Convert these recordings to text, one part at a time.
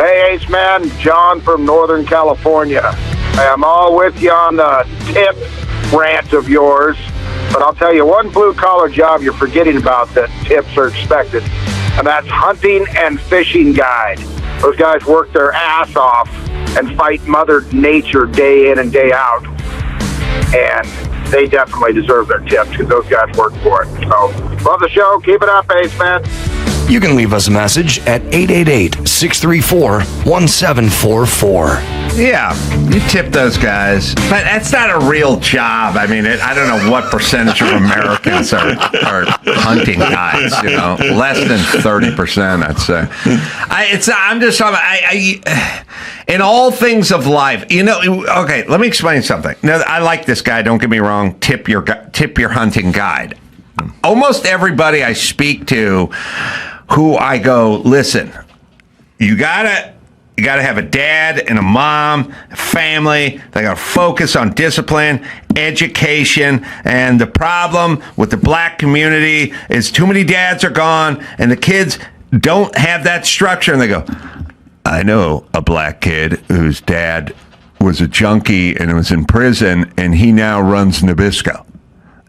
Hey, Ace Man, John from Northern California. I'm all with you on the tip rant of yours, but I'll tell you one blue-collar job you're forgetting about that tips are expected, and that's hunting and fishing guide. Those guys work their ass off and fight Mother Nature day in and day out, and they definitely deserve their tips because those guys work for it. So, love the show. Keep it up, Ace Man. You can leave us a message at 888-634-1744. Yeah, you tip those guys. But that's not a real job. I mean, I don't know what percentage of Americans are hunting guides, less than 30%, I'd say. I'm just talking in all things of life, okay, let me explain something. Now, I like this guy, don't get me wrong, tip your hunting guide. Almost everybody I speak to who I go, listen, you gotta have a dad and a mom, a family. They gotta focus on discipline, education, and the problem with the black community is too many dads are gone and the kids don't have that structure. And they go, I know a black kid whose dad was a junkie and was in prison and he now runs Nabisco.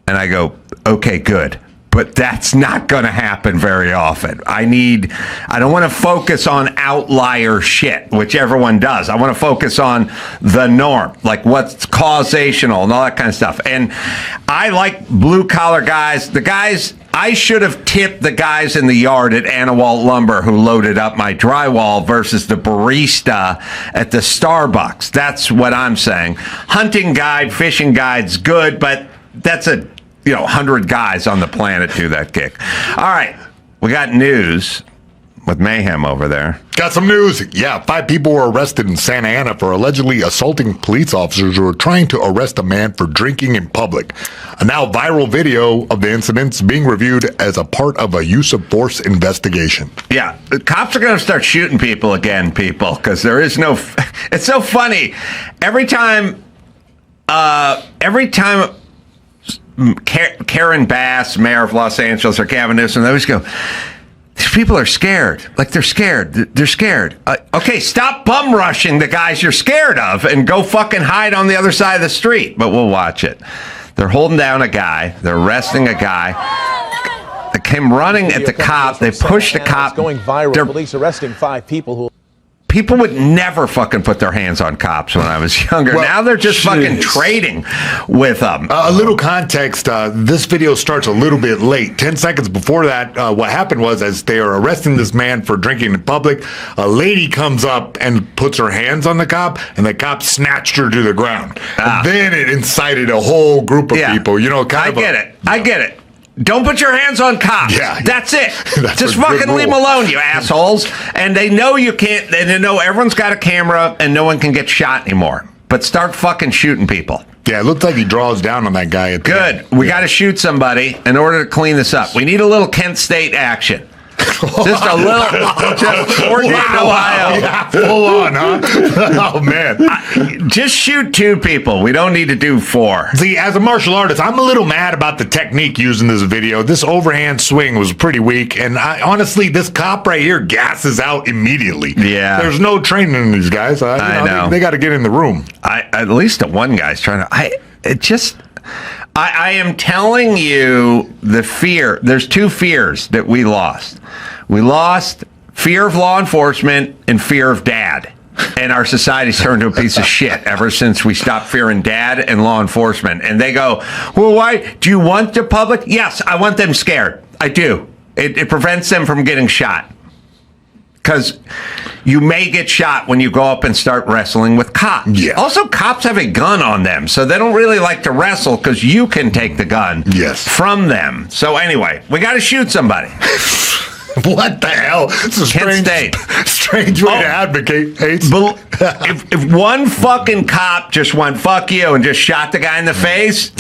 And I go, okay, good. But that's not going to happen very often. I don't want to focus on outlier shit, which everyone does. I want to focus on the norm, like what's causational and all that kind of stuff. And I like blue collar guys. The guys, I should have tipped the guys in the yard at Anawalt Lumber who loaded up my drywall versus the barista at the Starbucks. That's what I'm saying. Hunting guide, fishing guide's good, but that's 100 guys on the planet do that gig. All right, we got news with Mayhem over there. Got some news. Yeah, 5 people were arrested in Santa Ana for allegedly assaulting police officers who were trying to arrest a man for drinking in public. A now viral video of the incidents being reviewed as a part of a use of force investigation. Yeah, the cops are going to start shooting people again, because there is no... It's so funny. Every time Karen Bass, mayor of Los Angeles, or Gavin Newsom, they always go, these people are scared. Like, they're scared. They're scared. Okay, stop bum rushing the guys you're scared of and go fucking hide on the other side of the street. But we'll watch it. They're holding down a guy. They're arresting a guy. They came running at the cop. They pushed the cop. Going viral. Police arresting 5 people who... People would never fucking put their hands on cops when I was younger. Well, now they're just fucking trading with them. A little context, this video starts a little bit late. 10 seconds before that, what happened was as they are arresting this man for drinking in public, a lady comes up and puts her hands on the cop, and the cop snatched her to the ground. And then it incited a whole group of people. I get it. Don't put your hands on cops. Yeah. That's it. Just fucking leave them alone, you assholes. And they know you can't, and they know everyone's got a camera and no one can get shot anymore. But start fucking shooting people. Yeah, it looks like he draws down on that guy. Good. We got to shoot somebody in order to clean this up. We need a little Kent State action. Just a little, just Ohio. Yeah, full on, huh? Oh, man. Just shoot 2 people. We don't need to do 4. See, as a martial artist, I'm a little mad about the technique used in this video. This overhand swing was pretty weak, and honestly, this cop right here gasses out immediately. Yeah. There's no training in these guys. I know. They got to get in the room. At least the one guy's trying to... I am telling you the fear. There's 2 fears that we lost. We lost fear of law enforcement and fear of dad. And our society's turned to a piece of shit ever since we stopped fearing dad and law enforcement. And they go, well, why? Do you want the public? Yes, I want them scared. I do. It prevents them from getting shot. Because you may get shot when you go up and start wrestling with cops. Yeah. Also, cops have a gun on them, so they don't really like to wrestle because you can take the gun from them. So anyway, we got to shoot somebody. What the hell? It's a strange way to advocate. If one fucking cop just went fuck you and just shot the guy in the face,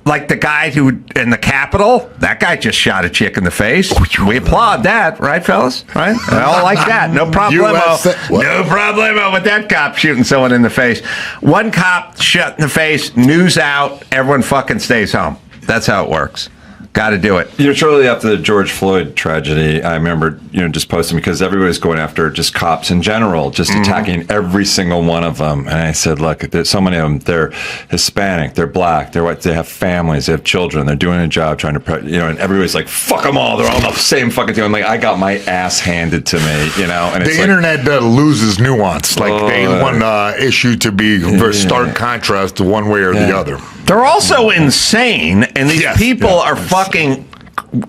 like the guy who in the Capitol, that guy just shot a chick in the face. We applaud that, right, fellas? Right? I all like that. No problemo. No problemo with that cop shooting someone in the face. One cop shot in the face, news out, everyone fucking stays home. That's how it works. Got to do it. Shortly after the George Floyd tragedy, I remember, just posting because everybody's going after just cops in general, just attacking every single one of them. And I said, look, there's so many of them. They're Hispanic, they're black, they're white, they have families, they have children, they're doing a job trying to, and everybody's like, fuck them all. They're all the same fucking thing. I'm like, I got my ass handed to me, and it's the internet loses nuance. Like they want issue to be very stark contrast to one way or the other. They're also insane, and these people are fucking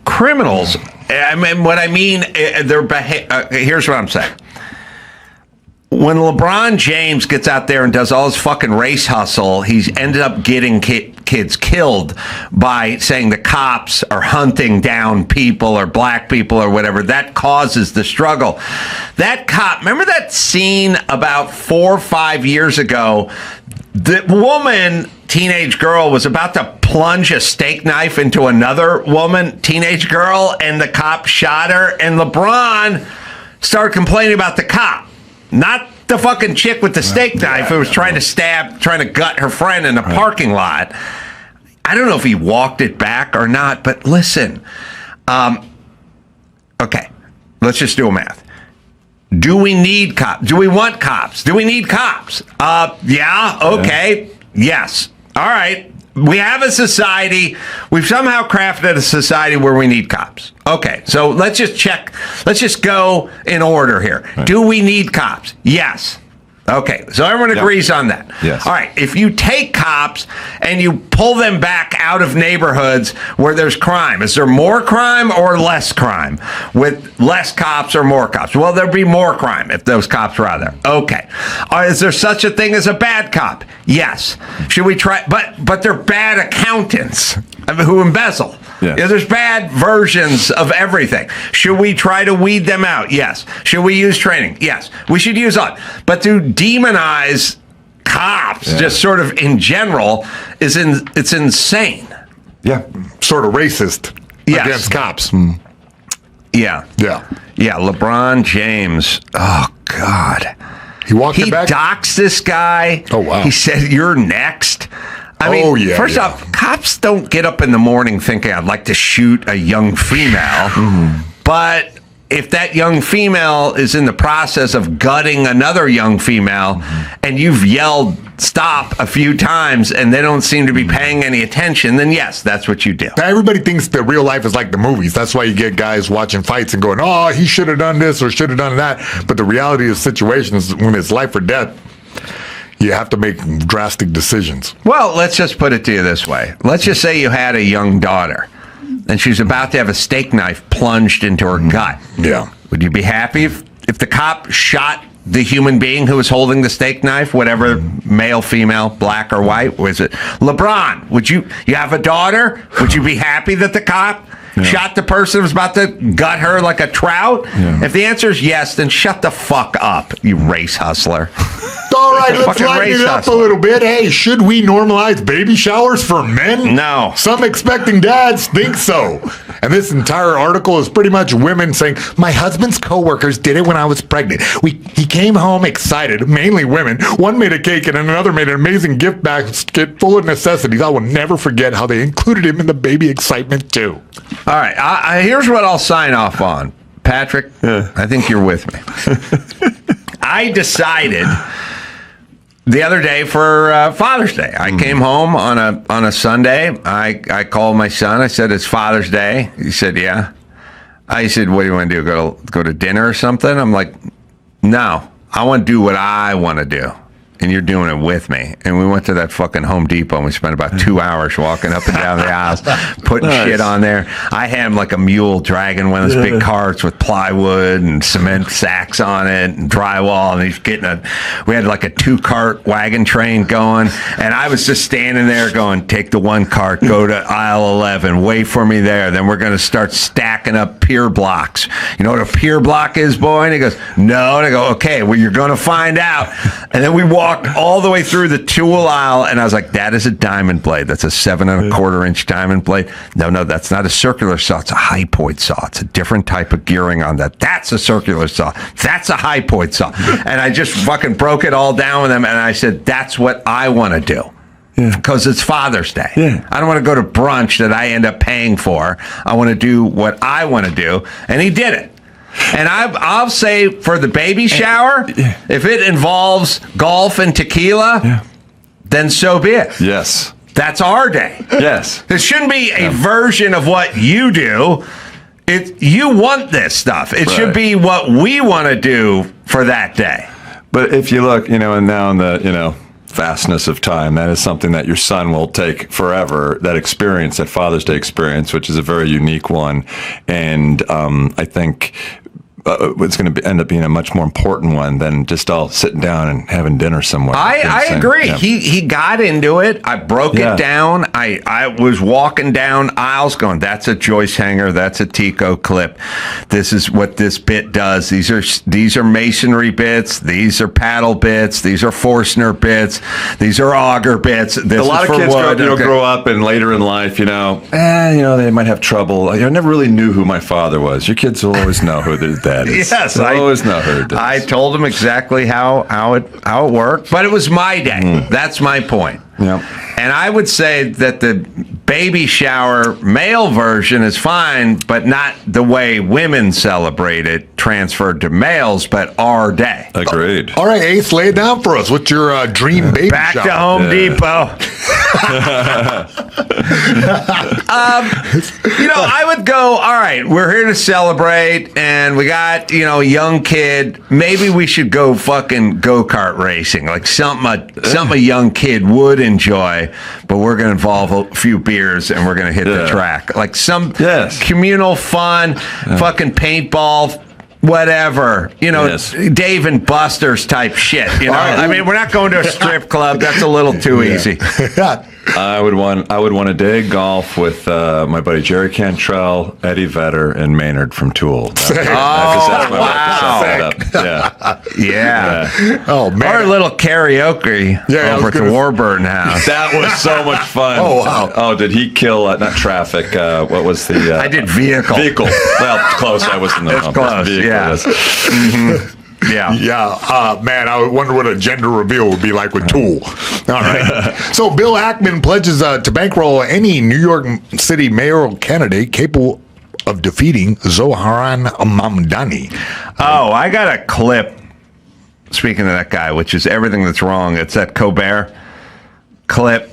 criminals. I mean, what I mean, here's what I'm saying. When LeBron James gets out there and does all his fucking race hustle, he's ended up getting kids killed by saying the cops are hunting down people or black people or whatever. That causes the struggle. That cop, remember that scene about 4 or 5 years ago? The woman, teenage girl, was about to plunge a steak knife into another woman, teenage girl, and the cop shot her. And LeBron started complaining about the cop, not the fucking chick with the steak knife who was trying to gut her friend in the parking lot. I don't know if he walked it back or not, but listen. Okay, let's just do a math. Do we need cops? Do we want cops? Do we need cops? Yeah, okay, yes. All right, we have a society. We've somehow crafted a society where we need cops. Okay, so let's just check. Let's just go in order here. Right. Do we need cops? Yes. Okay, so everyone agrees on that. Yes. All right, if you take cops and you pull them back out of neighborhoods where there's crime, is there more crime or less crime with less cops or more cops? Well, there'd be more crime if those cops were out there. Okay. Is there such a thing as a bad cop? Yes. Should we try? But they're bad accountants who embezzle. Yes. Yeah, there's bad versions of everything. Should we try to weed them out? Yes. Should we use training? Yes. We should use all. But to demonize cops just sort of in general it's insane. Yeah. Sort of racist against cops. Yeah. Yeah. Yeah. LeBron James. Oh, God. He back? Doxed this guy. Oh, wow. He said, "You're next." I mean, first off, cops don't get up in the morning thinking, I'd like to shoot a young female. But if that young female is in the process of gutting another young female and you've yelled stop a few times and they don't seem to be paying any attention, then yes, that's what you do. Everybody thinks that real life is like the movies. That's why you get guys watching fights and going, oh, he should have done this or should have done that. But the reality of the situation is when it's life or death, you have to make drastic decisions. Well, let's just put it to you this way. Let's just say you had a young daughter and she's about to have a steak knife plunged into her gut. Yeah. Would you be happy if the cop shot the human being who was holding the steak knife, whatever, male, female, black or white? Was it LeBron? You have a daughter? Would you be happy that the cop shot the person who was about to gut her like a trout? If the answer is yes, then shut the fuck up, you race hustler. All right, let's lighten it up a little bit. Hey, should we normalize baby showers for men? No. Some expecting dads think so. And this entire article is pretty much women saying, my husband's coworkers did it when I was pregnant. He came home excited, mainly women. One made a cake and another made an amazing gift basket full of necessities. I will never forget how they included him in the baby excitement too. All right, here's what I'll sign off on. Patrick, I think you're with me. I decided the other day for Father's Day. I came home on a Sunday. I called my son. I said, it's Father's Day. He said, yeah. I said, what do you want to do? Go to dinner or something? I'm like, no, I want to do what I want to do. And you're doing it with me. And we went to that fucking Home Depot and we spent about 2 hours walking up and down the aisles, putting shit on there. I had him like a mule dragging one of those big carts with plywood and cement sacks on it and drywall. And he's we had like a 2-cart wagon train going. And I was just standing there going, take the 1 cart, go to aisle 11, wait for me there. Then we're going to start stacking up pier blocks. You know what a pier block is, boy? And he goes, no. And I go, okay, well, you're going to find out. And then we walked all the way through the tool aisle, and I was like, that is a diamond blade. That's a 7 1/4 inch diamond blade. No, that's not a circular saw. It's a high point saw. It's a different type of gearing on that. That's a circular saw. That's a high point saw. And I just fucking broke it all down with them, and I said, that's what I want to do. because it's Father's Day. Yeah. I don't want to go to brunch that I end up paying for. I want to do what I want to do, and he did it. And I'll say for the baby shower, if it involves golf and tequila, then so be it. Yes. That's our day. Yes. There shouldn't be a version of what you do. You want this stuff. It should be what we want to do for that day. But if you look, and now in the, vastness of time, that is something that your son will take forever, that experience, that Father's Day experience, which is a very unique one. And I think it's going to end up being a much more important one than just all sitting down and having dinner somewhere. I agree. Yeah. He got into it. I broke it down. I was walking down aisles going, that's a joist hanger. That's a Tico clip. This is what this bit does. These are masonry bits. These are paddle bits. These are Forstner bits. These are auger bits. This a lot of kids grow up and later in life, they might have trouble. I never really knew who my father was. Your kids will always know who their dad is. Yes, I always know who it is. I told him exactly how it worked, but it was my day. That's my point. Yep. And I would say that the baby shower male version is fine, but not the way women celebrate it, transferred to males, but our day. Agreed. All right, Ace, lay it down for us. What's your dream baby Back shower? to Home Depot. I would go, all right, we're here to celebrate, and we got, a young kid. Maybe we should go fucking go-kart racing, like something a young kid would enjoy, but we're going to involve a few beers, and we're going to hit the track. Like some communal fun, fucking paintball, whatever, Dave and Buster's type shit. I mean, we're not going to a strip club. That's a little too easy. I would want a day of golf with my buddy Jerry Cantrell, Eddie Vedder, and Maynard from Tool. Yeah. Oh man. Or a little karaoke over at the Warburton house. That was so much fun. Oh wow. Oh, did he kill not traffic? What was the? I did vehicle. Well, close. I was in the close. Vehicle, yeah. Yes. Yeah. Man, I wonder what a gender reveal would be like with Tool. All right. So Bill Ackman pledges to bankroll any New York City mayoral candidate capable of defeating Zohran Mamdani. Oh, I got a clip, speaking of that guy, which is everything that's wrong. It's that Colbert clip.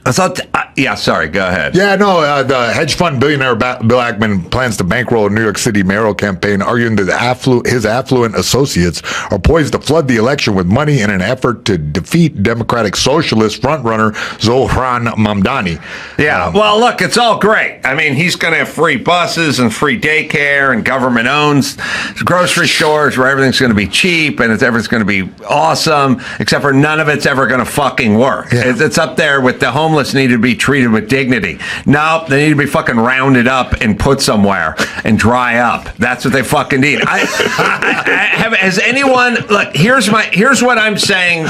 Sorry, go ahead. Yeah, no, the hedge fund billionaire Bill Ackman plans to bankroll a New York City mayoral campaign, arguing that his affluent associates are poised to flood the election with money in an effort to defeat Democratic Socialist frontrunner Zohran Mamdani. Yeah, well, look, it's all great. I mean, he's going to have free buses and free daycare and government owns grocery stores where everything's going to be cheap and everything's going to be awesome, except for none of it's ever going to fucking work. Yeah. It's up there with the homeless need to be treated with dignity. No, they need to be fucking rounded up and put somewhere and dry up. That's what they fucking need. Has anyone, look, here's what I'm saying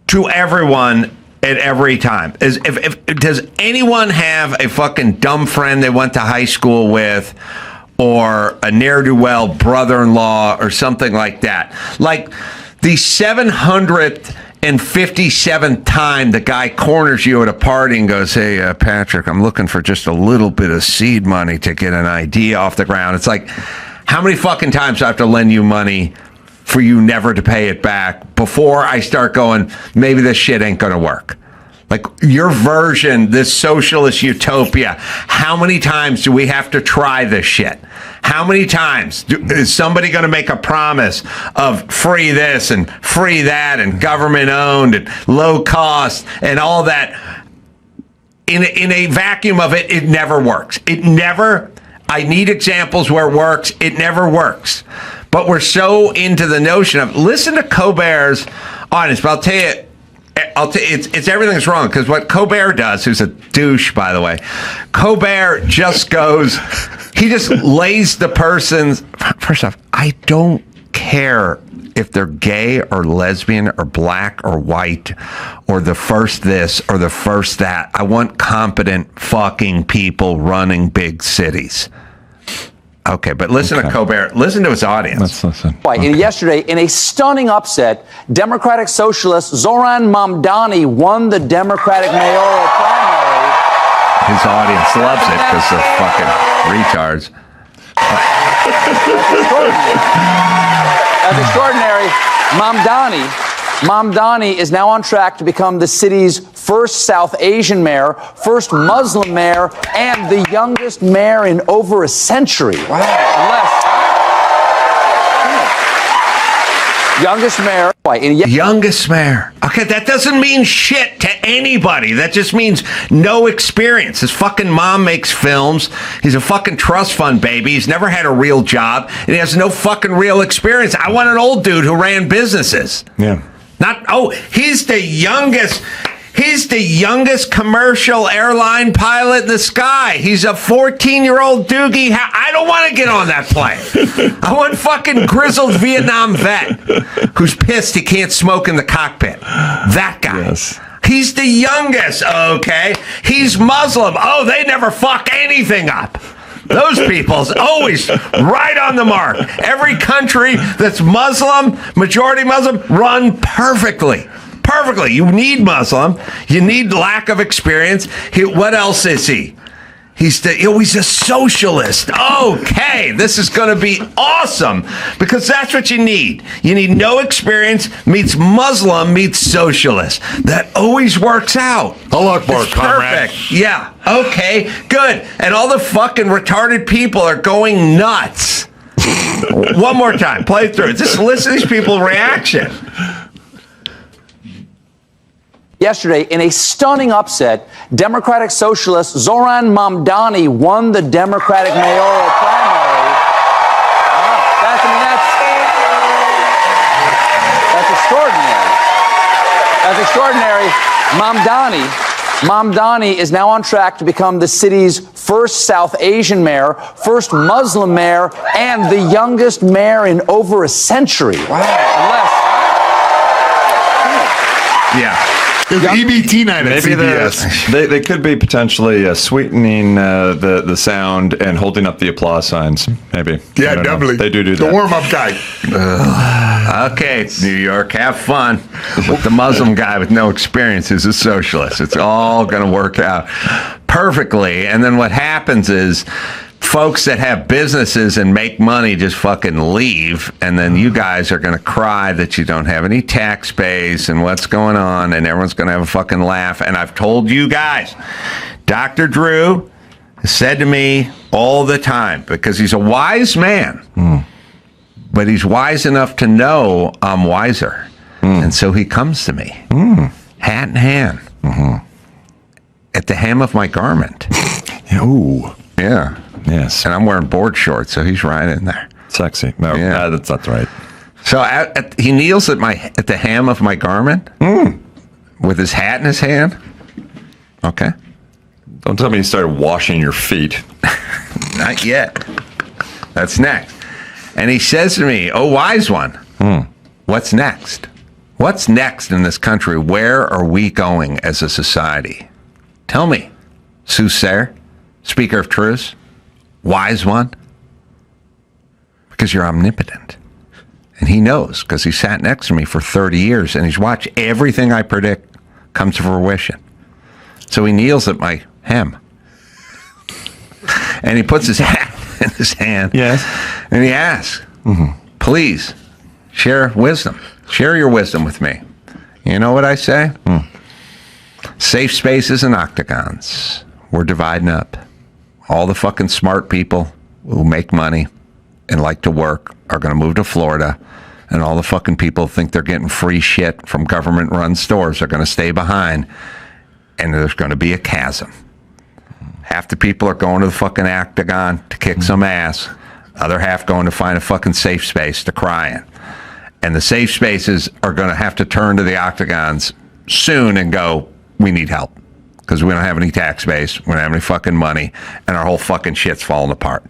to everyone at every time. Does anyone have a fucking dumb friend they went to high school with, or a ne'er-do-well brother-in-law or something like that? Like the 757th time the guy corners you at a party and goes, hey, Patrick, I'm looking for just a little bit of seed money to get an idea off the ground. It's like, how many fucking times do I have to lend you money for you never to pay it back before I start going, maybe this shit ain't going to work? Like your version, this socialist utopia, how many times do we have to try this shit? How many times is somebody going to make a promise of free this and free that and government owned and low cost and all that? In a vacuum of it, it never works. I need examples where it works. It never works. But we're so into the notion of, listen to Colbert's audience, but I'll tell you, it's everything's wrong, because what Colbert does, who's a douche, by the way, Colbert just goes, he just lays the person's, first off, I don't care if they're gay or lesbian or black or white or the first this or the first that. I want competent fucking people running big cities. Okay, but listen to Colbert. Listen to his audience. Let's listen. And yesterday, in a stunning upset, Democratic Socialist Zoran Mamdani won the Democratic mayoral primary. His audience loves it because they're fucking retards. That's extraordinary. Mamdani is now on track to become the city's first South Asian mayor, first Muslim mayor, and the youngest mayor in over a century. Wow. Youngest mayor. Youngest mayor. Okay, that doesn't mean shit to anybody. That just means no experience. His fucking mom makes films. He's a fucking trust fund baby. He's never had a real job, and he has no fucking real experience. I want an old dude who ran businesses. Yeah. He's the youngest. He's the youngest commercial airline pilot in the sky. He's a 14-year-old doogie. I don't want to get on that plane. I want fucking grizzled Vietnam vet who's pissed he can't smoke in the cockpit. That guy. Yes. He's the youngest, okay? He's Muslim. Oh, they never fuck anything up. Those people's always right on the mark. Every country that's Muslim, majority Muslim, run perfectly. Perfectly. You need Muslim. You need lack of experience. What else is he? He's a socialist. Okay, this is going to be awesome because that's what you need. You need no experience meets Muslim meets socialist. That always works out. Allah Akbar, It's comrade. perfect. Yeah. Okay, good. And all the fucking retarded people are going nuts. One more time. Play it through. Just listen to these people's reaction. Yesterday, in a stunning upset, Democratic Socialist Zoran Mamdani won the Democratic mayoral primary. That's extraordinary. That's extraordinary. Mamdani is now on track to become the city's first South Asian mayor, first Muslim mayor, and the youngest mayor in over a century. Wow. Yeah. It's EBT night at Maybe CBS. they could be potentially sweetening the sound and holding up the applause signs. Maybe. Yeah, I don't know. definitely. They do the that. warm-up guy. Okay, New York, have fun with the Muslim guy with no experience who's a socialist. It's all going to work out perfectly. And then what happens is folks that have businesses and make money just fucking leave, and then you guys are going to cry that you don't have any tax base and what's going on, and everyone's going to have a fucking laugh. And I've told you guys, Dr. Drew said to me all the time, because he's a wise man, but he's wise enough to know I'm wiser. And so he comes to me, hat in hand, at the hem of my garment. Ooh. Yeah. Yes. And I'm wearing board shorts, so he's right in there. Sexy. No, Yeah. that's not right. So he kneels at the hem of my garment with his hat in his hand. Okay. Don't tell me you started washing your feet. Not yet. That's next. And he says to me, "Oh, wise one, what's next? What's next in this country? Where are we going as a society? Tell me, Soothsayer, speaker of truth, wise one, because you're omnipotent." And he knows because he sat next to me for 30 years and he's watched everything I predict come to fruition. So he kneels at my hem and he puts his hat in his hand. Yes. And he asks, please share wisdom. Share your wisdom with me. You know what I say? Safe spaces and octagons. We're dividing up. All the fucking smart people who make money and like to work are going to move to Florida, and all the fucking people who think they're getting free shit from government-run stores are going to stay behind, and there's going to be a chasm. Half the people are going to the fucking octagon to kick some ass. Other half going to find a fucking safe space to cry in. And the safe spaces are going to have to turn to the octagons soon and go, we need help. Because we don't have any tax base, we don't have any fucking money, and our whole fucking shit's falling apart.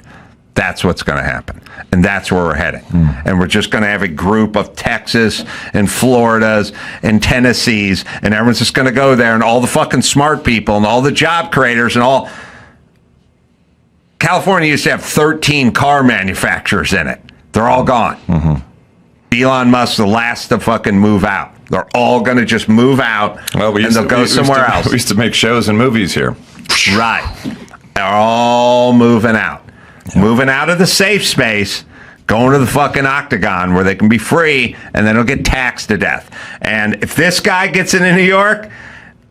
That's what's going to happen. And that's where we're heading. And we're just going to have a group of Texas and Floridas and Tennessees, and everyone's just going to go there, and all the fucking smart people and all the job creators and all. California used to have 13 car manufacturers in it. They're all gone. Elon Musk's the last to fucking move out. They're all going to just move out, and they'll go somewhere else. We used to make shows and movies here. Right. They're all moving out. Moving out of the safe space, going to the fucking octagon where they can be free, and then they'll get taxed to death. And if this guy gets into New York,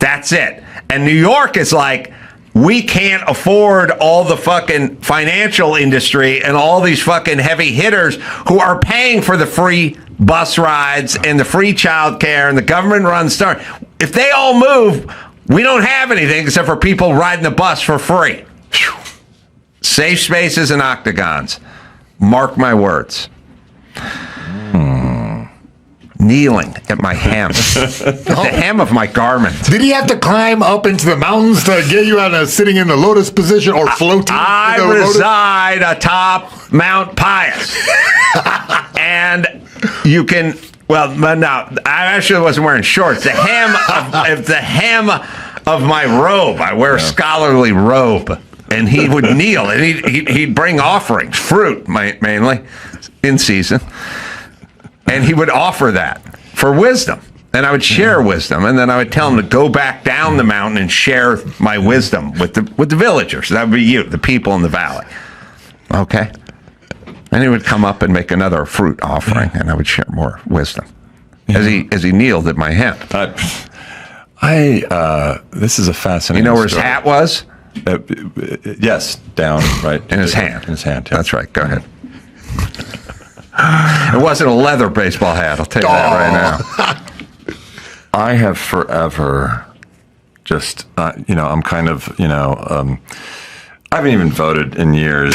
that's it. And New York is like, we can't afford all the fucking financial industry and all these fucking heavy hitters who are paying for the free bus rides and the free child care and the government run store. If they all move, we don't have anything except for people riding the bus for free. Safe spaces and octagons. Mark my words. Kneeling at my hem. The hem of my garment. Did he have to climb up into the mountains to get you out of sitting in the lotus position or floating? I reside atop Mount Pius. And you can, well, no, I actually wasn't wearing shorts. The hem of my robe. I wear a scholarly robe. And he would kneel, and he'd bring offerings, fruit mainly, in season. And he would offer that for wisdom. And I would share wisdom, and then I would tell him to go back down the mountain and share my wisdom with the villagers. That would be you, the people in the valley. Okay? And he would come up and make another fruit offering, and I would share more wisdom as he kneeled at my hem. This is a fascinating You know where his story. hat was? Yes, down, right. In his hand. In his hand, yeah. That's right. Go ahead. It wasn't a leather baseball hat. I'll tell you that right now. I have forever just, I'm kind of, I haven't even voted in years,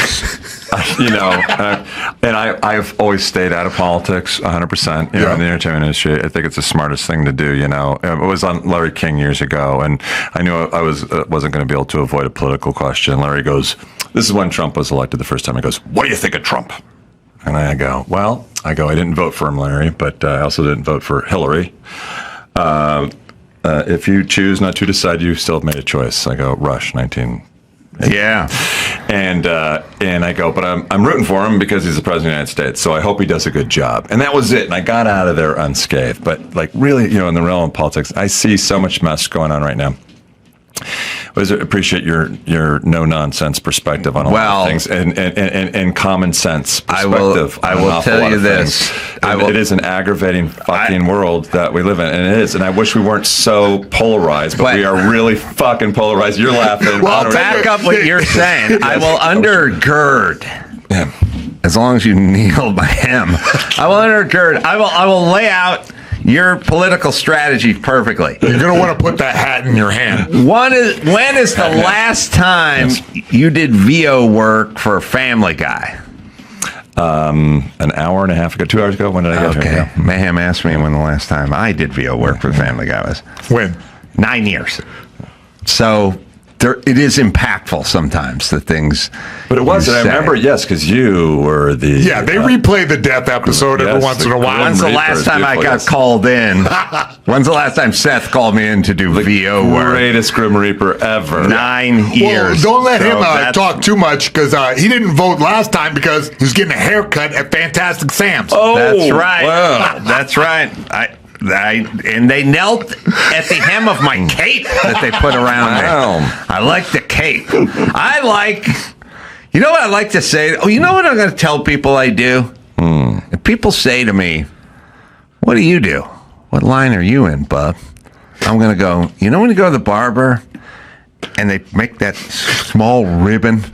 and I've always stayed out of politics 100%, in the entertainment industry. I think it's the smartest thing to do, It was on Larry King years ago, and I knew I wasn't going to be able to avoid a political question. Larry goes, this is when Trump was elected the first time. He goes, what do you think of Trump? And I go, I didn't vote for him, Larry, but I also didn't vote for Hillary. If you choose not to decide, you still have made a choice. I go, Rush, 19. Yeah. And I go, but I'm rooting for him because he's the president of the United States, so I hope he does a good job. And that was it. And I got out of there unscathed. But really, in the realm of politics, I see so much mess going on right now. I appreciate your no nonsense perspective on a lot of things and common sense perspective. I will tell you this. It is an aggravating fucking world that we live in, and it is. And I wish we weren't so polarized, but we are really fucking polarized. You're laughing. Well, back up what you're saying. I will undergird. Yeah. As long as you kneel by him, I will undergird. I will lay out your political strategy perfectly. You're going to want to put that hat in your hand. When is the last time you did VO work for Family Guy? An hour and a half ago, 2 hours ago. When did I get here? Okay. Mayhem asked me when the last time I did VO work for Family Guy was. When? 9 years. So it is impactful sometimes, the things. But it was. I remember, yes, because you were the. Yeah, they replay the death episode every once in a while. When's the last time I got called in? When's the last time Seth called me in to do VO work? Greatest Grim Reaper ever. 9 years. Well, don't let him talk too much because he didn't vote last time because he was getting a haircut at Fantastic Sam's. Oh, that's right. Wow. That's right. And they knelt at the hem of my cape that they put around me. I like the cape. You know what I like to say? Oh, you know what I'm going to tell people I do? If people say to me, what do you do? What line are you in, bub? I'm going to go, when you go to the barber and they make that small ribbon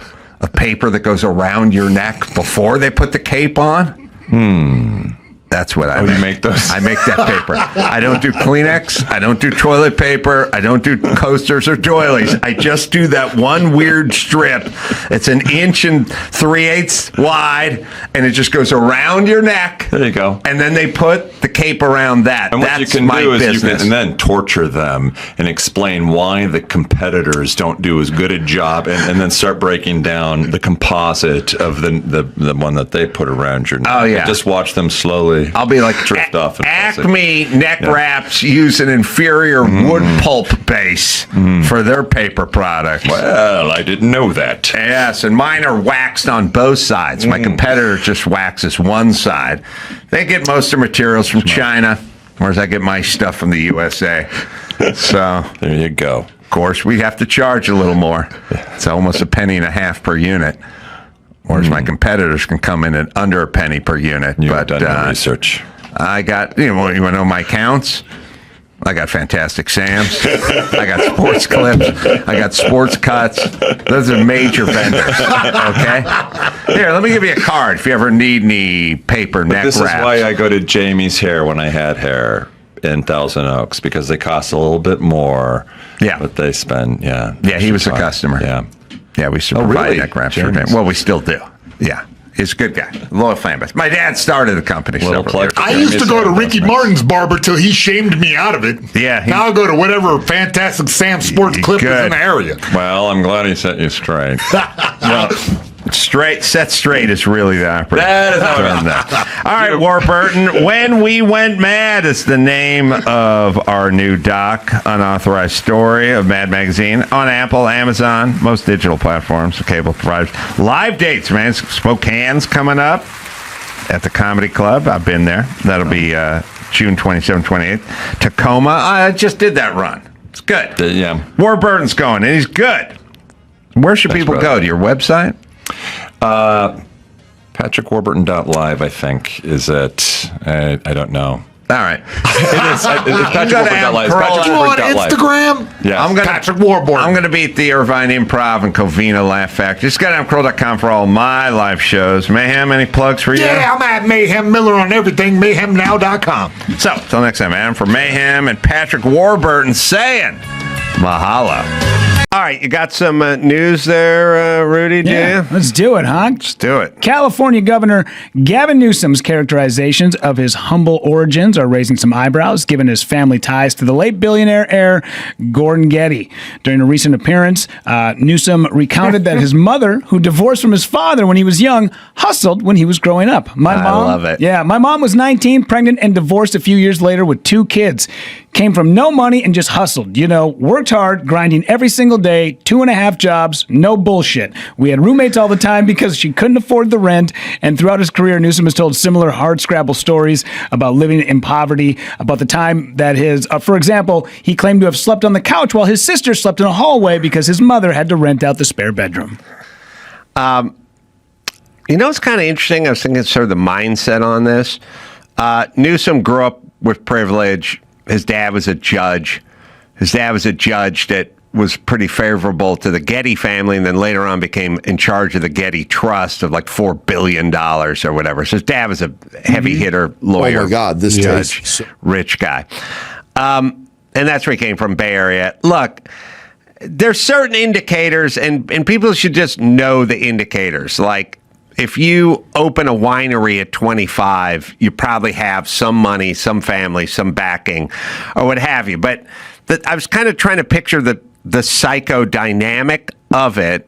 of paper that goes around your neck before they put the cape on? That's what I make. You make those? I make that paper. I don't do Kleenex. I don't do toilet paper. I don't do coasters or doilies. I just do that one weird strip. It's 1 3/8 inches wide, and it just goes around your neck. There you go. And then they put the cape around that. And what That's you can my do is business. and then torture them and explain why the competitors don't do as good a job, and then start breaking down the composite of the one that they put around your neck. Oh, yeah. Just watch them slowly really. I'll be like drift off. Acme neck wraps use an inferior wood pulp base for their paper product. Well, I didn't know that. Yes, and mine are waxed on both sides. My competitor just waxes one side. They get most of their materials from China, whereas I get my stuff from the USA. So there you go. Of course, we have to charge a little more. It's almost $1.50 per unit. Whereas my competitors can come in at under a penny per unit. You've done your research. I got, you want to know my counts? I got Fantastic Sam's. I got Sports Clips. I got Sports Cuts. Those are major vendors. Okay? Here, let me give you a card if you ever need any paper neck wraps. This is why I go to Jamie's Hair when I had hair in Thousand Oaks, because they cost a little bit more. Yeah. But they spend, Yeah, he was a customer. Yeah. Yeah, we used to provide really? neck wraps for him. Well, we still do. Yeah. He's a good guy. Loyal fan base. My dad started the company several years ago. I used to go to Ricky Martin's barber till he shamed me out of it. Yeah. Now I go to whatever Fantastic Sam Sports Clip is in the area. Well, I'm glad he set you straight. Well, set straight is really the operative. That is how All right, Warburton. When We Went Mad is the name of our new doc, unauthorized story of Mad Magazine on Apple, Amazon, most digital platforms, cable providers. Live dates, man. Spokane's coming up at the Comedy Club. I've been there. That'll be June 27th, 28th. Tacoma. I just did that run. It's good. Yeah. Warburton's going, and he's good. Where should people go? To your website? PatrickWarburton.live, I think, is it. I don't know. All right. It is PatrickWarburton.live. On Instagram? Yeah. Patrick Warburton. I'm going to be at the Irvine Improv and Covina Laugh Factory. Just go to adamcarolla.com for all my live shows. Mayhem, any plugs for you? Yeah, I'm at Mayhem Miller on everything, mayhemnow.com. So, till next time, Adam, for Mayhem and Patrick Warburton saying mahalo. All right, you got some news there, Rudy, do Yeah, you? let's do it, huh? Let's do it. California Governor Gavin Newsom's characterizations of his humble origins are raising some eyebrows, given his family ties to the late billionaire heir Gordon Getty. During a recent appearance, Newsom recounted that his mother, who divorced from his father when he was young, hustled when he was growing up. I love it. Yeah, my mom was 19, pregnant, and divorced a few years later with 2 kids. Came from no money and just hustled. Worked hard, grinding every single day, 2.5 jobs, no bullshit. We had roommates all the time because she couldn't afford the rent. And throughout his career, Newsom has told similar hardscrabble stories about living in poverty, about the time that for example, he claimed to have slept on the couch while his sister slept in a hallway because his mother had to rent out the spare bedroom. It's kind of interesting. I was thinking sort of the mindset on this. Newsom grew up with privilege. His dad was a judge. His dad was a judge that was pretty favorable to the Getty family, and then later on became in charge of the Getty Trust of like $4 billion or whatever. So his dad was a heavy hitter lawyer. Oh my God, this judge, rich guy. And that's where he came from, Bay Area. Look, there's certain indicators, and people should just know the indicators. Like, if you open a winery at 25, you probably have some money, some family, some backing, or what have you. But I was kind of trying to picture the psychodynamic of it,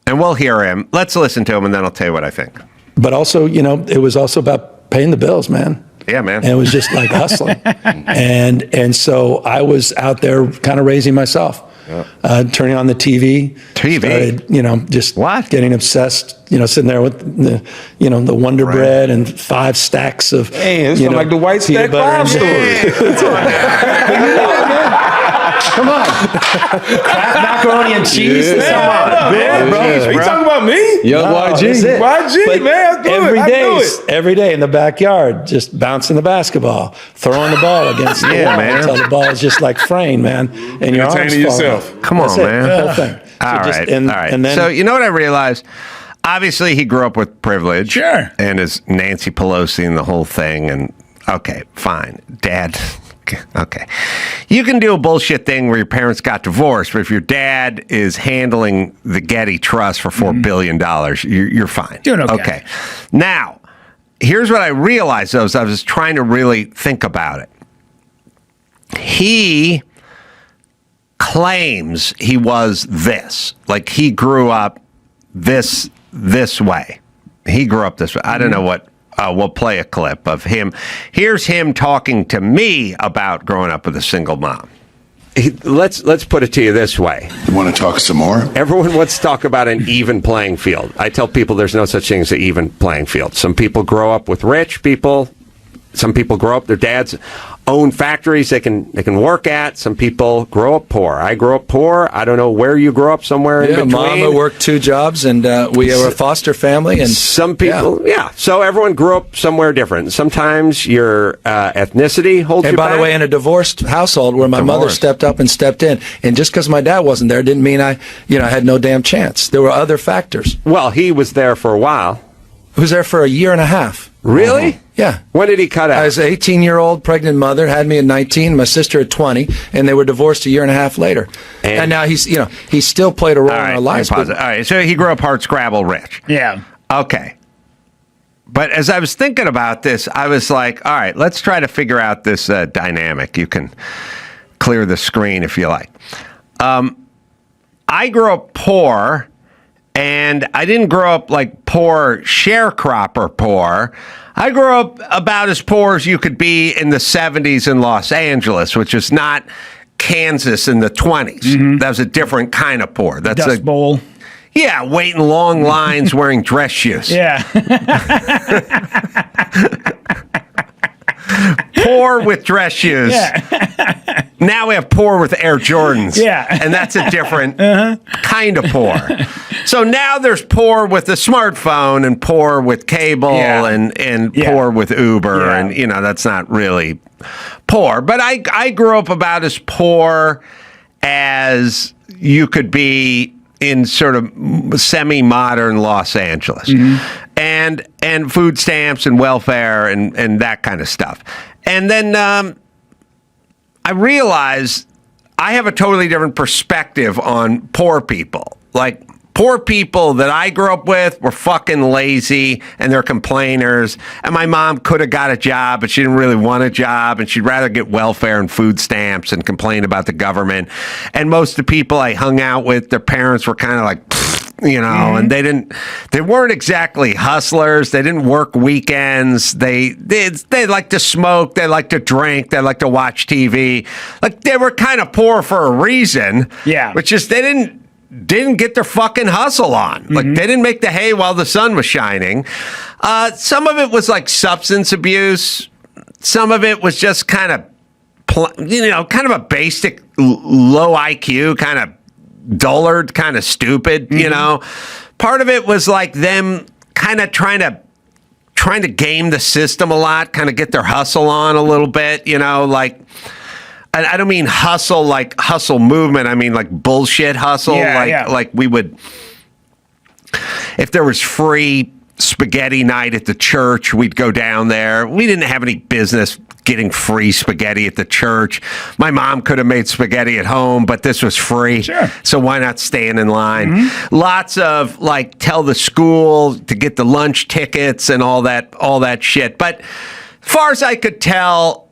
and we'll hear him. Let's listen to him, and then I'll tell you what I think. But also, it was also about paying the bills, man. Yeah, man. And it was just like hustling. and so I was out there kind of raising myself. Turning on the TV. Started, just getting obsessed, sitting there with the Wonder Bread and 5 stacks of, it's like the White Stack 5 story. Come on. Kraft macaroni and cheese. Come on. Man, bro. Are you talking about me? Yo, YG. YG, man. Every day in the backyard, just bouncing the basketball, throwing the ball against the wall until the ball is just like fraying, man. And your arms yourself. Fall. Come on, man. The whole thing. All right. And then, so you know what I realized? Obviously, he grew up with privilege. Sure. And is Nancy Pelosi and the whole thing. And okay, fine. Dad. Okay. You can do a bullshit thing where your parents got divorced, but if your dad is handling the Getty Trust for $4 billion, you're fine. Doing okay. Okay. Now, here's what I realized, though, as I was trying to really think about it. He claims he was this. Like, he grew up this way. He grew up this way. I don't know what We'll play a clip of him. Here's him talking to me about growing up with a single mom. Let's put it to you this way. You want to talk some more? Everyone wants to talk about an even playing field. I tell people there's no such thing as an even playing field. Some people grow up with rich people. Some people grow up, their dads own factories they can work at. Some people grow up poor. I grew up poor. I don't know where you grew up, somewhere in between. Mama worked 2 jobs, and we have a foster family. And some people, So everyone grew up somewhere different. Sometimes your ethnicity holds you back. And by the way, in a divorced household where my mother stepped up and stepped in, and just because my dad wasn't there didn't mean I had no damn chance. There were other factors. Well, he was there for a while. He was there for 1.5 years. Really? Yeah. When did he cut out? I was an 18-year-old pregnant mother, had me at 19, my sister at 20, and they were divorced 1.5 years later. And now he still played a role in our lives. All right, so he grew up hard scrabble rich. Yeah. Okay. But as I was thinking about this, I was like, all right, let's try to figure out this dynamic. You can clear the screen if you like. I grew up poor. And I didn't grow up like poor sharecropper poor. I grew up about as poor as you could be in the 70s in Los Angeles, which is not Kansas in the 20s. Mm-hmm. That was a different kind of poor. That's Dust Bowl. Yeah, waiting long lines wearing dress shoes. Yeah. Poor with dress shoes. Yeah. Now we have poor with Air Jordans. Yeah. And that's a different kind of poor. So now there's poor with a smartphone and poor with cable and poor with Uber. Yeah. And, that's not really poor. But I grew up about as poor as you could be in sort of semi-modern Los Angeles. Mm-hmm. And food stamps and welfare and that kind of stuff. And then I realized I have a totally different perspective on poor people. Like, poor people that I grew up with were fucking lazy and they're complainers. And my mom could have got a job, but she didn't really want a job. And she'd rather get welfare and food stamps and complain about the government. And most of the people I hung out with, their parents were kind of like, and they weren't exactly hustlers. They didn't work weekends. They like to smoke. They like to drink. They like to watch TV. Like, they were kind of poor for a reason. Yeah. Which is they didn't get their fucking hustle on. Like, they didn't make the hay while the sun was shining. Some of it was like substance abuse. Some of it was just kind of a basic low IQ, kind of dullard, kind of stupid, Part of it was like them kind of trying to game the system a lot, kind of get their hustle on a little bit, like, I don't mean hustle like hustle movement. I mean like bullshit hustle. Like we would, if there was free spaghetti night at the church, we'd go down there. We didn't have any business getting free spaghetti at the church. My mom could have made spaghetti at home, but this was free. Sure. So why not stand in line? Mm-hmm. Lots of like tell the school to get the lunch tickets and all that shit. But as far as I could tell,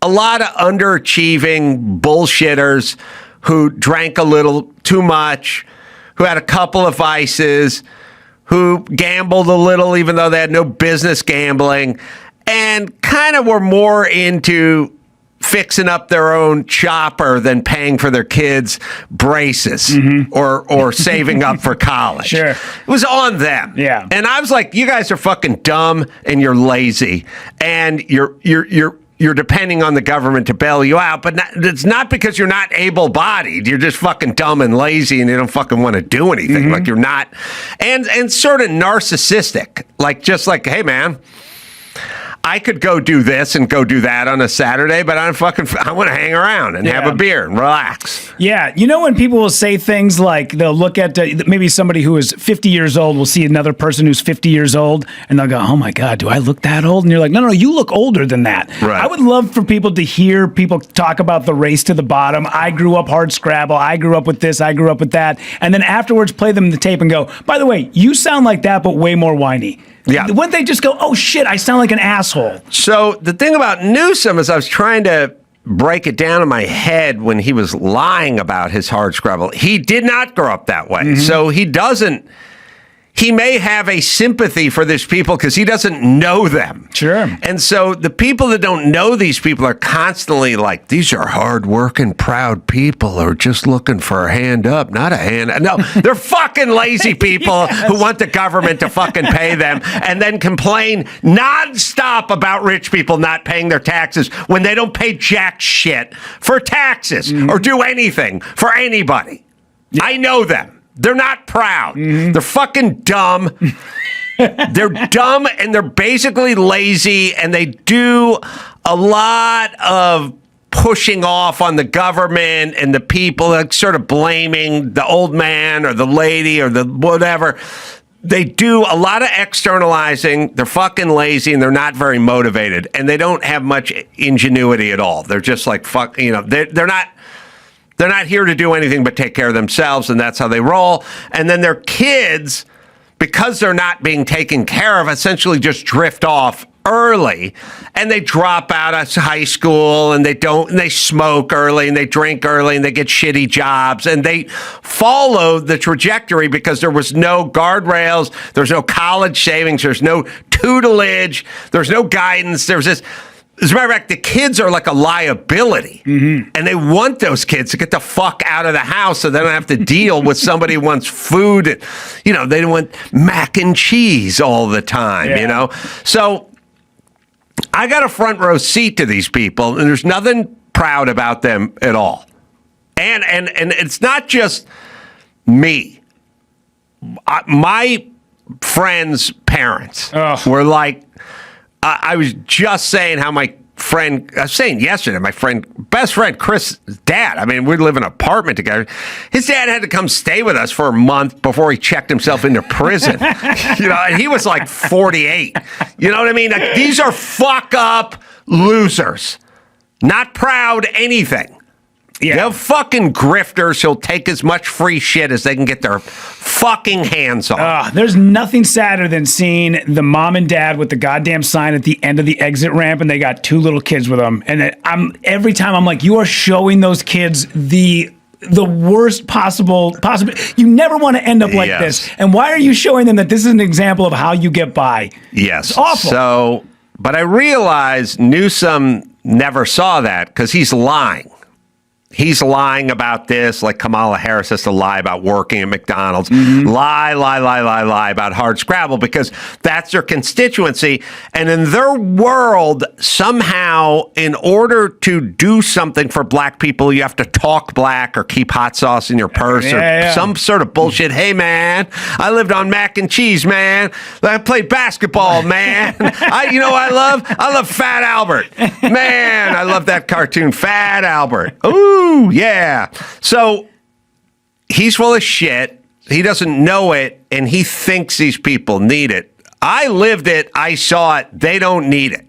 a lot of underachieving bullshitters who drank a little too much, who had a couple of vices, who gambled a little even though they had no business gambling, and kind of were more into fixing up their own chopper than paying for their kids' braces or saving up for college. Sure. It was on them. Yeah. And I was like, you guys are fucking dumb and you're lazy and you're depending on the government to bail you out, but it's not because you're not able-bodied. You're just fucking dumb and lazy and you don't fucking want to do anything. Like, you're not, and sort of narcissistic. Like, just like, hey, man, I could go do this and go do that on a Saturday, but I want to hang around and have a beer and relax. Yeah. When people will say things like they'll look at maybe somebody who is 50 years old will see another person who's 50 years old and they'll go, oh my God, do I look that old? And you're like, no, you look older than that. Right. I would love for people to hear people talk about the race to the bottom. I grew up hard scrabble. I grew up with this. I grew up with that. And then afterwards play them the tape and go, by the way, you sound like that, but way more whiny. Yeah. Wouldn't they just go, oh shit, I sound like an asshole? So the thing about Newsom is I was trying to break it down in my head when he was lying about his hard scrabble. He did not grow up that way. So he doesn't he may have a sympathy for these people because he doesn't know them. Sure. And so the people that don't know these people are constantly like, these are hardworking, proud people who are just looking for a hand up, not a hand. No, they're fucking lazy people who want the government to fucking pay them and then complain nonstop about rich people not paying their taxes when they don't pay jack shit for taxes or do anything for anybody. Yeah. I know them. They're not proud. They're fucking dumb. They're dumb and they're basically lazy and they do a lot of pushing off on the government and the people, like sort of blaming the old man or the lady or the whatever. They do a lot of externalizing. They're fucking lazy and they're not very motivated and they don't have much ingenuity at all. They're just like, fuck, you know, they're not here to do anything but take care of themselves, and that's how they roll. And then their kids, because they're not being taken care of, essentially just drift off early, and they drop out of high school, and they smoke early, and they drink early, and they get shitty jobs, and they follow the trajectory because there was no guardrails, there's no college savings, there's no tutelage, there's no guidance, there's this. As a matter of fact, the kids are like a liability, and they want those kids to get the fuck out of the house so they don't have to deal with somebody who wants food. And, you know, they don't want mac and cheese all the time, you know? So I got a front row seat to these people, and there's nothing proud about them at all. And it's not just me. My friends' parents were like, I was just saying how my friend, I was saying yesterday, my best friend, Chris' dad, I mean, we live in an apartment together. His dad had to come stay with us for a month before he checked himself into prison. You know, and he was like 48. You know what I mean? Like, these are fuck up losers. Not proud anything. Yeah. They're fucking grifters who'll take as much free shit as they can get their fucking hands on. There's nothing sadder than seeing the mom and dad with the goddamn sign at the end of the exit ramp, and they got two little kids with them. And every time I'm like, you are showing those kids the worst possible. You never want to end up like this. And why are you showing them that this is an example of how you get by? Yes. It's awful. So, but I realize Newsom never saw that because he's lying. He's lying about this, like Kamala Harris has to lie about working at McDonald's. Lie about hard scrabble because that's their constituency. And in their world, somehow, in order to do something for black people, you have to talk black or keep hot sauce in your purse or some sort of bullshit. Hey, man, I lived on mac and cheese, man. I played basketball, man. I love Fat Albert. Man, I love that cartoon, Fat Albert. Ooh. Yeah. So he's full of shit. He doesn't know it, and he thinks these people need it. I lived it. I saw it. They don't need it.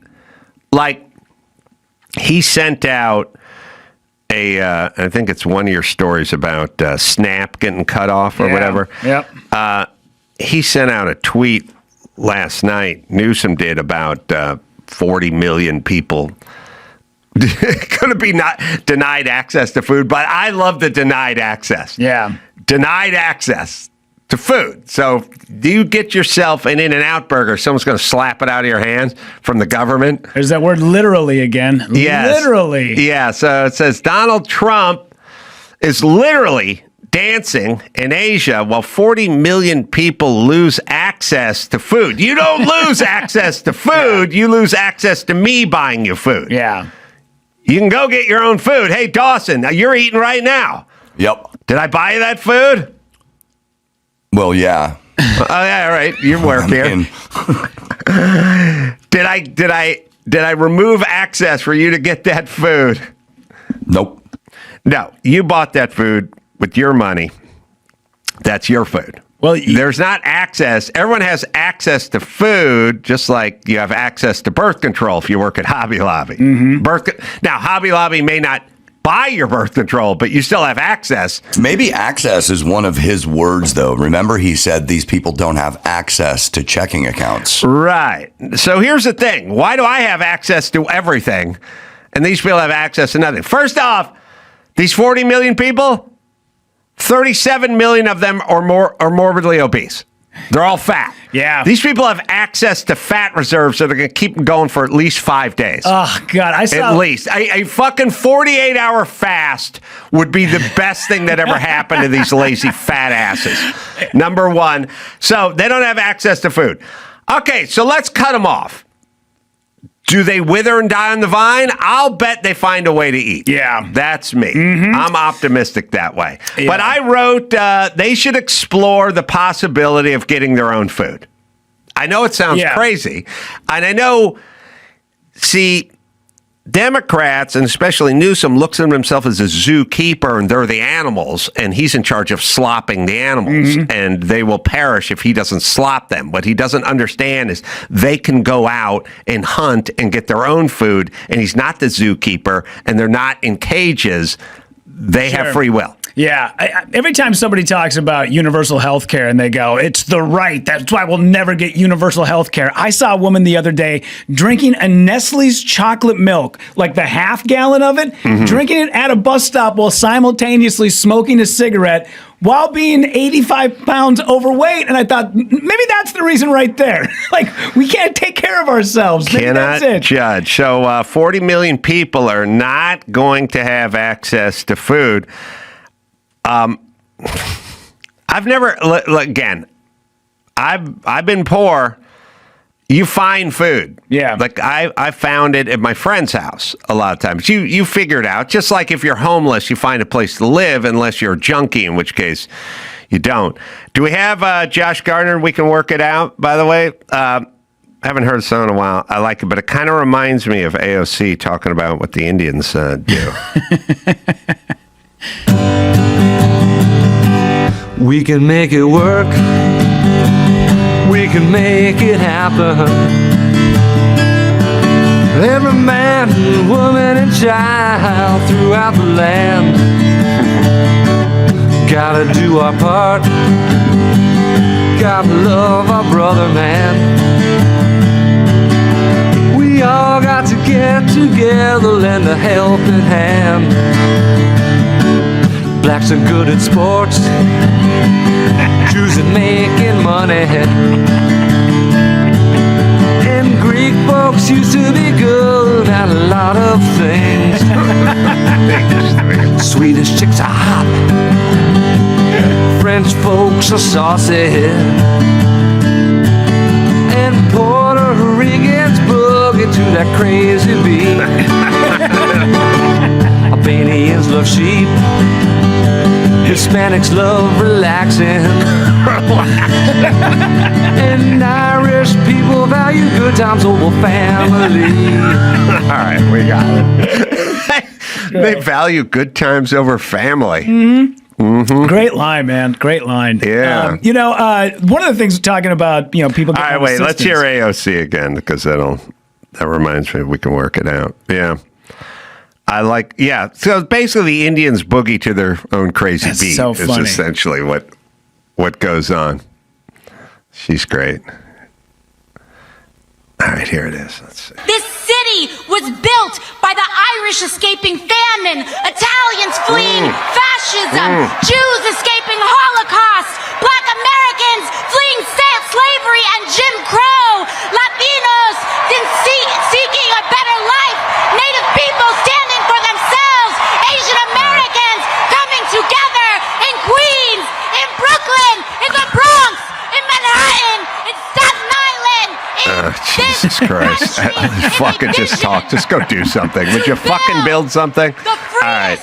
Like, he sent out I think it's one of your stories about Snap getting cut off or whatever. Yep. He sent out a tweet last night, Newsom did, about 40 million people going to be not denied access to food, but I love the denied access. Yeah. Denied access to food. So do you get yourself an In-N-Out burger, someone's going to slap it out of your hands from the government? There's that word literally again. Yes. Literally. Yeah, so it says Donald Trump is literally dancing in Asia while 40 million people lose access to food. You don't lose access to food. You lose access to me buying you food. Yeah. You can go get your own food. Hey, Dawson, you're eating right now. Yep. Did I buy you that food? Well, yeah. Oh, yeah, all right. You work here. Did I remove access for you to get that food? Nope. No, you bought that food with your money. That's your food. Well, there's not access. Everyone has access to food, just like you have access to birth control if you work at Hobby Lobby. Now, Hobby Lobby may not buy your birth control, but you still have access. Maybe access is one of his words, though. Remember, he said these people don't have access to checking accounts. Right. So here's the thing. Why do I have access to everything, and these people have access to nothing? First off, these 40 million people, 37 million of them are morbidly obese. They're all fat. Yeah. These people have access to fat reserves that are going to keep them going for at least 5 days. Oh, God. At least. A fucking 48-hour fast would be the best thing that ever happened to these lazy fat asses. Number one. So they don't have access to food. Okay, so let's cut them off. Do they wither and die on the vine? I'll bet they find a way to eat. Yeah. That's me. I'm optimistic that way. Yeah. But I wrote they should explore the possibility of getting their own food. I know it sounds crazy. And I know, see, Democrats, and especially Newsom, looks at himself as a zookeeper, and they're the animals, and he's in charge of slopping the animals, and they will perish if he doesn't slop them. What he doesn't understand is they can go out and hunt and get their own food, and he's not the zookeeper, and they're not in cages. They have free will. Yeah. Every time somebody talks about universal health care and they go, it's the right, that's why we'll never get universal health care. I saw a woman the other day drinking a Nestle's chocolate milk, like the half gallon of it, drinking it at a bus stop while simultaneously smoking a cigarette while being 85 pounds overweight. And I thought, maybe that's the reason right there. Like, we can't take care of ourselves. Maybe Cannot that's it. judge. So 40 million people are not going to have access to food. I've never, again, I've been poor. You find food. Yeah. Like I found it at my friend's house a lot of times. You figure it out. Just like if you're homeless, you find a place to live unless you're a junkie, in which case you don't. Do we have Josh Gardner? We can work it out, by the way. I haven't heard the song in a while. I like it, but it kind of reminds me of AOC talking about what the Indians do. We can make it work. We can make it happen. Every man, woman, and child throughout the land. Gotta do our part. Gotta love our brother, man. We all got to get together, lend a helping hand. Blacks are good at sports, Jews at making money, and Greek folks used to be good at a lot of things. Swedish chicks are hot, French folks are saucy, and Puerto Ricans boogie to that crazy beat. Albanians love sheep, Hispanics love relaxing, and Irish people value good times over family. All right, we got it. They value good times over family. Great line, man. Great line. Yeah. One of the things talking about, people. All right, wait. Let's hear AOC again because that reminds me we can work it out. Yeah. So basically, the Indians boogie to their own crazy beat. So funny. Is essentially what goes on. She's great. All right, here it is. Let's see. This city was built by the Irish escaping famine, Italians fleeing fascism, Jews escaping Holocaust, Black Americans fleeing slavery and Jim Crow, Latinos seeking a better life, Native people standing for themselves, Asian Americans coming together in Queens, in Brooklyn, in the Bronx, in Manhattan, in Staten Island. Jesus Christ. Fucking just talk. Just go do something. Would you fucking build something? All right.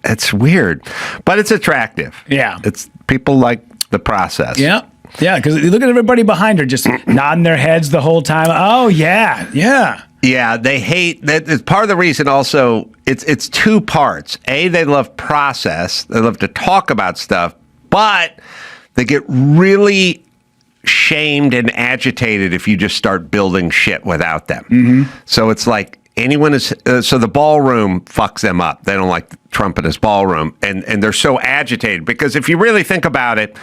It's weird, but it's attractive. Yeah. It's people like the process. Yeah. Yeah, because you look at everybody behind her just nodding their heads the whole time. Oh, yeah. Yeah. Yeah, they hate that. It's part of the reason also it's two parts. A, they love process. They love to talk about stuff, but they get really shamed and agitated if you just start building shit without them. So it's like anyone is, so the ballroom fucks them up. They don't like Trump in his ballroom. And they're so agitated because if you really think about it,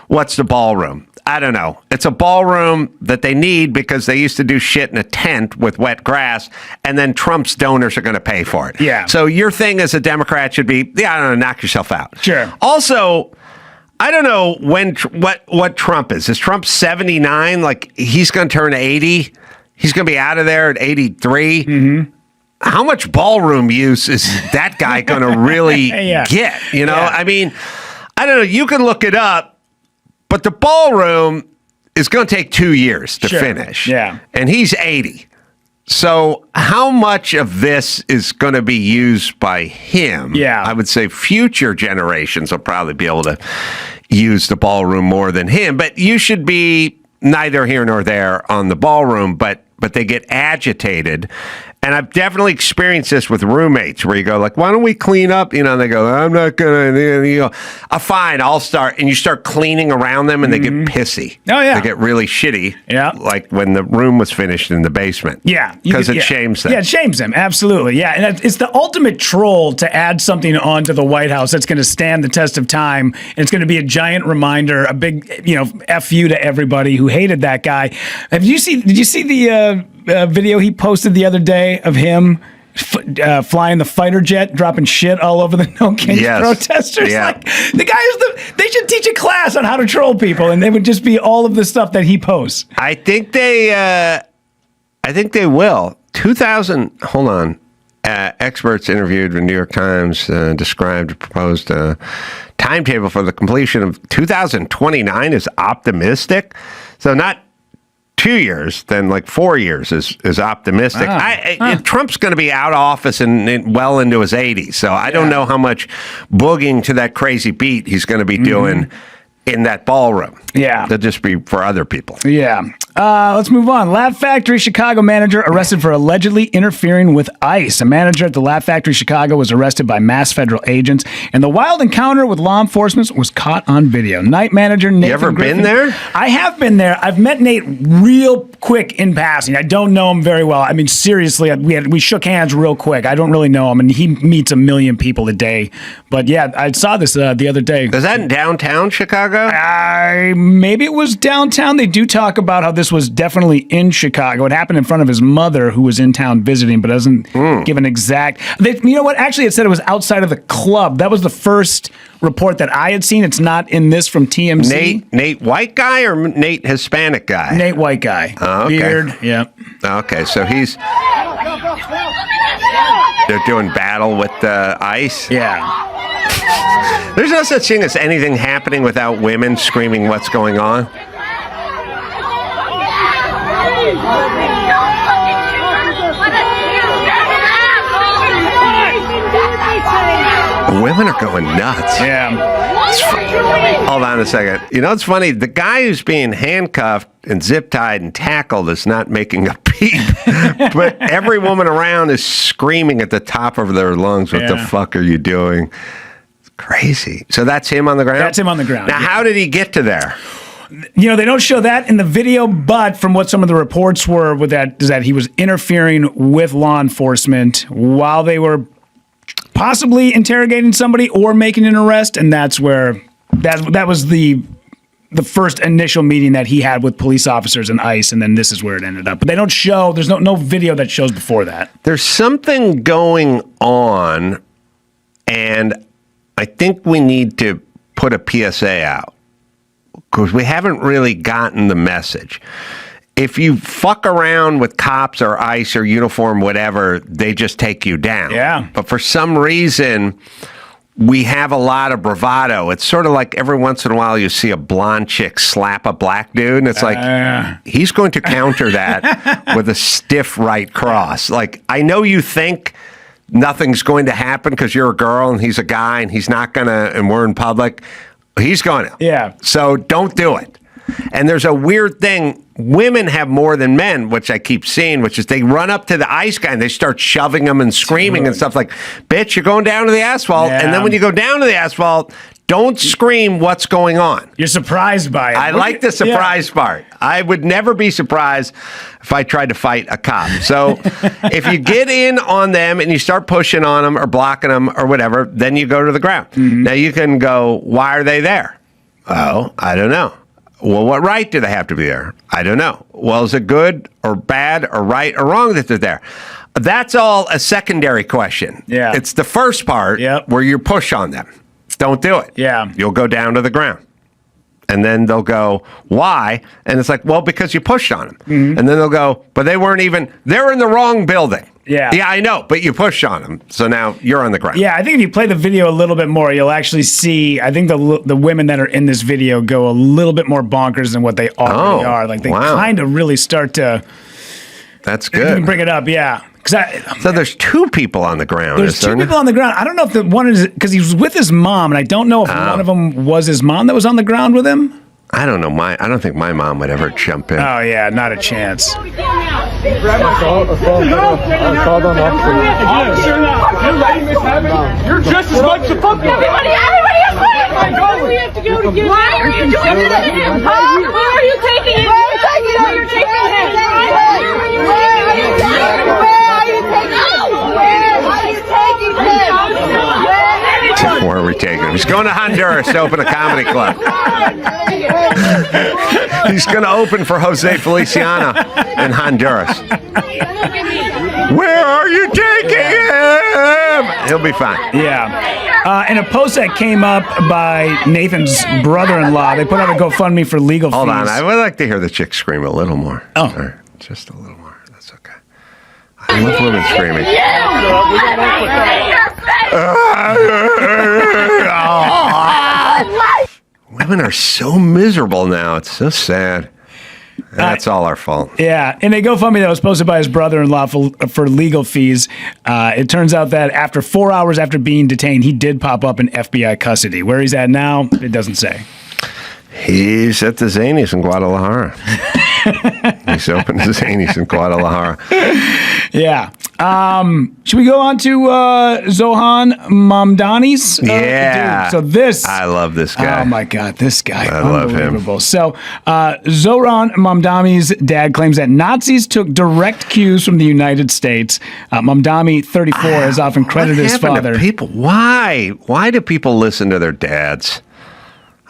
what's the ballroom? I don't know. It's a ballroom that they need because they used to do shit in a tent with wet grass, and then Trump's donors are going to pay for it. Yeah. So your thing as a Democrat should be, I don't know, knock yourself out. Sure. Also, I don't know what Trump is. Is Trump 79? Like, he's going to turn 80? He's going to be out of there at 83? Mm-hmm. How much ballroom use is that guy going to really get? You know, I mean, I don't know. You can look it up, but the ballroom is going to take 2 years to finish. Yeah. And he's 80. So how much of this is going to be used by him? Yeah. I would say future generations will probably be able to use the ballroom more than him. But you should be neither here nor there on the ballroom, but they get agitated. And I've definitely experienced this with roommates where you go like, why don't we clean up? You know, and they go, I'm not going to, you go, fine, I'll start. And you start cleaning around them and they get pissy. Oh, yeah. They get really shitty. Yeah. Like when the room was finished in the basement. Yeah. Because it shames them. Yeah, it shames them. Absolutely. Yeah. And it's the ultimate troll to add something onto the White House that's going to stand the test of time. And it's going to be a giant reminder, a big, F you to everybody who hated that guy. Did you see the video he posted the other day of him flying the fighter jet, dropping shit all over the No Kings protesters? Yeah. Like, the guy they should teach a class on how to troll people, and they would just be all of the stuff that he posts. I think they will. 2000, hold on. Experts interviewed with New York Times described a proposed timetable for the completion of 2029 is optimistic. So not 2 years, then like 4 years is optimistic. Trump's going to be out of office and well into his 80s, so I don't know how much boogieing to that crazy beat he's going to be doing in that ballroom. Yeah. They'll just be for other people. Yeah. Let's move on. Laugh Factory Chicago manager arrested for allegedly interfering with ICE. A manager at the Laugh Factory Chicago was arrested by mass federal agents, and the wild encounter with law enforcement was caught on video. Night manager Nathan You ever Griffin, been there? I have been there. I've met Nate real quick in passing. I don't know him very well. I mean, seriously, we shook hands real quick. I don't really know him, and he meets a million people a day. But yeah, I saw this the other day. Is that in downtown Chicago? Maybe it was downtown. They do talk about how this was definitely in Chicago. It happened in front of his mother, who was in town visiting, but doesn't give an exact. You know what? Actually, it said it was outside of the club. That was the first report that I had seen. It's not in this from TMZ. Nate white guy or Nate Hispanic guy? Nate white guy. Oh, okay. Beard. Yeah. Okay, so they're doing battle with ICE? Yeah. There's no such thing as anything happening without women screaming what's going on. Women are going nuts. Yeah. Hold on a second. You know, it's funny. The guy who's being handcuffed and zip-tied and tackled is not making a peep. But every woman around is screaming at the top of their lungs, what the fuck are you doing? It's crazy. So that's him on the ground? That's him on the ground. Now, how did he get to there? You know, they don't show that in the video, but from what some of the reports were with that, is that he was interfering with law enforcement while they were possibly interrogating somebody or making an arrest, and that's where that was the first initial meeting that he had with police officers and ICE, and then this is where it ended up. But they don't show. There's no video that shows before that. There's something going on, and I think we need to put a PSA out because we haven't really gotten the message. If you fuck around with cops or ICE or uniform, whatever, they just take you down. Yeah. But for some reason, we have a lot of bravado. It's sort of like every once in a while you see a blonde chick slap a black dude, and it's like, he's going to counter that with a stiff right cross. Like, I know you think nothing's going to happen because you're a girl and he's a guy and he's not going to, and we're in public. He's going to. Yeah. So don't do it. And there's a weird thing. Women have more than men, which I keep seeing, which is they run up to the ICE guy and they start shoving him and screaming and stuff like, bitch, you're going down to the asphalt. Yeah. And then when you go down to the asphalt, don't scream what's going on. You're surprised by it. I like the surprise part. I would never be surprised if I tried to fight a cop. So if you get in on them and you start pushing on them or blocking them or whatever, then you go to the ground. Mm-hmm. Now you can go, why are they there? Oh, I don't know. Well, what right do they have to be there? I don't know. Well, is it good or bad or right or wrong that they're there? That's all a secondary question. Yeah. It's the first part where you push on them. Don't do it. Yeah. You'll go down to the ground. And then they'll go, why? And it's like, well, because you pushed on them. And then they'll go, but they weren't even, they're in the wrong building. Yeah. Yeah, I know, but you pushed on them. So now you're on the ground. Yeah, I think if you play the video a little bit more, you'll actually see, I think the women that are in this video go a little bit more bonkers than what they already are. Like they kind of really start to. That's good. Bring it up, yeah. So there's two people on the ground. There's two people on the ground. I don't know if the one is, because he was with his mom, and I don't know if one of them was his mom that was on the ground with him. I don't know. I don't think my mom would ever jump in. Oh, yeah, not a chance. You're just as much a fuck. Everybody is quiet. We have to go to get. Why are you doing this? Where are you taking him? Where are you taking him? Where are we taking him? He's going to Honduras to open a comedy club. He's going to open for Jose Feliciano in Honduras. Where are you taking him? He'll be fine. Yeah. In a post that came up by Nathan's brother-in-law, they put out a GoFundMe for legal fees. Hold on. I would like to hear the chick scream a little more. Oh. Or just a little more. That's okay. I love women screaming. Women are so miserable now. It's so sad. That's all our fault. Yeah, in a GoFundMe that was posted by his brother-in-law for legal fees, it turns out that after 4 hours after being detained, he did pop up in FBI custody. Where he's at now, it doesn't say. He's at the Zanies in Guadalajara. He's open to Zanies in Guadalajara. Yeah. Should we go on to Zohan Mamdani's? Yeah. Dude, so this. I love this guy. Oh, my God. This guy. I love him. So Zoran Mamdani's dad claims that Nazis took direct cues from the United States. Mamdani, 34, has often credited his father. To people? Why? Why do people listen to their dads?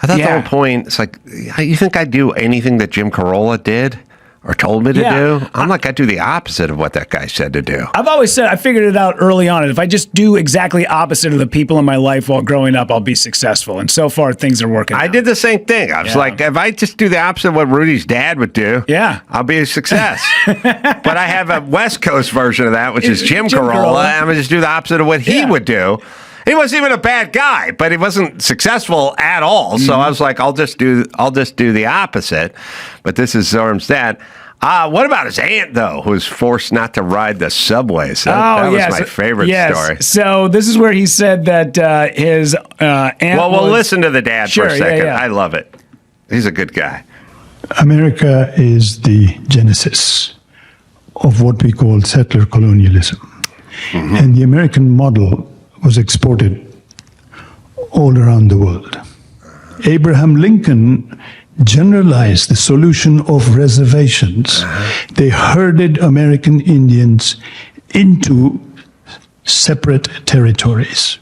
I thought the whole point, it's like, you think I'd do anything that Jim Carolla did or told me to do? I'm like, I'd do the opposite of what that guy said to do. I've always said, I figured it out early on. If I just do exactly opposite of the people in my life while growing up, I'll be successful. And so far, things are working out. I did the same thing. I was like, if I just do the opposite of what Rudy's dad would do, I'll be a success. But I have a West Coast version of that, which is Jim Carolla, and I'm going to just do the opposite of what he would do. He wasn't even a bad guy, but he wasn't successful at all. So I was like, I'll just do the opposite. But this is Zoran's dad. What about his aunt, though, who was forced not to ride the subways? That was my favorite story. So this is where he said that his aunt we'll listen to the dad for a second. I love it. He's a good guy. America is the genesis of what we call settler colonialism. And the American model was exported all around the world. Abraham Lincoln generalized the solution of reservations. They herded American Indians into separate territories.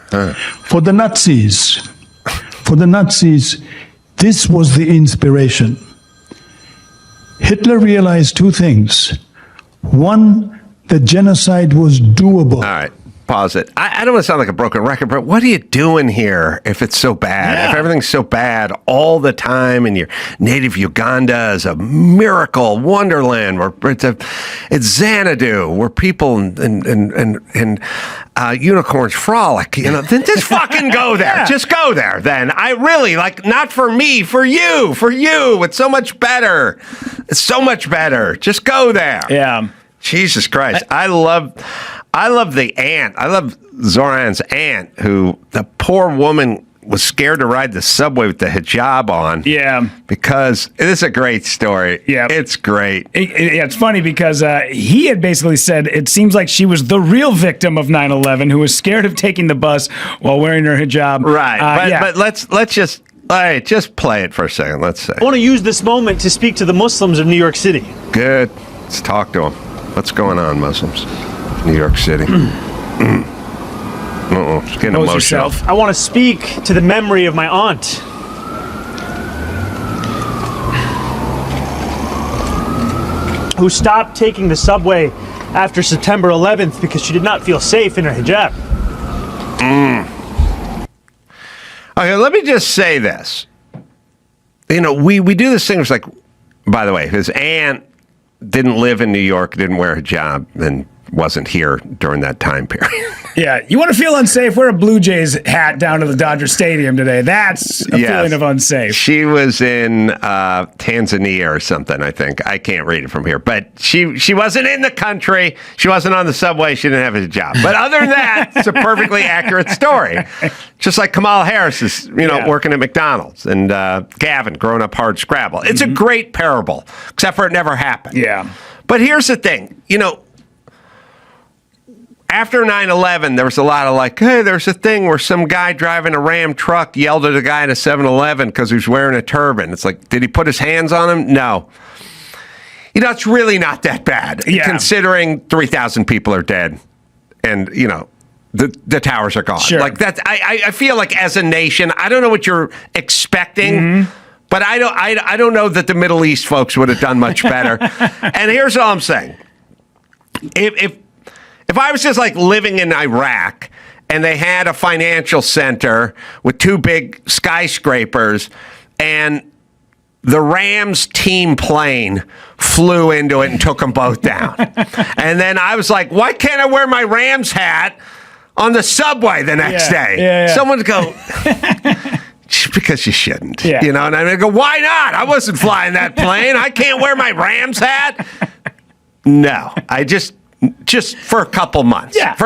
For the Nazis, this was the inspiration. Hitler realized two things. One, that genocide was doable. All right. Pause it. I don't want to sound like a broken record, but what are you doing here if it's so bad? If everything's so bad all the time and your native Uganda is a miracle wonderland where it's Xanadu, where people and unicorns frolic, then just fucking go there. Just go there then. I really, not for me, for you. It's so much better. It's so much better. Just go there. Yeah. Jesus Christ. I love the aunt. I love Zoran's aunt, who the poor woman was scared to ride the subway with the hijab on. Yeah. Because it is a great story. Yeah. It's great. It's funny because he had basically said it seems like she was the real victim of 9/11 who was scared of taking the bus while wearing her hijab. Right. But let's just... All right, just play it for a second. Let's say. I want to use this moment to speak to the Muslims of New York City. Good. Let's talk to them. What's going on, Muslims? New York City. It's getting emotional. I want to speak to the memory of my aunt. Who stopped taking the subway after September 11th because she did not feel safe in her hijab. Okay, let me just say this. we do this thing. It's like, by the way, his aunt didn't live in New York, didn't wear a hijab, and wasn't here during that time period. Yeah, you want to feel unsafe? Wear a Blue Jays hat down to the Dodger Stadium today. That's a feeling of unsafe. She was in Tanzania or something, I think. I can't read it from here. But she wasn't in the country. She wasn't on the subway. She didn't have a job. But other than that, it's a perfectly accurate story. Just like Kamala Harris is, working at McDonald's, and Gavin growing up hard scrabble. It's a great parable, except for it never happened. Yeah. But here's the thing. After 9/11, there was a lot of like, hey, there's a thing where some guy driving a Ram truck yelled at a guy at a 7-Eleven because he was wearing a turban. It's like, did he put his hands on him? No. It's really not that bad, considering 3,000 people are dead and, the towers are gone. Sure. Like that's, I feel like as a nation, I don't know what you're expecting, but I don't know that the Middle East folks would have done much better. And here's all I'm saying. If I was just like living in Iraq and they had a financial center with 2 big skyscrapers and the Rams team plane flew into it and took them both down. And then I was like, why can't I wear my Rams hat on the subway the next day? Yeah. Someone would go, because you shouldn't. Yeah. And I go, why not? I wasn't flying that plane. I can't wear my Rams hat. No, I just for a couple months. Yeah.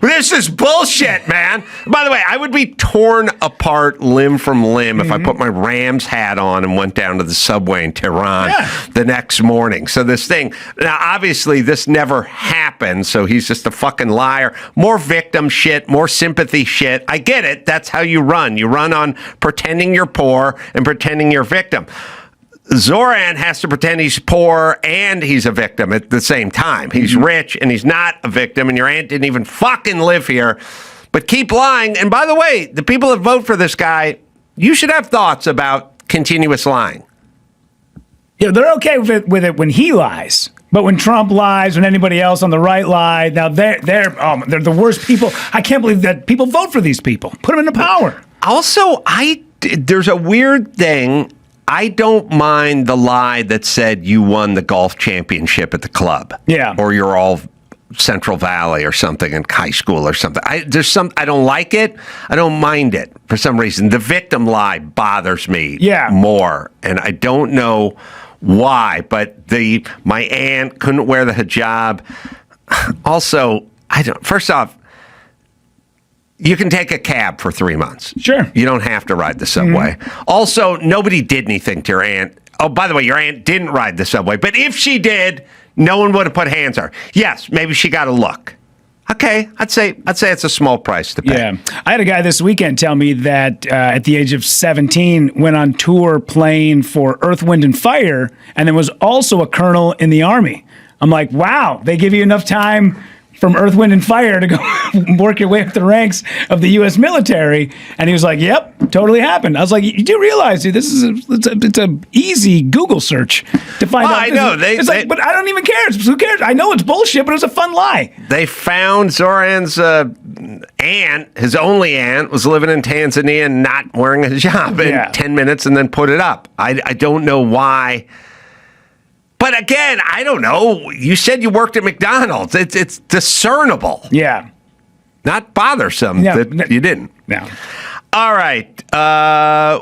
This is bullshit, man. By the way, I would be torn apart limb from limb if I put my Rams hat on and went down to the subway in Tehran the next morning. So this thing, now obviously this never happened, so he's just a fucking liar. More victim shit, more sympathy shit. I get it. That's how you run. You run on pretending you're poor and pretending you're a victim. Zoran has to pretend he's poor and he's a victim at the same time. He's rich and he's not a victim, and your aunt didn't even fucking live here. But keep lying. And by the way, the people that vote for this guy, you should have thoughts about continuous lying. Yeah, they're okay with it when he lies. But when Trump lies, when anybody else on the right lies, now they're the worst people. I can't believe that people vote for these people. Put them into power. Also, there's a weird thing. I don't mind the lie that said you won the golf championship at the club. Yeah. Or you're all Central Valley or something in high school or something. I don't like it. I don't mind it for some reason. The victim lie bothers me more. And I don't know why, but my aunt couldn't wear the hijab. Also, first off, you can take a cab for 3 months. Sure. You don't have to ride the subway. Also, nobody did anything to your aunt. Oh, by the way, your aunt didn't ride the subway. But if she did, no one would have put hands on her. Yes, maybe she got a look. Okay, I'd say it's a small price to pay. Yeah. I had a guy this weekend tell me that at the age of 17 went on tour playing for Earth, Wind, and Fire, and then was also a colonel in the Army. I'm like, wow, they give you enough time from Earth, Wind, and Fire to go work your way up the ranks of the U.S. military. And he was like, yep, totally happened. I was like, you do realize, dude, it's a easy Google search to find out. I know. But I don't even care. Who cares? I know it's bullshit, but it's a fun lie. They found Zoran's aunt, his only aunt, was living in Tanzania and not wearing a hijab in 10 minutes and then put it up. I don't know why. But again, I don't know. You said you worked at McDonald's. It's discernible. Yeah. Not bothersome that you didn't. No. All right.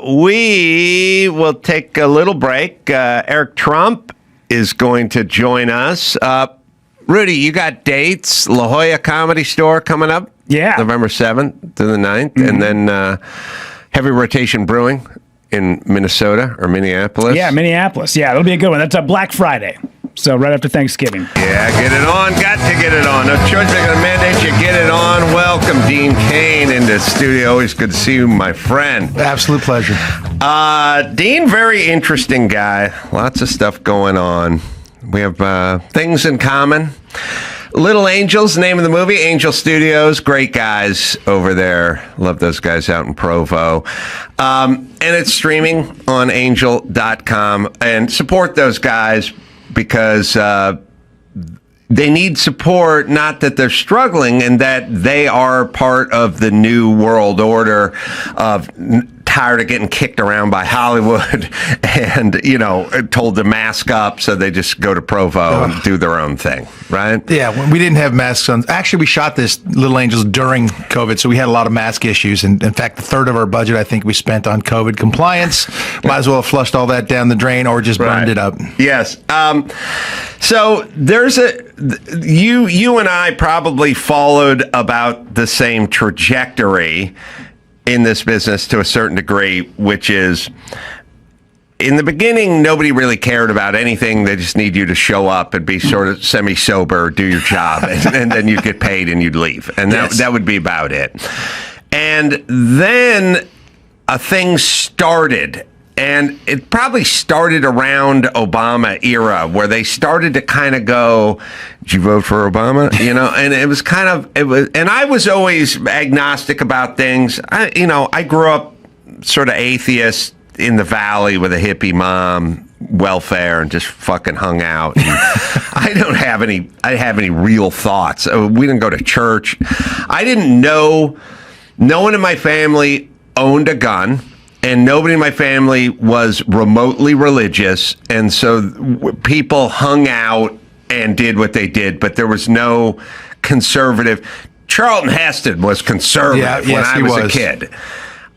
We will take a little break. Eric Trump is going to join us. Rudy, you got dates. La Jolla Comedy Store coming up. Yeah. November 7th to the 9th. And then Heavy Rotation Brewing in Minnesota or Minneapolis. Yeah, Minneapolis. Yeah, it'll be a good one. That's a Black Friday. So right after Thanksgiving. Yeah, get it on. Got to get it on. No choice. They're going to mandate you get it on. Welcome, Dean Cain, into the studio. Always good to see you, my friend. Absolute pleasure. Dean, very interesting guy. Lots of stuff going on. We have things in common. Little Angels, name of the movie, Angel Studios. Great guys over there. Love those guys out in Provo. And it's streaming on angel.com. And support those guys because they need support, not that they're struggling, and that they are part of the new world order of tired of getting kicked around by Hollywood and, told to mask up, so they just go to Provo and do their own thing, right? Yeah, when we didn't have masks on. Actually, we shot this Little Angels during COVID, so we had a lot of mask issues. And in fact, a third of our budget, I think, we spent on COVID compliance. Might as well have flushed all that down the drain or just burned it up. Yes. So there's you and I probably followed about the same trajectory in this business to a certain degree, which is, in the beginning, nobody really cared about anything. They just need you to show up and be sort of semi-sober, do your job, and then you'd get paid and you'd leave. And that would be about it. And then a thing started. And it probably started around Obama era, where they started to kind of go, "Did you vote for Obama?" And it was and I was always agnostic about things. I grew up sort of atheist in the valley with a hippie mom, welfare, and just fucking hung out. And I didn't have any real thoughts. We didn't go to church. I didn't know. No one in my family owned a gun. And nobody in my family was remotely religious, and so people hung out and did what they did, but there was no conservative. Charlton Heston was conservative when I was a kid.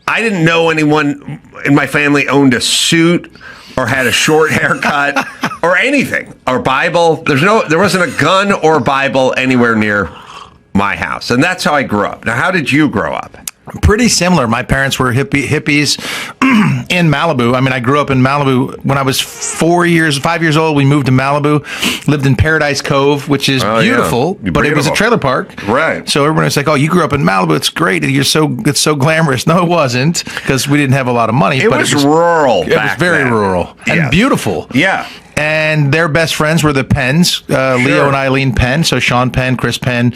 I didn't know anyone in my family owned a suit or had a short haircut or anything, or Bible. There wasn't a gun or Bible anywhere near my house, and that's how I grew up. Now, how did you grow up? Pretty similar. My parents were hippies in Malibu. I mean, I grew up in Malibu. When I was 5 years old, we moved to Malibu, lived in Paradise Cove, which is beautiful, but it was a trailer park. Right. So everyone was like, "Oh, you grew up in Malibu. It's great. It's so glamorous." No, it wasn't, because we didn't have a lot of money. It was rural. It was very rural and beautiful. Yeah. And their best friends were the Penns, Leo and Eileen Penn. So Sean Penn, Chris Penn,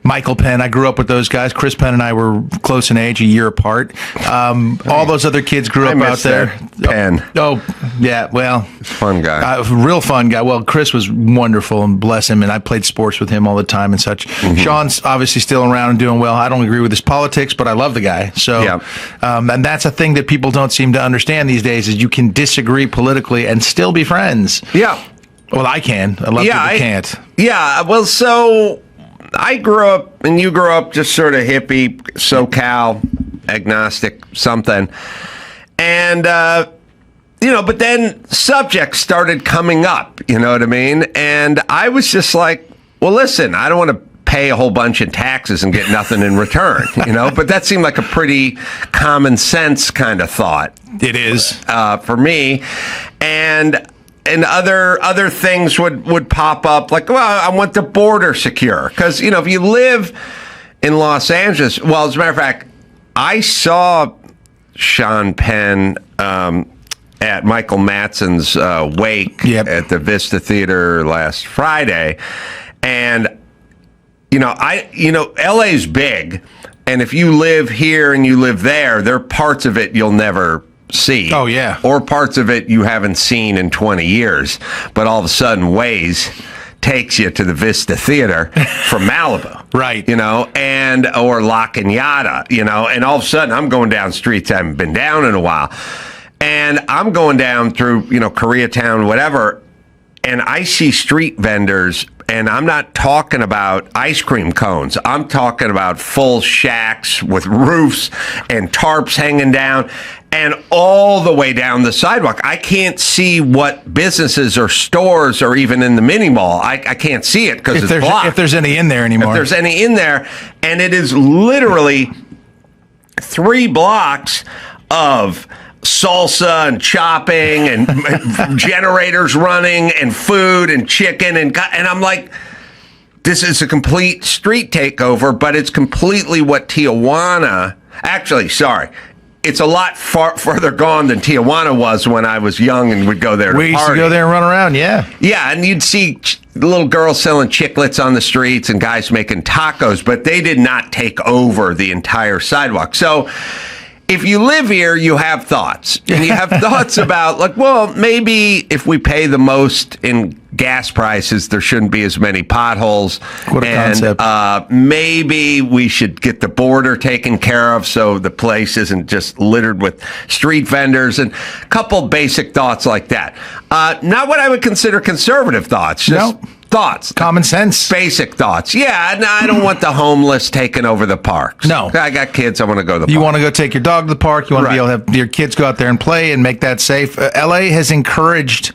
Michael Penn. I grew up with those guys. Chris Penn and I were close in age, a year apart. All those other kids grew up out there. Penn. Oh, yeah. Well, fun guy. Real fun guy. Well, Chris was wonderful, and bless him. And I played sports with him all the time and such. Mm-hmm. Sean's obviously still around and doing well. I don't agree with his politics, but I love the guy. So, and that's a thing that people don't seem to understand these days, is you can disagree politically and still be friends. Yeah. Well, I can. A lot of people can't. Yeah. Well, so I grew up, and you grew up just sort of hippie, SoCal, agnostic, something. And, but then subjects started coming up, you know what I mean? And I was just like, well, listen, I don't want to pay a whole bunch in taxes and get nothing in return, but that seemed like a pretty common sense kind of thought. It is. For me. And other things would pop up, like, well, I want the border secure. Because, if you live in Los Angeles, well, as a matter of fact, I saw Sean Penn at Michael Madsen's wake at the Vista Theater last Friday. And, LA's big. And if you live here and you live there are parts of it you'll never see. Oh, yeah. Or parts of it you haven't seen in 20 years. But all of a sudden, Waze takes you to the Vista Theater from Malibu. Right. Or La Cañada, and all of a sudden I'm going down streets I haven't been down in a while. And I'm going down through, Koreatown, whatever, and I see street vendors, and I'm not talking about ice cream cones. I'm talking about full shacks with roofs and tarps hanging down, and all the way down the sidewalk. I can't see what businesses or stores are even in the mini mall. I can't see it because it's blocked. If there's any in there anymore. If there's any in there. And it is literally 3 blocks of salsa and chopping and generators running and food and chicken. And I'm like, this is a complete street takeover, but it's completely what Tijuana... Actually, sorry. It's a lot further gone than Tijuana was when I was young and would go there to party. We used to go there and run around, yeah. Yeah, and you'd see little girls selling chiclets on the streets and guys making tacos, but they did not take over the entire sidewalk. So if you live here, you have thoughts. And you have thoughts about, like, well, maybe if we pay the most in gas prices, there shouldn't be as many potholes. What a concept. Maybe we should get the border taken care of so the place isn't just littered with street vendors, and a couple basic thoughts like that. Not what I would consider conservative thoughts. Just thoughts. Common sense. Basic thoughts. Yeah, no, I don't want the homeless taking over the parks. No. I got kids. I want to go to the park. You want to go take your dog to the park. You want to be able to have your kids go out there and play and make that safe. LA has encouraged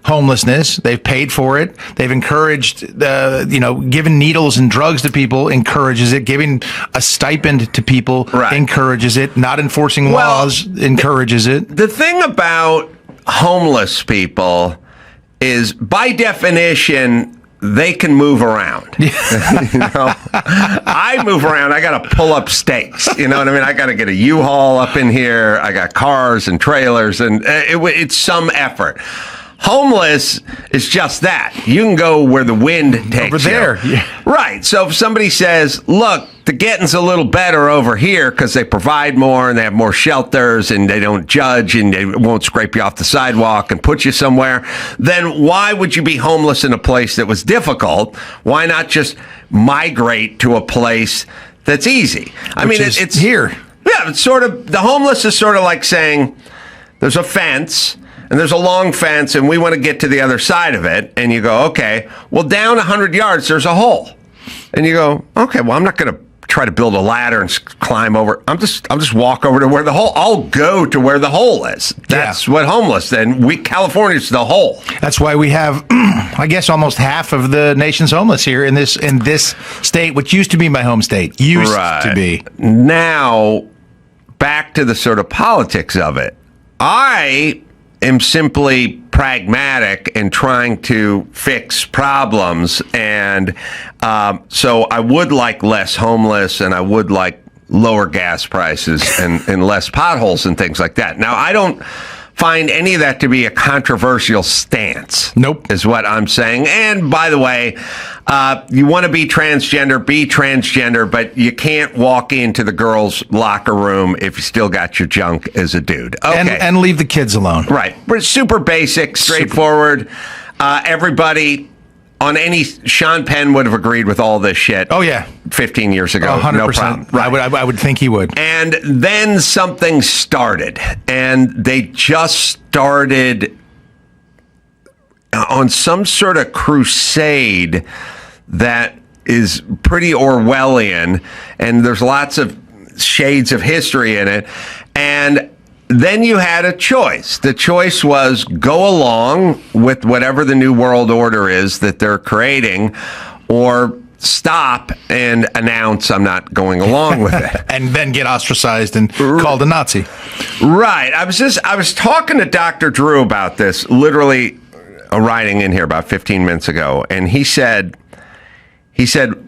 homelessness. They've paid for it. They've encouraged, giving needles and drugs to people encourages it. Giving a stipend to people encourages it. Not enforcing laws encourages it. The thing about homeless people is, by definition, they can move around. I move around. I got to pull up stakes. You know what I mean? I got to get a U-Haul up in here. I got cars and trailers, and it's some effort. Homeless is just that. You can go where the wind takes over there. you. Yeah. Right. So if somebody says, look, the getting's a little better over here because they provide more and they have more shelters and they don't judge and they won't scrape you off the sidewalk and put you somewhere, then why would you be homeless in a place that was difficult? Why not just migrate to a place that's easy? I mean, it's here. Yeah, it's sort of, the homeless is sort of like saying there's a fence, and there's a long fence, and we want to get to the other side of it. And you go, okay, well, down 100 yards, there's a hole. And you go, okay, well, I'm not going to try to build a ladder and climb over. I'll just walk over to where the hole. I'll go to where the hole is. That's what homeless. And California's the hole. That's why we have, I guess, almost half of the nation's homeless here in this state, which used to be my home state. Used to be. Now, back to the sort of politics of it. I am simply pragmatic and trying to fix problems, and so I would like less homeless, and I would like lower gas prices and less potholes and things like that. Now, I don't find any of that to be a controversial stance. Nope. Is what I'm saying. And by the way, you want to be transgender, but you can't walk into the girls' locker room if you still got your junk as a dude. Okay. And leave the kids alone. Right. We're super basic, straightforward. Everybody on any, Sean Penn would have agreed with all this shit. Oh, yeah. 15 years ago. 100%. No problem. Right. I would think he would. And then something started, and they just started on some sort of crusade that is pretty Orwellian, and there's lots of shades of history in it. And then you had a choice. The choice was go along with whatever the new world order is that they're creating, or stop and announce I'm not going along with it. And then get ostracized and called a Nazi. Right. I was talking to Dr. Drew about this, literally writing in here about 15 minutes ago, and he said,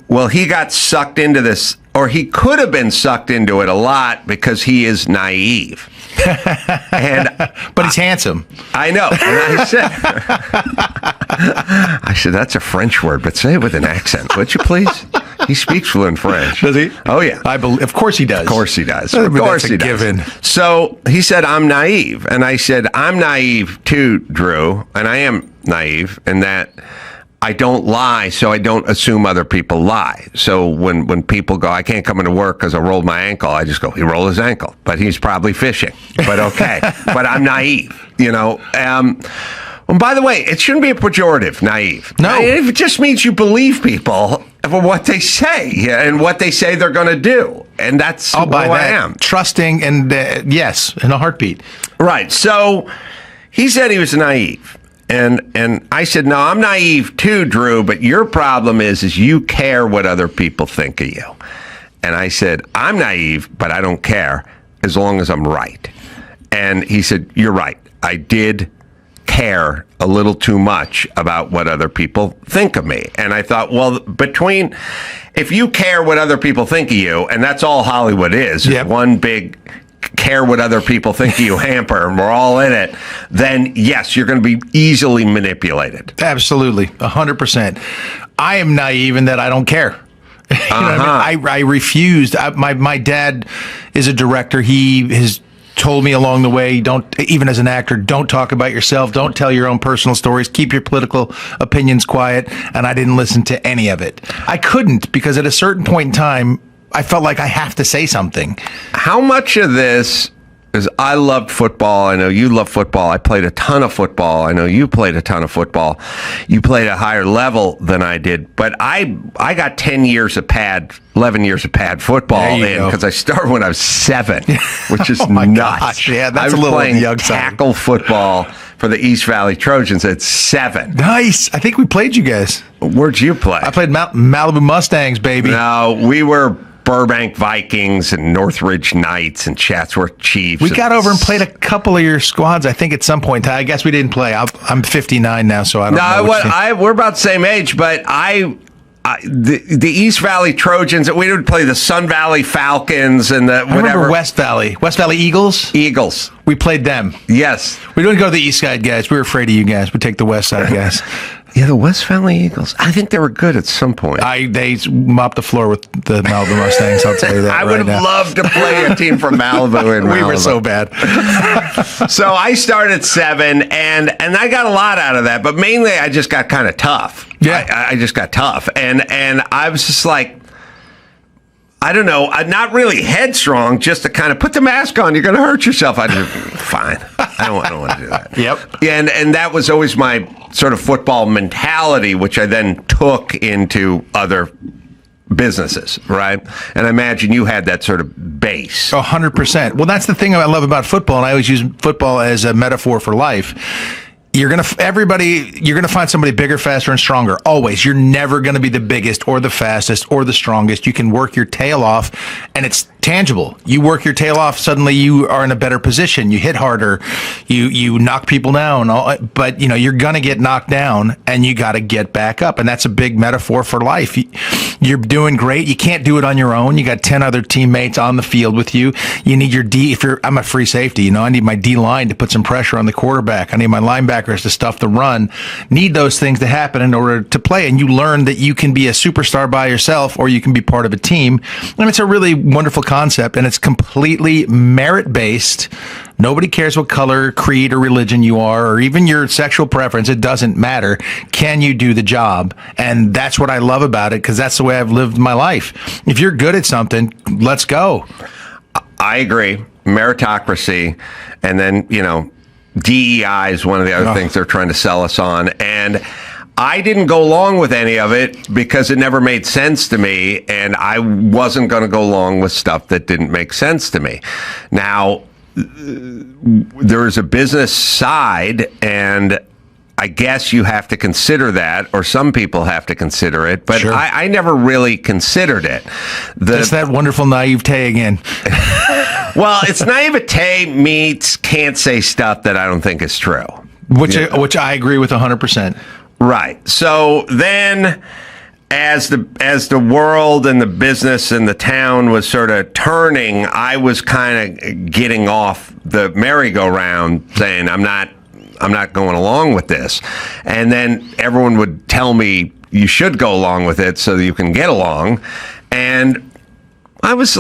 well, he got sucked into this, or he could have been sucked into it a lot because he is naive. But he's handsome. I know. And I said, that's a French word, but say it with an accent, would you please? He speaks fluent French. Does he? Oh, yeah. Of course he does. Of course he does. Of course he does. Given. So he said, I'm naive. And I said, I'm naive too, Drew. And I am naive in that I don't lie, so I don't assume other people lie. So when people go, I can't come into work because I rolled my ankle, I just go, he rolled his ankle. But he's probably fishing. But okay. But I'm naive, you know. And by the way, it shouldn't be a pejorative, naive. No. It just means you believe people for what they say and what they say they're going to do. And that's who I am. Trusting and, yes, in a heartbeat. Right. So he said he was naive. And I said, no, I'm naive too, Drew, but your problem is you care what other people think of you. And I said, I'm naive, but I don't care as long as I'm right. And he said, you're right. I did care a little too much about what other people think of me. And I thought, well, if you care what other people think of you, and that's all Hollywood is, one big care what other people think of you hamper, and we're all in it, then yes, you're going to be easily manipulated. Absolutely, 100%. I am naive in that I don't care. I refused. My dad is a director. He has told me along the way, even as an actor, don't talk about yourself. Don't tell your own personal stories. Keep your political opinions quiet. And I didn't listen to any of it. I couldn't, because at a certain point in time, I felt like I have to say something. How much of this is I loved football? I know you love football. I played a ton of football. I know you played a ton of football. You played at a higher level than I did. But I got 11 years of pad football in because I started when I was 7, which is nuts. Gosh, yeah, that's I was a little playing young tackle football for the East Valley Trojans at 7. Nice. I think we played you guys. Where'd you play? I played Malibu Mustangs, baby. No, we were Burbank Vikings and Northridge Knights and Chatsworth Chiefs. We got over and played a couple of your squads, I think, at some point. I guess we didn't play. I'm 59 now, so I don't know. We're about the same age, but the East Valley Trojans, we would play the Sun Valley Falcons and the whatever. Remember West Valley Eagles? Eagles. We played them. Yes. We didn't go to the East Side guys. We were afraid of you guys. We take the West Side guys. Yeah, the West Valley Eagles. I think they were good at some point. They mopped the floor with the Malibu Mustangs. I'll tell you that. I would have loved to play a team from Malibu. We were so bad. So I started at 7, and I got a lot out of that, but mainly I just got kind of tough. Yeah, I just got tough, and I was just like, I don't know, not really headstrong, just to kind of put the mask on. You're going to hurt yourself. I just, fine. I don't want to do that. Yep. And that was always my sort of football mentality, which I then took into other businesses, right? And I imagine you had that sort of base. 100%. Well, that's the thing I love about football, and I always use football as a metaphor for life. You're gonna find somebody bigger, faster, and stronger. Always. You're never gonna be the biggest or the fastest or the strongest. You can work your tail off, and it's tangible. You work your tail off, suddenly you are in a better position. You hit harder. You knock people down. But you're gonna get knocked down, and you got to get back up. And that's a big metaphor for life. You're doing great. You can't do it on your own. You got 10 other teammates on the field with you. You need your D. I'm a free safety. I need my D line to put some pressure on the quarterback. I need my linebackers to stuff the run. Need those things to happen in order to play. And you learn that you can be a superstar by yourself, or you can be part of a team. And it's a really wonderful concept, and it's completely merit-based. Nobody cares what color, creed, or religion you are, or even your sexual preference. It doesn't matter. Can you do the job? And that's what I love about it, because that's the way I've lived my life. If you're good at something, let's go. I agree. Meritocracy. And then, DEI is one of the other things they're trying to sell us on. And I didn't go along with any of it because it never made sense to me. And I wasn't going to go along with stuff that didn't make sense to me. Now, there is a business side, and I guess you have to consider that, or some people have to consider it, but sure. I never really considered it. It's that wonderful naivete again. Well, it's naivete meets can't say stuff that I don't think is true. Which I agree with 100%. Right. So then, as the world and the business and the town was sort of turning, I was kind of getting off the merry-go-round, saying I'm not going along with this. And then everyone would tell me you should go along with it so that you can get along. And I was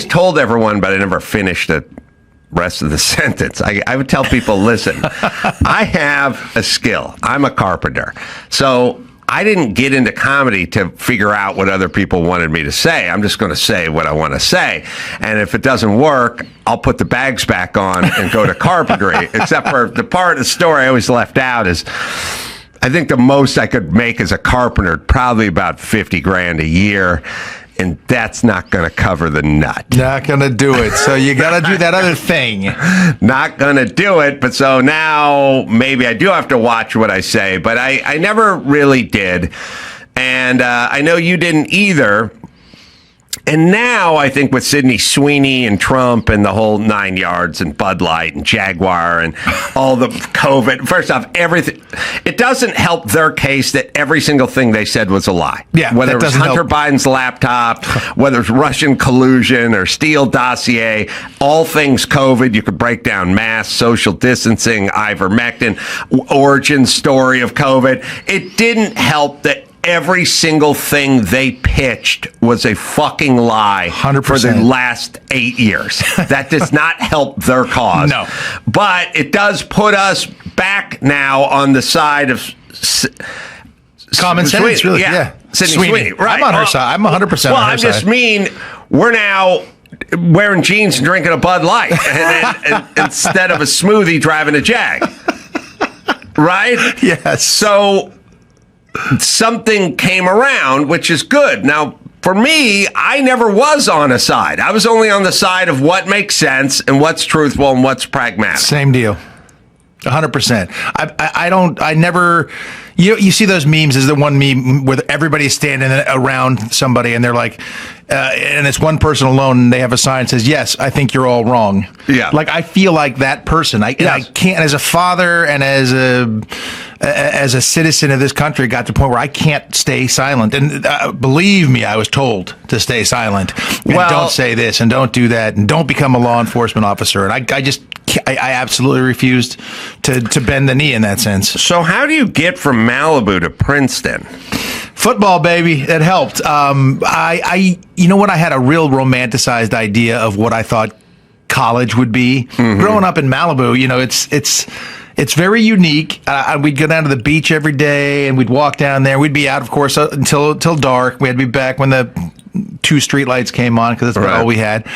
told everyone, but I never finished the rest of the sentence. I would tell people, listen, I have a skill. I'm a carpenter. So I didn't get into comedy to figure out what other people wanted me to say. I'm just going to say what I want to say. And if it doesn't work, I'll put the bags back on and go to carpentry. Except for the part of the story I always left out is I think the most I could make as a carpenter, probably about $50,000 a year. And that's not going to cover the nut. Not going to do it. So you got to do that other thing. Not going to do it. But so now maybe I do have to watch what I say. But I never really did. And I know you didn't either. And now I think with Sydney Sweeney and Trump and the whole 9 yards and Bud Light and Jaguar and all the COVID, first off, everything, it doesn't help their case that every single thing they said was a lie. Yeah, whether it was Hunter Biden's laptop, whether it's Russian collusion or Steele dossier, all things COVID, you could break down masks, social distancing, ivermectin, origin story of COVID. It didn't help that every single thing they pitched was a fucking lie 100%. for the last 8 years. That does not help their cause. No. But it does put us back now on the side of common sense, really. Yeah. Sydney Sweeney. Right. I'm on her side. I'm 100% on her side. Well, I just mean we're now wearing jeans and drinking a Bud Light and instead of a smoothie driving a Jag. Right? Yes. So something came around, which is good. Now, for me, I never was on a side. I was only on the side of what makes sense and what's truthful and what's pragmatic. Same deal. 100%. I never, you see those memes. Is the one meme where everybody's standing around somebody and they're like, and it's one person alone and they have a sign that says, yes, I think you're all wrong. Yeah. Like, I feel like that person. I can't, as a father and as a citizen of this country, got to the point where I can't stay silent. And believe me, I was told to stay silent. And don't say this and don't do that and don't become a law enforcement officer. And I absolutely refused to bend the knee in that sense. So how do you get from Malibu to Princeton? Football, baby. It helped. You know what? I had a real romanticized idea of what I thought college would be. Mm-hmm. Growing up in Malibu, it's very unique. We'd go down to the beach every day, and we'd walk down there. We'd be out, of course, until dark. We had to be back when the 2 street lights came on, because that's about all we had.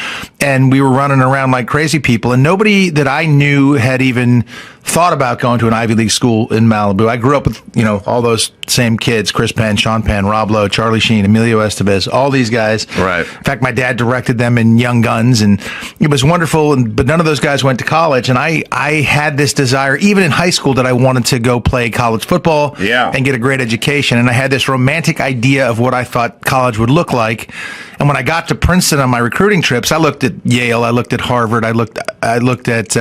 And we were running around like crazy people. And nobody that I knew had even thought about going to an Ivy League school in Malibu. I grew up with, all those same kids: Chris Penn, Sean Penn, Rob Lowe, Charlie Sheen, Emilio Estevez, all these guys. Right. In fact, my dad directed them in Young Guns, and it was wonderful. But none of those guys went to college. And I had this desire, even in high school, that I wanted to go play college football and get a great education. And I had this romantic idea of what I thought college would look like. And when I got to Princeton on my recruiting trips, I looked at Yale, I looked at Harvard, I looked at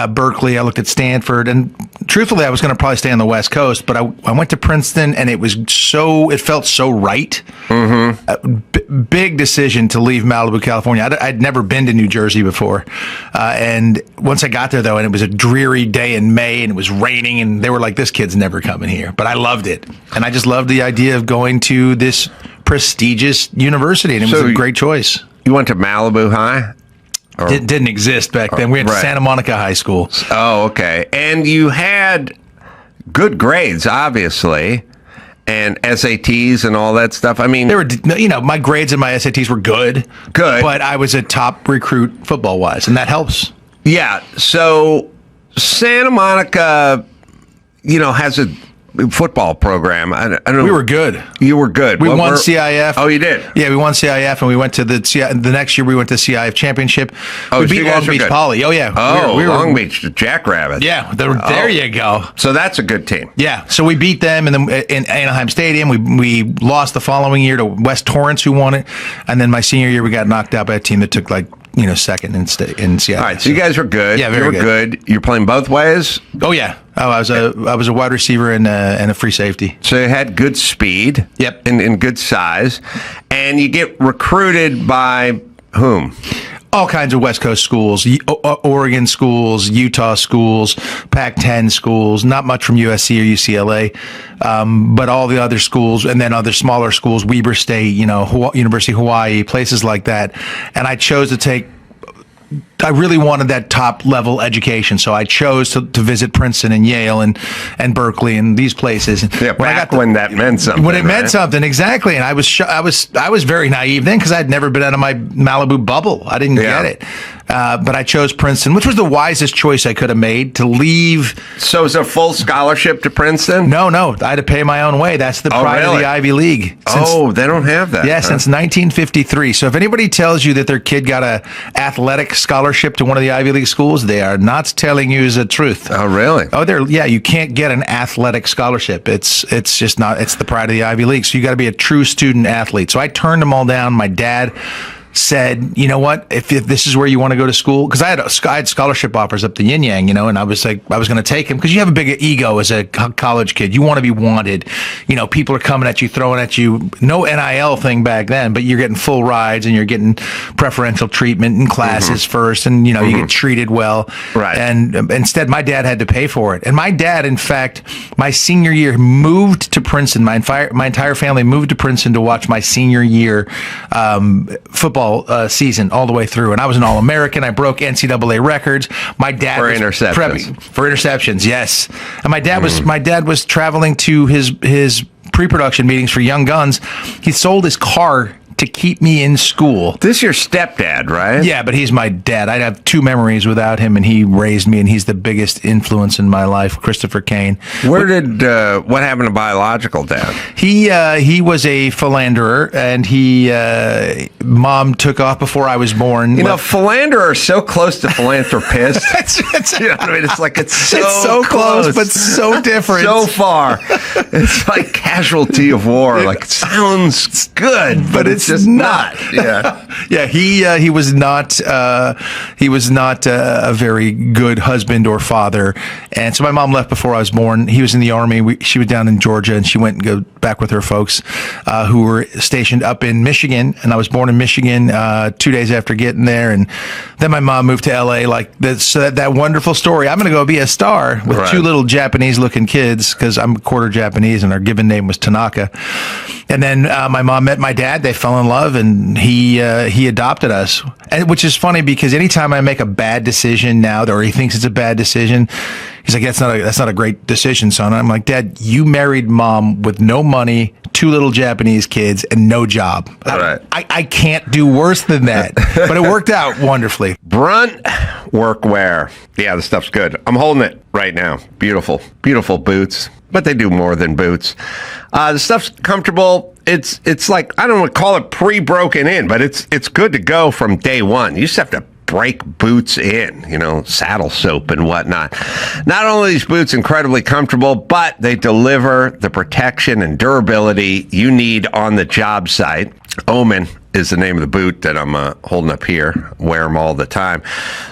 Berkeley, I looked at Stanford, and truthfully, I was going to probably stay on the West Coast. But I went to Princeton, and it felt so right. Mm-hmm. Big decision to leave Malibu, California. I'd never been to New Jersey before, and once I got there, though, and it was a dreary day in May, and it was raining, and they were like, "This kid's never coming here." But I loved it, and I just loved the idea of going to this prestigious university, and it was a great choice. You went to Malibu High? It didn't exist back then. We had Santa Monica High School. Oh, okay. And you had good grades, obviously, and SATs and all that stuff. I mean, they were, my grades and my SATs were good, but I was a top recruit football-wise, and that helps. Yeah. So Santa Monica, has a football program. I don't know. We were good. You were good. We won CIF. Oh, you did? Yeah, we won CIF, and we went to the next year we went to CIF championship. Oh, we beat Long Beach Poly. Oh, yeah. Oh, we were Long Beach Jackrabbits. Yeah, there you go. So that's a good team. Yeah, so we beat them, and then in Anaheim Stadium, we lost the following year to West Torrance, who won it, and then my senior year we got knocked out by a team that took second in CIF. All right, so you guys were good. Yeah, very good. You're playing both ways? Oh, yeah. Oh, I was a wide receiver and a free safety. So you had good speed. Yep. And good size. And you get recruited by whom? All kinds of West Coast schools, Oregon schools, Utah schools, Pac-10 schools, not much from USC or UCLA, but all the other schools, and then other smaller schools, Weber State, University of Hawaii, places like that. And I chose to I really wanted that top level education, so I chose to visit Princeton and Yale and Berkeley and these places. Yeah, when that meant something. When it meant something, exactly. And I was very naive then, because I'd never been out of my Malibu bubble. I didn't get it. But I chose Princeton, which was the wisest choice I could have made, to leave. So is it a full scholarship to Princeton? No. I had to pay my own way. That's the pride of the Ivy League. They don't have that. Yeah, since 1953. So if anybody tells you that their kid got a athletic scholarship to one of the Ivy League schools, they are not telling you the truth. Oh, really? Oh, you can't get an athletic scholarship. It's just not. It's the pride of the Ivy League. So you got to be a true student athlete. So I turned them all down. My dad said, you know what, if this is where you want to go to school, because I had scholarship offers up the yin yang, you know, and I was like, I was going to take them because you have a big ego as a college kid. You want to be wanted. You know, people are coming at you, throwing at you. No NIL thing back then, but you're getting full rides and you're getting preferential treatment in classes first, and you know, you get treated well. Right. And instead, my dad had to pay for it. And my dad, in fact, my senior year moved to Princeton. My entire family moved to Princeton to watch my senior year football season all the way through, and I was an All-American. I broke NCAA records. My dad For was interceptions. for interceptions, yes. And my dad was traveling to his pre-production meetings for Young Guns. He sold his car to keep me in school. This is your stepdad, right? Yeah, but he's my dad. I'd have 2 memories without him, and he raised me, and he's the biggest influence in my life, Christopher Cain. What happened to biological dad? He was a philanderer, and mom took off before I was born. You know, philanderer are so close to philanthropist. You know what I mean? It's like it's so close, but so different. So far. It's like casualty of war. Like, it sounds good, but it's just not. Yeah. Yeah, he was not a very good husband or father, and so my mom left before I was born. He was in the Army. She was down in Georgia, and she went and go back with her folks who were stationed up in Michigan, and I was born in Michigan 2 days after getting there, and then my mom moved to LA. Like that wonderful story. I'm going to go be a star with 2 little Japanese-looking kids because I'm quarter Japanese, and our given name was Tanaka. And then my mom met my dad. They fell in love, and he adopted us. And which is funny because anytime I make a bad decision now, or he thinks it's a bad decision, he's like, "That's not a great decision, son." And I'm like, "Dad, you married mom with no money, 2 little Japanese kids, and no job. Right. I can't do worse than that." But it worked out wonderfully. Brunt workwear. Yeah, the stuff's good. I'm holding it right now. Beautiful, beautiful boots. But they do more than boots. The stuff's comfortable. It's like, I don't want to call it pre-broken in, but it's good to go from day one. You just have to break boots in, you know, saddle soap and whatnot. Not only are these boots incredibly comfortable, but they deliver the protection and durability you need on the job site. Omen is the name of the boot that I'm holding up here. Wear them all the time.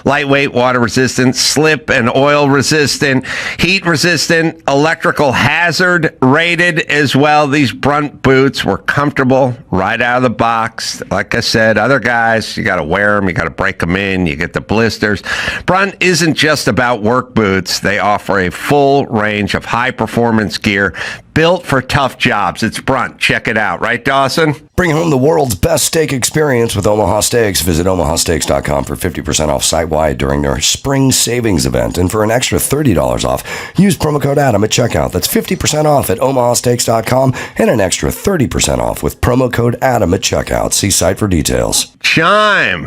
Lightweight, water resistant, slip and oil resistant, heat resistant, electrical hazard rated as well. These Brunt boots were comfortable right out of the box. Like I said, other guys, you got to wear them, you got to break them in, you get the blisters. Brunt isn't just about work boots. They offer a full range of high performance gear built for tough jobs. It's Brunt. Check it out. Right, Dawson? Bring home the world's best steak experience with Omaha Steaks. Visit omahasteaks.com for 50% off site-wide during their spring savings event. And for an extra $30 off, use promo code Adam at checkout. That's 50% off at omahasteaks.com and an extra 30% off with promo code Adam at checkout. See site for details. Chime.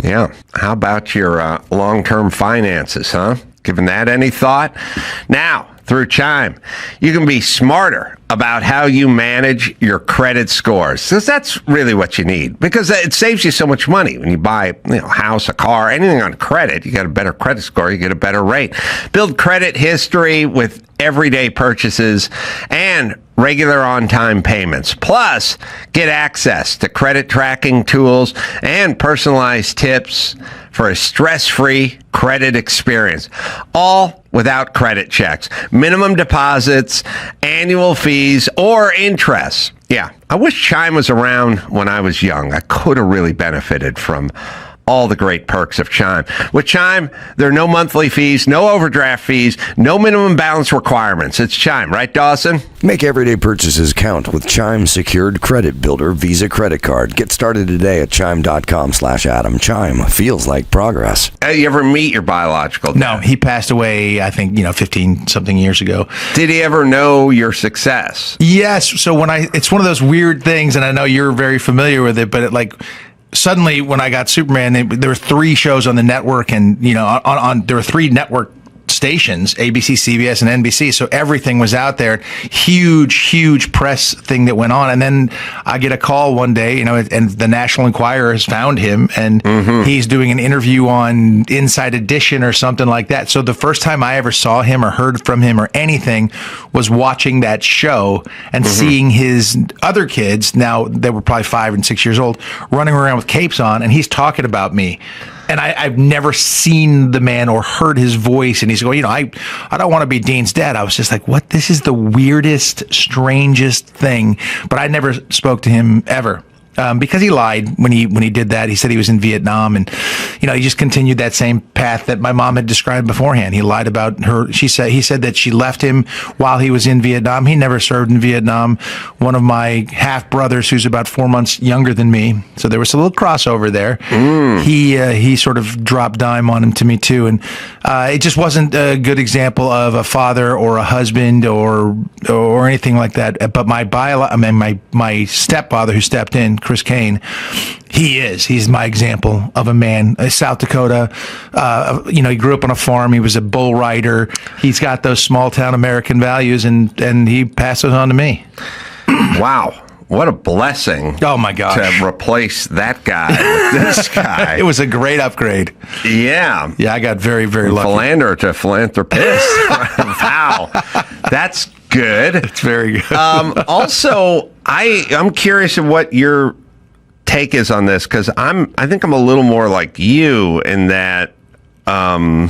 Yeah. How about your long-term finances, huh? Given that any thought? Now, through Chime, you can be smarter about how you manage your credit scores. Because that's really what you need. Because it saves you so much money when you buy, a house, a car, anything on credit. You got a better credit score, you get a better rate. Build credit history with everyday purchases and regular on-time payments. Plus, get access to credit tracking tools and personalized tips for a stress-free credit experience. All without credit checks, minimum deposits, annual fees, or interest. Yeah, I wish Chime was around when I was young. I could have really benefited from all the great perks of Chime. With Chime, there are no monthly fees, no overdraft fees, no minimum balance requirements. It's Chime, right, Dawson? Make everyday purchases count with Chime Secured Credit Builder Visa Credit Card. Get started today at chime.com/Adam. Chime feels like progress. You ever meet your biological dad? No, he passed away, I think, 15-something years ago. Did he ever know your success? Yes. So it's one of those weird things, and I know you're very familiar with it, but suddenly when I got Superman, there were 3 shows on the network, and there were 3 network stations, ABC, CBS, and NBC. So everything was out there. Huge press thing that went on. And then I get a call one day, and the National Enquirer has found him, and he's doing an interview on Inside Edition or something like that. So the first time I ever saw him or heard from him or anything was watching that show and seeing his other kids, now they were probably 5 and 6 years old, running around with capes on, and he's talking about me. And I've never seen the man or heard his voice. And he's going, I don't want to be Dean's dad. I was just like, what? This is the weirdest, strangest thing. But I never spoke to him ever. Because he lied when he did that. He said he was in Vietnam, and he just continued that same path that my mom had described beforehand. He lied about her. He said that she left him while he was in Vietnam. He never served in Vietnam. One of my half brothers, who's about 4 months younger than me, so there was a little crossover there. He sort of dropped dime on him to me too, and it just wasn't a good example of a father or a husband or anything like that. But my stepfather who stepped in, Chris Cain, he's my example of a man. South Dakota, he grew up on a farm. He was a bull rider. He's got those small town American values, and he passed those on to me. Wow. What a blessing. Oh my gosh. To replace that guy with this guy. It was a great upgrade. Yeah. Yeah, I got very, very lucky. Philanderer to philanthropist. Wow. That's good. It's very good. Also, I'm curious of what your take is on this, because I think I'm a little more like you in that, I've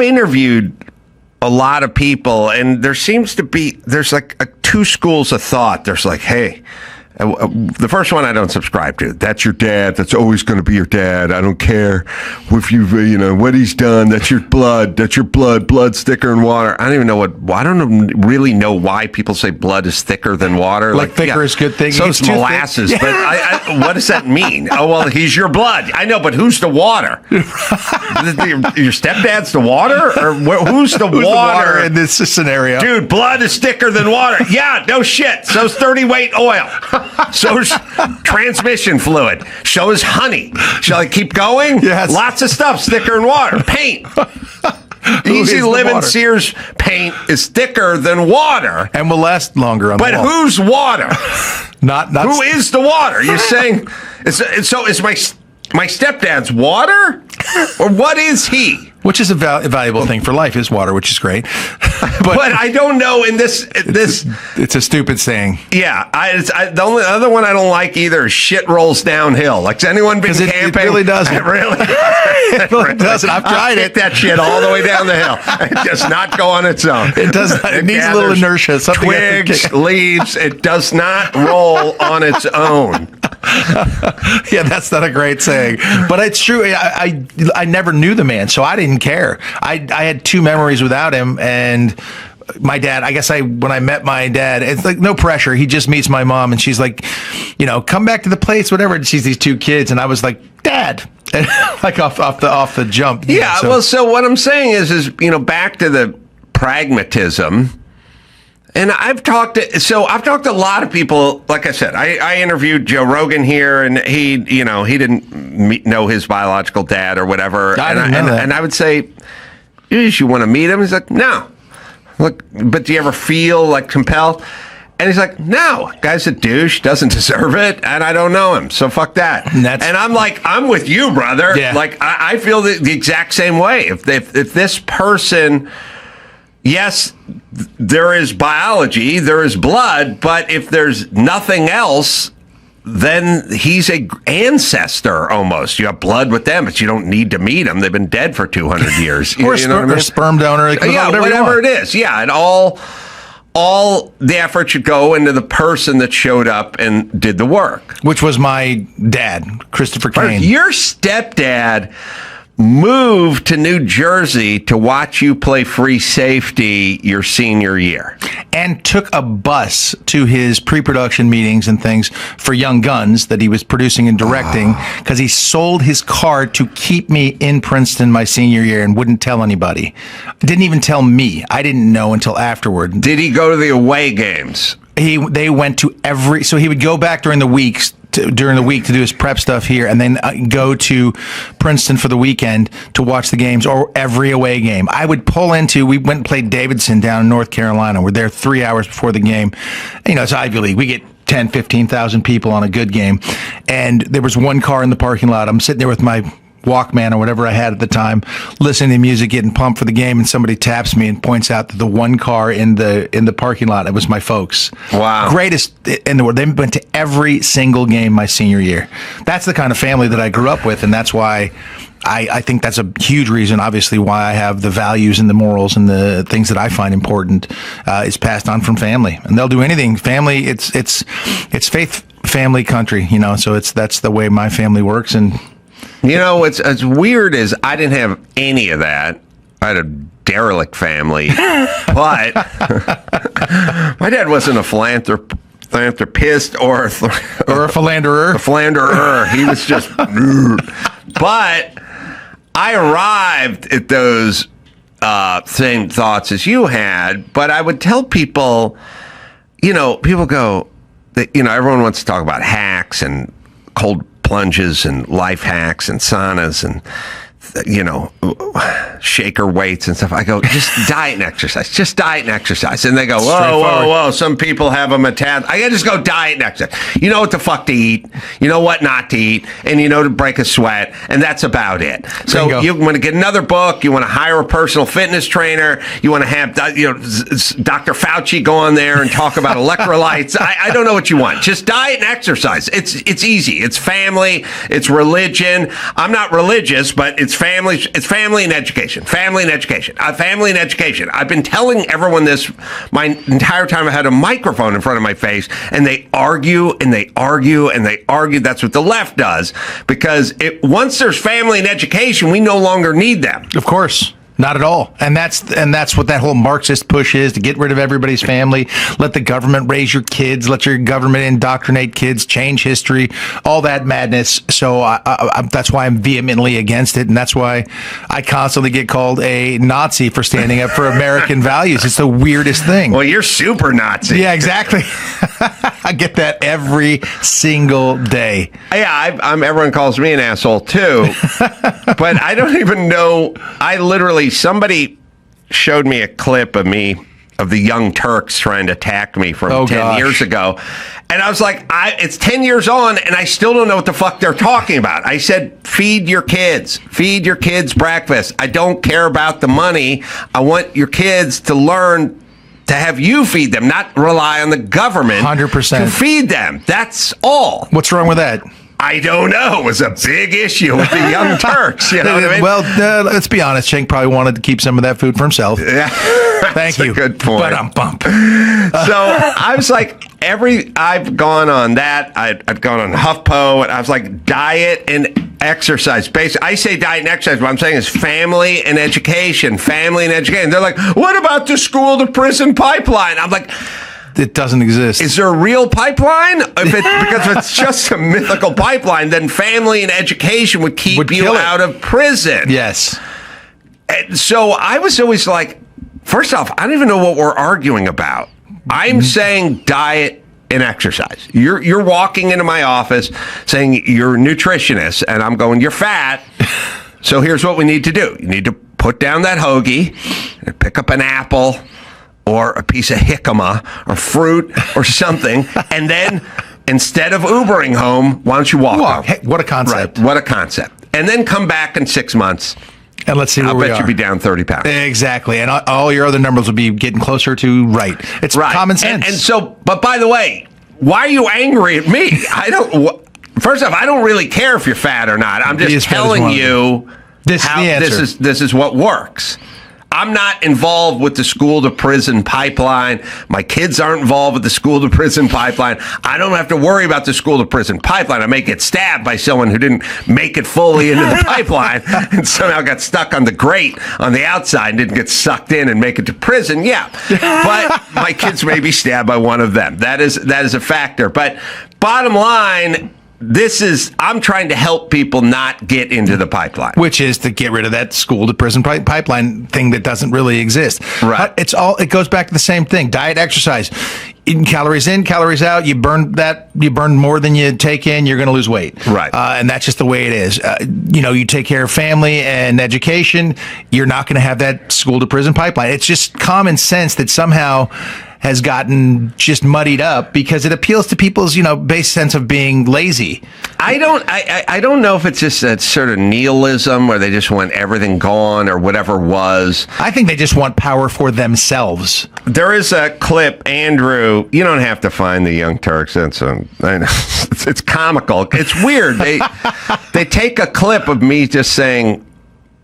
interviewed a lot of people, and there's like two schools of thought. There's like, hey, the first one I don't subscribe to. That's your dad. That's always going to be your dad. I don't care if what he's done. That's your blood. That's your blood. Blood's thicker than water. I don't even know I don't really know why people say blood is thicker than water. Like thicker is good thing. So it's molasses. Thick. But what does that mean? Oh, well, he's your blood. I know, but who's the water? Your stepdad's the water? Or who's the water in this scenario? Dude, blood is thicker than water. Yeah, no shit. So's 30 weight oil. So's transmission fluid. So is honey. Shall I keep going? Yes. Lots of stuff thicker than water. Paint. Easy living Sears paint is thicker than water. And will last longer on the wall. But who's water? Not Who is the water? You're saying, is my stepdad's water? Or what is he? Which is a valuable thing for life, is water, which is great. But I don't know in this. It's a stupid saying. Yeah. The only other one I don't like either is shit rolls downhill. Like, has anyone been camping? It really doesn't. It really doesn't. I've tried it. That shit all the way down the hill. It does not go on its own. It does not. It needs a little inertia. Something twigs, leaves. It does not roll on its own. Yeah, that's not a great saying, but it's true. I never knew the man, so I didn't care. I had two memories without him, and my dad, when I met my dad, it's like no pressure. He just meets my mom, and she's like, come back to the place, whatever. And she's these two kids, and I was like, Dad, like off the jump. Yeah. So what I'm saying is back to the pragmatism. And I've talked to a lot of people. Like I said, I interviewed Joe Rogan here, and he didn't know his biological dad or whatever. And I would say, you want to meet him? He's like, no. Look, but do you ever feel like compelled? And he's like, no, guy's a douche, doesn't deserve it, and I don't know him, so fuck that. And I'm like, I'm with you, brother. Yeah. Like, I feel the exact same way. If this person. Yes, there is biology, there is blood, but if there's nothing else, then he's an ancestor almost. You have blood with them, but you don't need to meet them. They've been dead for 200 years. Or a sperm donor. Whatever it is. Yeah, and all the effort should go into the person that showed up and did the work. Which was my dad, Christopher Cain. Your stepdad moved to New Jersey to watch you play free safety your senior year. And took a bus to his pre-production meetings and things for Young Guns that he was producing and directing, because he sold his car to keep me in Princeton my senior year and wouldn't tell anybody. Didn't even tell me. I didn't know until afterward. Did he go to the away games? They went to so he would go back during the weeks during the week to do his prep stuff here, and then go to Princeton for the weekend to watch the games or every away game. I would pull into. We went and played Davidson down in North Carolina. We're there 3 hours before the game. It's Ivy League. We get 10, 15,000 people on a good game, and there was one car in the parking lot. I'm sitting there with my Walkman or whatever I had at the time, listening to music, getting pumped for the game, and somebody taps me and points out that the one car in the parking lot, it was my folks. Wow. Greatest in the world. They went to every single game my senior year. That's the kind of family that I grew up with, and that's why I think that's a huge reason, obviously, why I have the values and the morals and the things that I find important is passed on from family. And they'll do anything. Family, it's faith, family, country, so that's the way my family works. And what's as weird as I didn't have any of that. I had a derelict family, but my dad wasn't a philanthropist or a philanderer. A philanderer. He was just, but I arrived at those same thoughts as you had. But I would tell people, people go, everyone wants to talk about hacks and cold plunges and life hacks and saunas and shaker weights and stuff. I go, just diet and exercise. Just diet and exercise. And they go, whoa. Some people have a metabolism. I just go diet and exercise. You know what the fuck to eat. You know what not to eat. And you know to break a sweat. And that's about it. So Bingo. you want to get another book. You want to hire a personal fitness trainer. You want to have Dr. Fauci go on there and talk about electrolytes. I don't know what you want. Just diet and exercise. It's easy. It's family. It's religion. I'm not religious, but it's family. It's family and education. Family and education. Family and education. I've been telling everyone this my entire time I had a microphone in front of my face, and they argue and they argue and they argue. That's what the left does, because once there's family and education, we no longer need them. Of course. Not at all. And that's what that whole Marxist push is, to get rid of everybody's family, let the government raise your kids, let your government indoctrinate kids, change history, all that madness. So that's why I'm vehemently against it. And that's why I constantly get called a Nazi for standing up for American values. It's the weirdest thing. Well, you're super Nazi. Yeah, exactly. I get that every single day. Yeah, everyone calls me an asshole too. But I don't even know. Somebody showed me a clip of the Young Turks trying to attack me from 10 years ago. And I was like, it's 10 years on, and I still don't know what the fuck they're talking about. I said, feed your kids breakfast. I don't care about the money. I want your kids to learn to have you feed them, not rely on the government 100% to feed them. That's all. What's wrong with that? I don't know. It was a big issue with the Young Turks. You know what I mean? Well, let's be honest. Cenk probably wanted to keep some of that food for himself. Yeah. Thank you. Good point. But I'm bump. So I was like, I've gone on that. I've gone on HuffPo, and I was like, diet and exercise. Basically, I say diet and exercise. What I'm saying is family and education. Family and education. They're like, what about the school to prison pipeline? I'm like, it doesn't exist. Is there a real pipeline? Because if it's just a mythical pipeline, then family and education would keep you out of prison. Yes. And so I was always like, first off, I don't even know what we're arguing about. I'm saying diet and exercise. You're walking into my office saying you're a nutritionist, and I'm going, you're fat. So here's what we need to do. You need to put down that hoagie and pick up an apple or a piece of jicama or fruit or something, and then instead of Ubering home, why don't you walk home? Hey, what a concept. Right, what a concept. And then come back in 6 months. And let's see where we are. I bet you'll be down 30 pounds. Exactly. And all your other numbers will be getting closer to right. It's common sense. And so, but by the way, why are you angry at me? First off, I don't really care if you're fat or not. I'm just telling you this is what works. I'm not involved with the school to prison pipeline. My kids aren't involved with the school to prison pipeline. I don't have to worry about the school to prison pipeline. I may get stabbed by someone who didn't make it fully into the pipeline and somehow got stuck on the grate on the outside and didn't get sucked in and make it to prison. Yeah. But my kids may be stabbed by one of them. That is a factor. But bottom line, I'm trying to help people not get into the pipeline. Which is to get rid of that school to prison pipeline thing that doesn't really exist. Right. It goes back to the same thing. Diet, exercise. Eating calories in, calories out. You burn more than you take in, you're going to lose weight. Right. And that's just the way it is. You take care of family and education, you're not going to have that school to prison pipeline. It's just common sense that somehow has gotten just muddied up because it appeals to people's, base sense of being lazy. I don't know if it's just that sort of nihilism where they just want everything gone or whatever was. I think they just want power for themselves. There is a clip, Andrew. You don't have to find the Young Turks. I know. It's comical. It's weird. They take a clip of me just saying,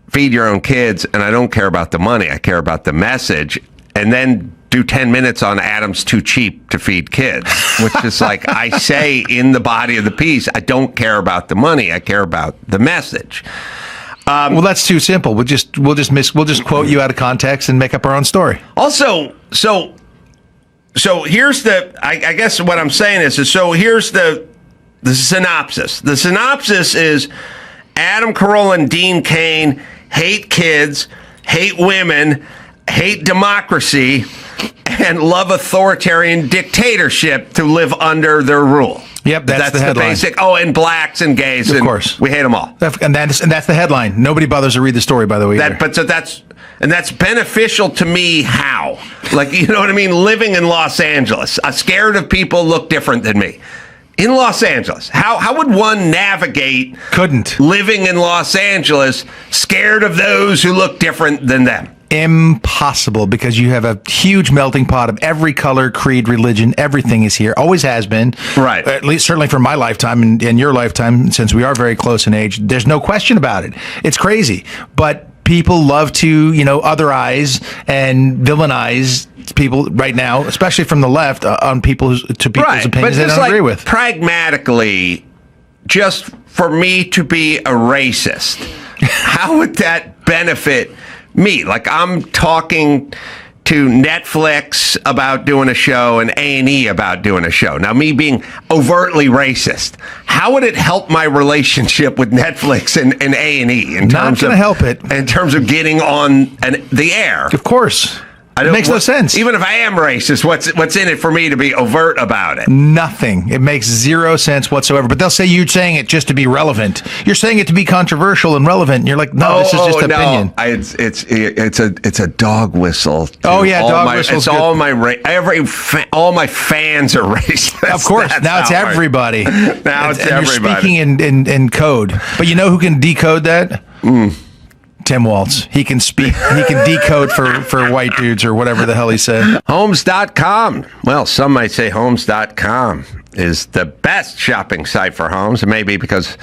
"Feed your own kids," and I don't care about the money. I care about the message, and then do 10 minutes on Adam's too cheap to feed kids, which is like I say in the body of the piece, I don't care about the money. I care about the message. Well, that's too simple. We'll just quote you out of context and make up our own story. Also, so here's I guess what I'm saying is so here's the synopsis. The synopsis is Adam Carolla and Dean Cain hate kids, hate women, hate democracy, and love authoritarian dictatorship to live under their rule. Yep, that's the headline. Basic. Oh, and blacks and gays. Of course. We hate them all. And that's the headline. Nobody bothers to read the story, by the way. That's beneficial to me. How? Like, you know what I mean? Living in Los Angeles, scared of people look different than me. In Los Angeles, how would one navigate? Living in Los Angeles, scared of those who look different than them. Impossible, because you have a huge melting pot of every color, creed, religion. Everything is here. Always has been. Right. At least certainly for my lifetime and your lifetime, since we are very close in age. There's no question about it. It's crazy. But people love to, otherize and villainize people right now, especially from the left, on people's opinions they don't agree with. Pragmatically, just for me to be a racist, how would that benefit me? Like, I'm talking to Netflix about doing a show and A&E about doing a show. Now, me being overtly racist, how would it help my relationship with Netflix and A&E? Not going to help it. In terms of getting on the air. Of course. It makes no sense. Even if I am racist, what's in it for me to be overt about it? Nothing. It makes zero sense whatsoever. But they'll say you're saying it just to be relevant. You're saying it to be controversial and relevant. And you're like, no, this is just opinion. It's a dog whistle. Oh yeah, dog whistle. It's all all my fans are racist. Of course. Now it's everybody. Now it's everybody. You're speaking in code. But you know who can decode that? Tim Waltz. He can speak, he can decode for white dudes or whatever the hell he said. Homes.com. Well, some might say Homes.com is the best shopping site for homes. It may be because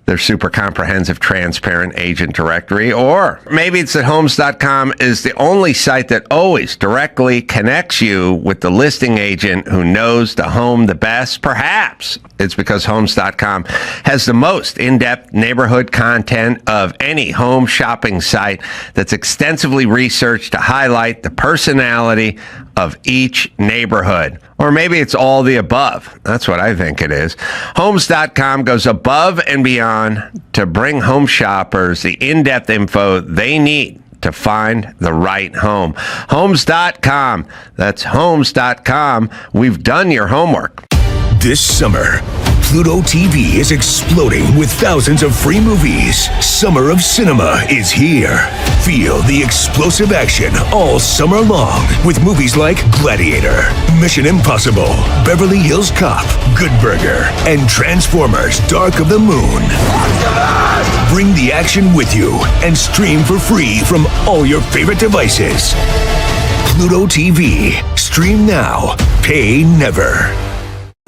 their super comprehensive, transparent agent directory, or maybe it's that Homes.com is the only site that always directly connects you with the listing agent who knows the home the best. Perhaps it's because Homes.com has the most in-depth neighborhood content of any home shopping site that's extensively researched to highlight the personality of each neighborhood. Or maybe it's all the above. That's what I think it is. Homes.com goes above and beyond to bring home shoppers the in-depth info they need to find the right home. Homes.com. That's Homes.com. We've done your homework. This summer, Pluto TV is exploding with thousands of free movies. Summer of Cinema is here. Feel the explosive action all summer long with movies like Gladiator, Mission Impossible, Beverly Hills Cop, Good Burger, and Transformers: Dark of the Moon. Bring the action with you and stream for free from all your favorite devices. Pluto TV. Stream now. Pay never.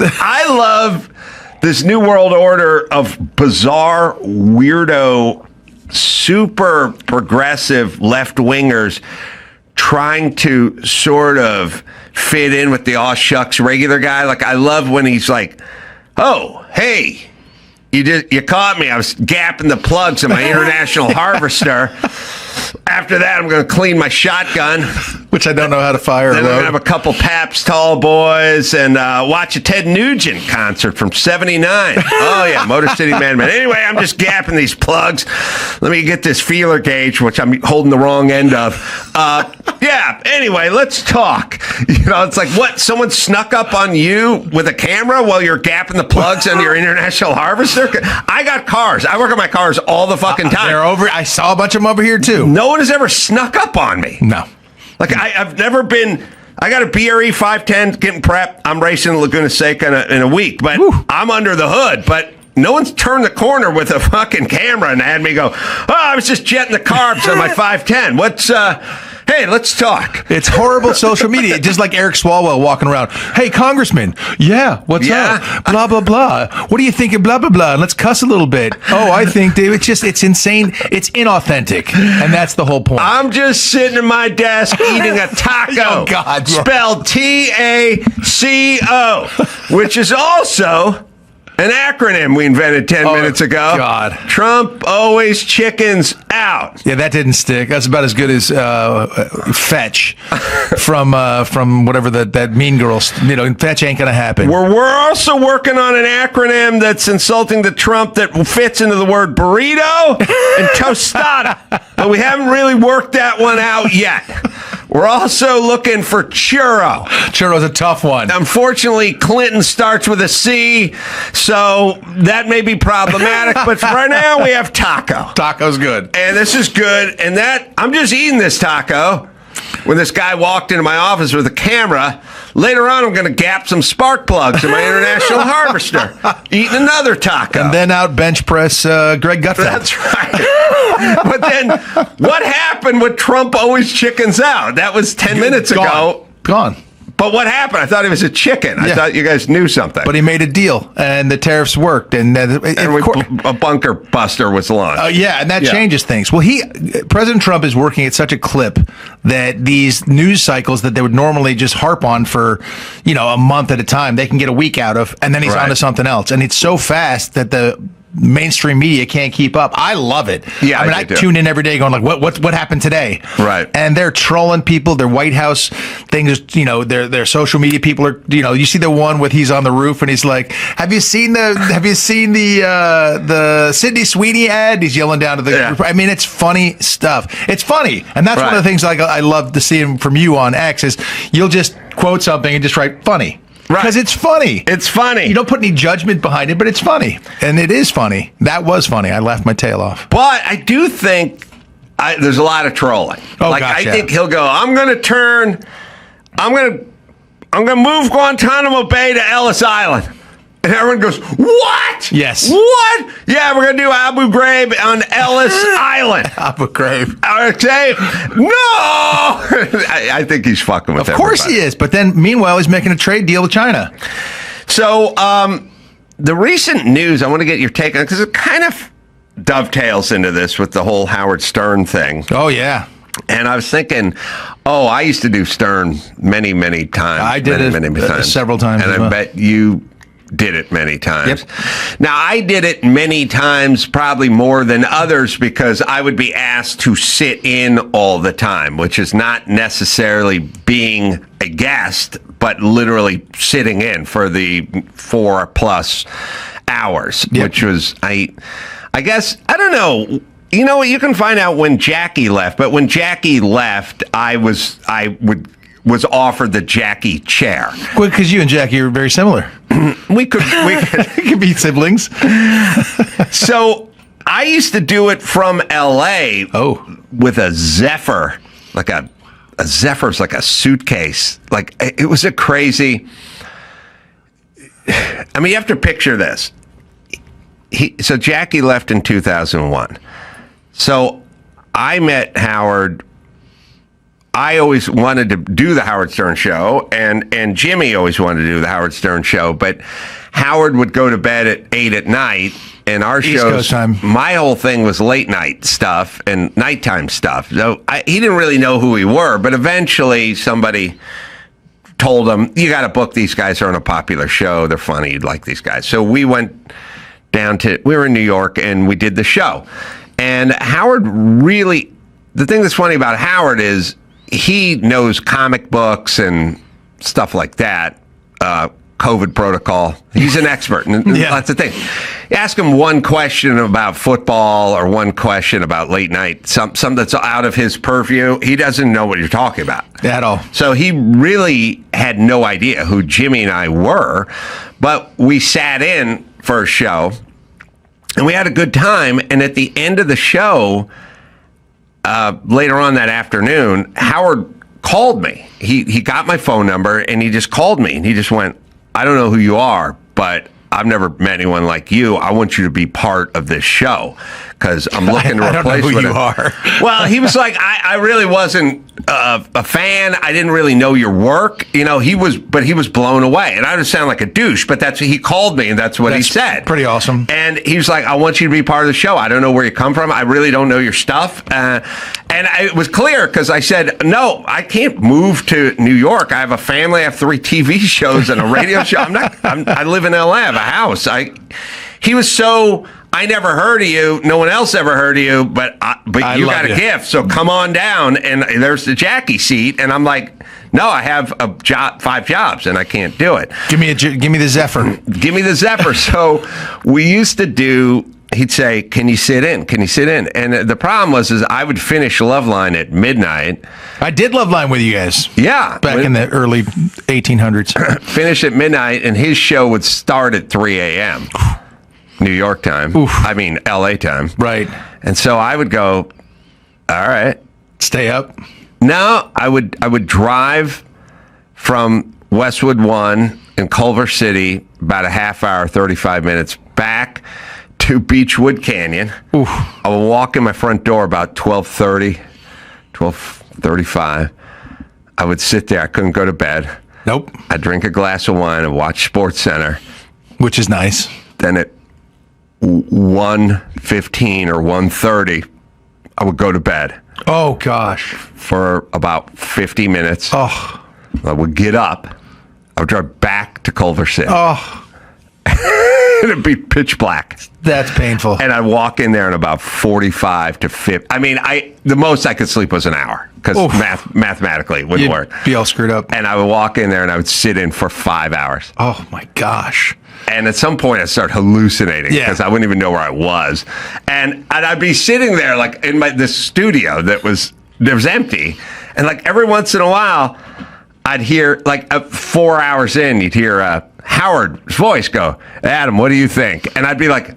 I love this new world order of bizarre, weirdo, super progressive left-wingers trying to sort of fit in with the aw shucks regular guy. Like, I love when he's like, oh, hey, you caught me. I was gapping the plugs in my International Harvester. After that, I'm going to clean my shotgun. Which I don't know how to fire. Then we're gonna have a couple Pabst Tall Boys and watch a Ted Nugent concert from '79. Oh yeah, Motor City Man. Anyway, I'm just gapping these plugs. Let me get this feeler gauge, which I'm holding the wrong end of. Yeah. Anyway, let's talk. You know, it's like what? Someone snuck up on you with a camera while you're gapping the plugs on your International Harvester. I got cars. I work on my cars all the fucking time. They're over. I saw a bunch of them over here too. No one has ever snuck up on me. No. Like, I've never been... I got a BRE 510 getting prepped. I'm racing Laguna Seca in a week, but I'm under the hood. But no one's turned the corner with a fucking camera and had me go, oh, I was just jetting the carbs on my 510. What's... Hey, let's talk. It's horrible social media. Just like Eric Swalwell walking around. Hey, Congressman. Yeah, what's up? Blah, blah, blah. What do you think of blah, blah, blah? Let's cuss a little bit. Oh, I think, Dave, it's insane. It's inauthentic. And that's the whole point. I'm just sitting at my desk eating a taco. Oh, God. Spelled T-A-C-O, which is also... an acronym we invented 10 minutes ago. God. Trump always chickens out. Yeah, that didn't stick. That's about as good as fetch from whatever that Mean Girls. You know, fetch ain't gonna happen. We're also working on an acronym that's insulting to Trump that fits into the word burrito and tostada, but we haven't really worked that one out yet. We're also looking for churro. Churro's a tough one. Unfortunately, Clinton starts with a C, so that may be problematic. But for right now, we have taco. Taco's good. And this is good. And I'm just eating this taco when this guy walked into my office with a camera. Later on, I'm going to gap some spark plugs in my International Harvester. Eating another taco. And then out bench press Greg Gutfeld. That's right. But then what happened with Trump always chickens out? That was 10 minutes ago. Gone. But what happened? I thought he was a chicken. I thought you guys knew something. But he made a deal, and the tariffs worked, and a bunker buster was launched. Yeah, and that changes things. Well, President Trump is working at such a clip that these news cycles that they would normally just harp on for, a month at a time, they can get a week out of, and then he's on to something else. And it's so fast that the mainstream media can't keep up. I love it. Yeah, I tune in every day going like, what happened today? Right. And they're trolling people. Their White House things, their social media people are, you see the one with he's on the roof and he's like, have you seen the Sydney Sweeney ad? He's yelling down to the group. I mean, it's funny stuff. It's funny. And that's one of the things I love to see from you on X is you'll just quote something and just write funny. Because it's funny. It's funny. You don't put any judgment behind it, but it's funny. And it is funny. That was funny. I laughed my tail off. But I do think there's a lot of trolling. I think he'll go, I'm going to move Guantanamo Bay to Ellis Island. And everyone goes, what? Yes. What? Yeah, we're going to do Abu Ghraib on Ellis Island. Abu Ghraib. Okay. No! I think he's fucking with everybody. Of course he is. But then, meanwhile, he's making a trade deal with China. So, the recent news, I want to get your take on it, because it kind of dovetails into this with the whole Howard Stern thing. Oh, yeah. And I was thinking, I used to do Stern many, many times. I did it many times. Several times. And I bet you did it many times. Yep. Now, I did it many times, probably more than others, because I would be asked to sit in all the time, which is not necessarily being a guest, but literally sitting in for the 4+ hours, Yep. which was, I guess, I don't know. You know what? You can find out when Jackie left, but when Jackie left, I was offered the Jackie chair. Well, because you and Jackie are very similar. We could be siblings. So I used to do it from L.A. With a Zephyr, like a Zephyr's like a suitcase. Like it was a crazy. I mean, you have to picture this. So Jackie left in 2001. So I met Howard. I always wanted to do the Howard Stern show, and Jimmy always wanted to do the Howard Stern show, but Howard would go to bed at 8 at night, and our East shows, Coast time. My whole thing was late night stuff and nighttime stuff. So he didn't really know who we were, but eventually somebody told him, you got to book these guys. They're on a popular show. They're funny. You'd like these guys. So we went we were in New York, and we did the show. And Howard really, the thing that's funny about Howard is, he knows comic books and stuff like that. COVID protocol. He's an expert in lots of things. You ask him one question about football or one question about late night, something that's out of his purview, he doesn't know what you're talking about. At all. So he really had no idea who Jimmy and I were, but we sat in for a show and we had a good time. And at the end of the show, later on that afternoon, Howard called me. He got my phone number and he just called me and he just went, I don't know who you are, but I've never met anyone like you. I want you to be part of this show because I'm looking to replace who with you him. are. Well, he was like, I really wasn't a fan. I didn't really know your work. You know, he was blown away. And I just sound like a douche, but he called me and that's what he said. Pretty awesome. And he was like, I want you to be part of the show. I don't know where you come from. I really don't know your stuff. And it was clear because I said, no, I can't move to New York. I have a family. I have 3 TV shows and a radio show. I live in LA. I have a house. He was so, I never heard of you. No one else ever heard of you, but you got a gift. So come on down. And there's the Jackie seat. And I'm like, no, I have 5 jobs and I can't do it. Give me the Zephyr. Give me the Zephyr. So we used to do, he'd say, can you sit in? Can you sit in? And the problem was I would finish Loveline at midnight. I did Loveline with you guys. Yeah. Back in the early 1800s. Finish at midnight and his show would start at 3 a.m. New York time. I mean, LA time. Right. And so I would go, all right. Stay up? No, I would drive from Westwood 1 in Culver City, about a half hour, 35 minutes, back to Beechwood Canyon. I would walk in my front door about 12:30, 12:35. I would sit there. I couldn't go to bed. Nope. I'd drink a glass of wine and watch Sports Center. Which is nice. Then at 1:15 or 1:30, I would go to bed. Oh, gosh. For about 50 minutes. Oh. I would get up. I would drive back to Culver City. Oh. It'd be pitch black. That's painful. And I'd walk in there in about 45 to 50. I mean, the most I could sleep was an hour because mathematically it wouldn't work. Be all screwed up. And I would walk in there and I would sit in for 5 hours. Oh, my gosh. And at some point, I'd start hallucinating because I wouldn't even know where I was. And I'd be sitting there like in this studio that was empty. And like every once in a while, I'd hear like 4 hours in, you'd hear Howard's voice go, Adam, what do you think? And I'd be like,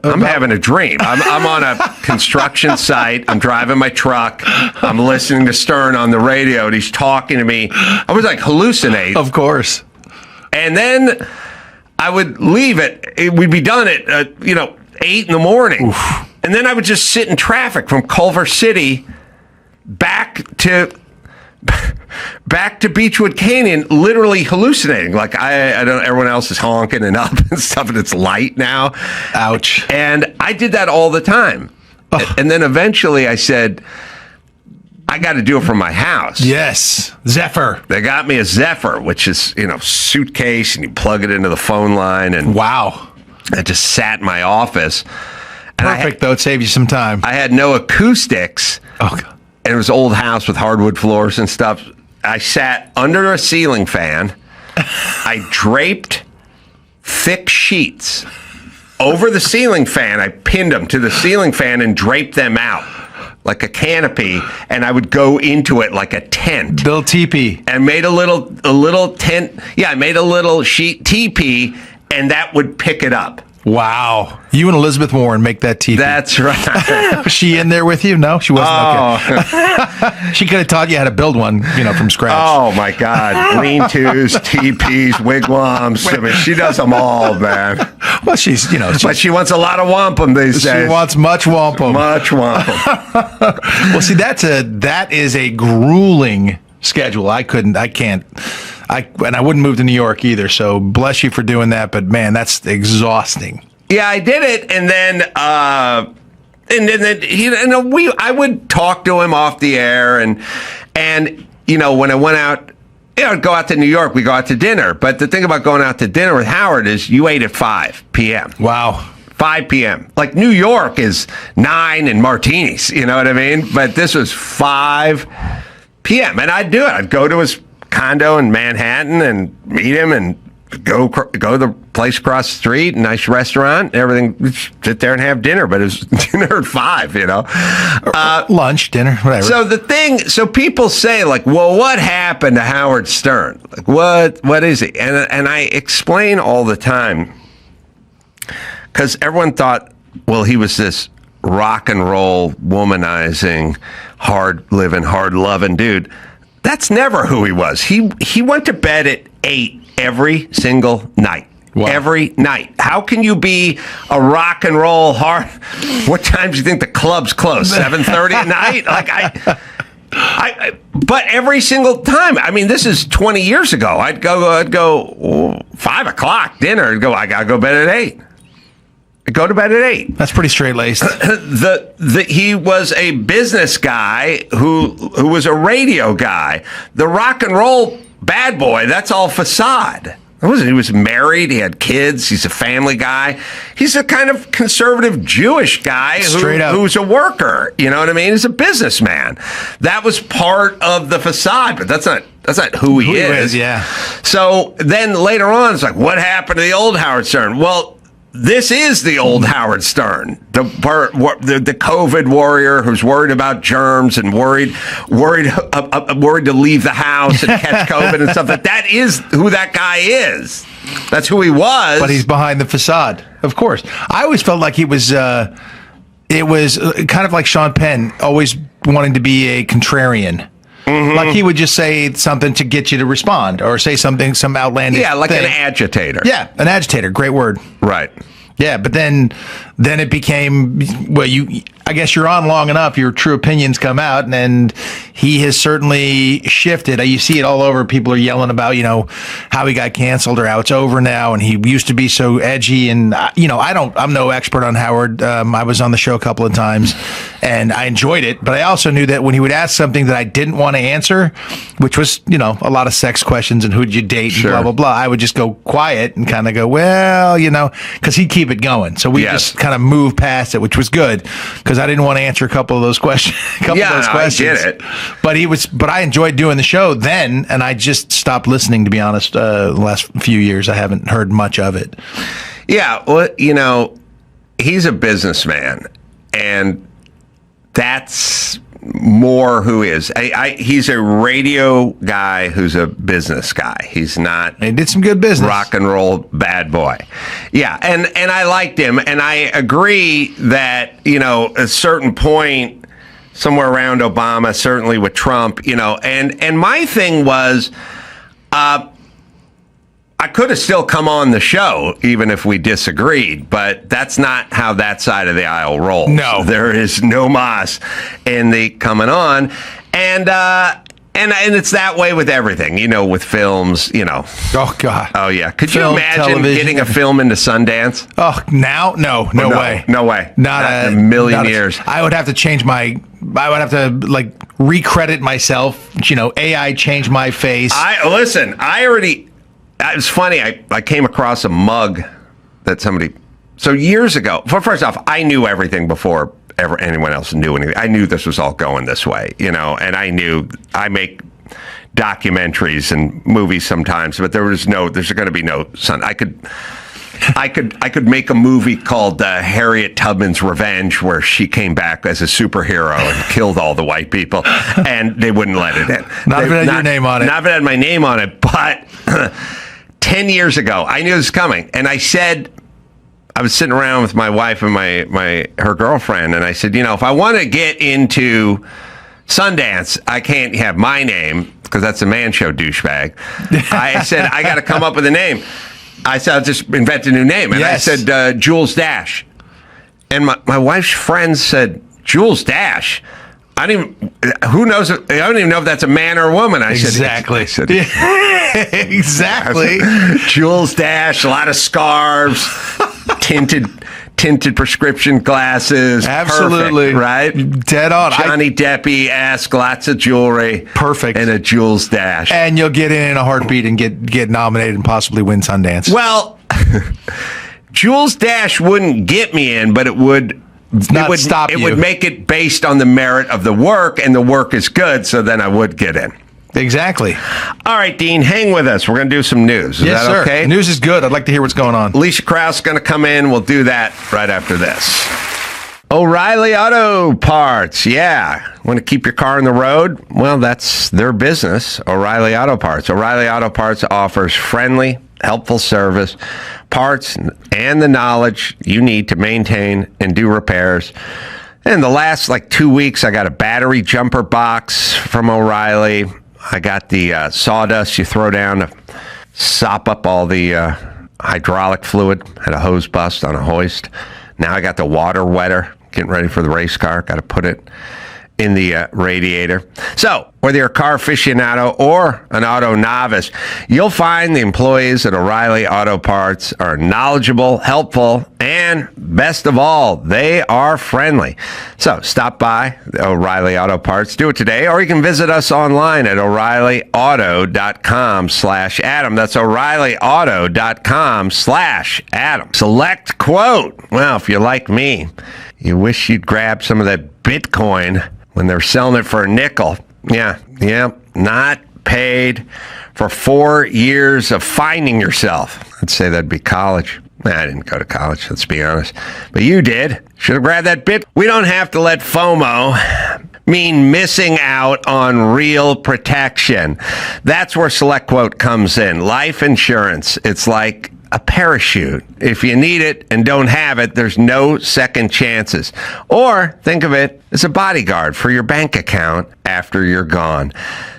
I'm having a dream. I'm on a construction site. I'm driving my truck. I'm listening to Stern on the radio and he's talking to me. I was like hallucinating. Of course. And then I would leave we'd be done at 8 in the morning. Oof. And then I would just sit in traffic from Culver City back to Beechwood Canyon, literally hallucinating. Like I don't. Everyone else is honking and up and stuff, and it's light now. Ouch. And I did that all the time. Oh. And then eventually I said, I got to do it from my house. Yes, Zephyr. They got me a Zephyr, which is suitcase, and you plug it into the phone line. And wow, I just sat in my office. And perfect, though. It saved you some time. I had no acoustics. Oh, God. And it was an old house with hardwood floors and stuff. I sat under a ceiling fan. I draped thick sheets over the ceiling fan. I pinned them to the ceiling fan and draped them out like a canopy. And I would go into it like a tent. Little teepee. And made a little tent. Yeah, I made a little sheet teepee, and that would pick it up. Wow. You and Elizabeth Warren make that teepee. That's right. Was she in there with you? No, she wasn't. Oh. Okay. She could have taught you how to build one, from scratch. Oh, my God. Lean-tos, teepees, wigwams. I mean, she does them all, man. Well, she's but she wants a lot of wampum these days. She wants much wampum. Much wampum. Well, see, that is a grueling schedule. I can't. And I wouldn't move to New York either, so bless you for doing that. But man, that's exhausting. Yeah, I did it, and then I would talk to him off the air, and when I went out, I'd go out to New York. We go out to dinner. But the thing about going out to dinner with Howard is you ate at 5 p.m. Wow. 5 p.m. Like New York is 9 and martinis. You know what I mean? But this was 5. p.m. And I'd do it. I'd go to his condo in Manhattan and meet him and go to the place across the street, nice restaurant, everything, sit there and have dinner. But it was dinner at 5, lunch, dinner, whatever. So people say, like, well, what happened to Howard Stern? Like, what is he? And I explain all the time, because everyone thought, well, he was this rock and roll, womanizing, hard living, hard loving dude. That's never who he was. He went to bed at 8 every single night. Wow. Every night. How can you be a rock and roll hard? What time do you think the club's close? 7:30 at night? Like but every single time. I mean, this is 20 years ago. I'd go 5 o'clock dinner and go, I gotta go to bed at 8. Go to bed at 8. That's pretty straight-laced. He was a business guy who was a radio guy. The rock and roll bad boy, that's all facade. He was married, he had kids, he's a family guy. He's a kind of conservative Jewish guy who's a worker. You know what I mean? He's a businessman. That was part of the facade, but that's not who he is. Yeah. So then later on, it's like, what happened to the old Howard Stern? Well, this is the old Howard Stern, the COVID warrior who's worried about germs and worried to leave the house and catch COVID and stuff. That is who that guy is. That's who he was. But he's behind the facade, of course. I always felt like it was kind of like Sean Penn, always wanting to be a contrarian. Mm-hmm. Like he would just say something to get you to respond or say some outlandish thing. Like an agitator. Yeah, an agitator. Great word. Right. Yeah, but then it became, well, I guess you're on long enough, your true opinions come out, and he has certainly shifted. You see it all over. People are yelling about, how he got canceled or how it's over now, and he used to be so edgy. And, I'm no expert on Howard. I was on the show a couple of times, and I enjoyed it. But I also knew that when he would ask something that I didn't want to answer, which was, a lot of sex questions and who did you date and blah, blah, blah, I would just go quiet and kind of go, well, because he'd keep it going. So we just kind of moved past it, which was good because I didn't want to answer a couple of those questions. I get it. But I enjoyed doing the show then, and I just stopped listening, to be honest. The last few years, I haven't heard much of it. Yeah, well, he's a businessman, and that's more who is. He's a radio guy who's a business guy. He's not. He did some good business. Rock and roll bad boy. Yeah, and I liked him, and I agree that at a certain point, somewhere around Obama, certainly with Trump, and my thing was, I could have still come on the show even if we disagreed, but that's not how that side of the aisle rolls. No, there is no mas in the coming on, and it's that way with everything, with films, Oh God. Oh yeah. Could Film, you imagine television. getting a film into Sundance? Oh, now? No way. No way. Not in a million years. I would have to change I would have to recredit myself. AI change my face. It's funny. I came across a mug that somebody. So years ago. First off, I knew everything before anyone else knew anything. I knew this was all going this way, and I knew I make documentaries and movies sometimes, but there's going to be no son. I could make a movie called Harriet Tubman's Revenge, where she came back as a superhero and killed all the white people, and they wouldn't let it in. Not if it had your name on it. Not if it had my name on it, but 10 years ago, I knew it was coming, and I said, I was sitting around with my wife and her girlfriend, and I said, if I want to get into Sundance, I can't have my name because that's a man show douchebag. I said, I got to come up with a name. I said, I'll just invent a new name. And yes. I said, Jules Dash. And my wife's friend said, Jules Dash? Who knows? I don't even know if that's a man or a woman. Exactly. Exactly. Jules Dash, a lot of scarves, tinted prescription glasses. Absolutely. Perfect, right? Dead on. Johnny Depp-esque, lots of jewelry. Perfect. And a Jules Dash. And you'll get in a heartbeat and get nominated and possibly win Sundance. Well, Jules Dash wouldn't get me in, but it would would stop you. It would make it based on the merit of the work, and the work is good, so then I would get in. Exactly. All right, Dean, hang with us. We're going to do some news. Is Yes, that sir. okay? News is good. I'd like to hear what's going on. Alicia Krause is going to come in. We'll do that right after this. O'Reilly Auto Parts. Yeah. Want to keep your car on the road? Well, that's their business, O'Reilly Auto Parts. O'Reilly Auto Parts offers friendly, helpful service, parts, and the knowledge you need to maintain and do repairs. And the last 2 weeks, I got a battery jumper box from O'Reilly. I got the sawdust you throw down to sop up all the hydraulic fluid. Had a hose bust on a hoist. Now I got the water wetter, getting ready for the race car. Got to put it in the radiator. So, whether you're a car aficionado or an auto novice, you'll find the employees at O'Reilly Auto Parts are knowledgeable, helpful, and best of all, they are friendly. So, stop by O'Reilly Auto Parts. Do it today, or you can visit us online at O'ReillyAuto.com/Adam. That's O'ReillyAuto.com/Adam. Select quote. Well, if you're like me, you wish you'd grab some of that Bitcoin when they're selling it for a nickel. Yeah, not paid for 4 years of finding yourself. I'd say that'd be college. I didn't go to college, let's be honest. But you did. Should have grabbed that bit. We don't have to let FOMO mean missing out on real protection. That's where Select Quote comes in. Life insurance. It's like a parachute. If you need it and don't have it, there's no second chances. Or think of it as a bodyguard for your bank account after you're gone.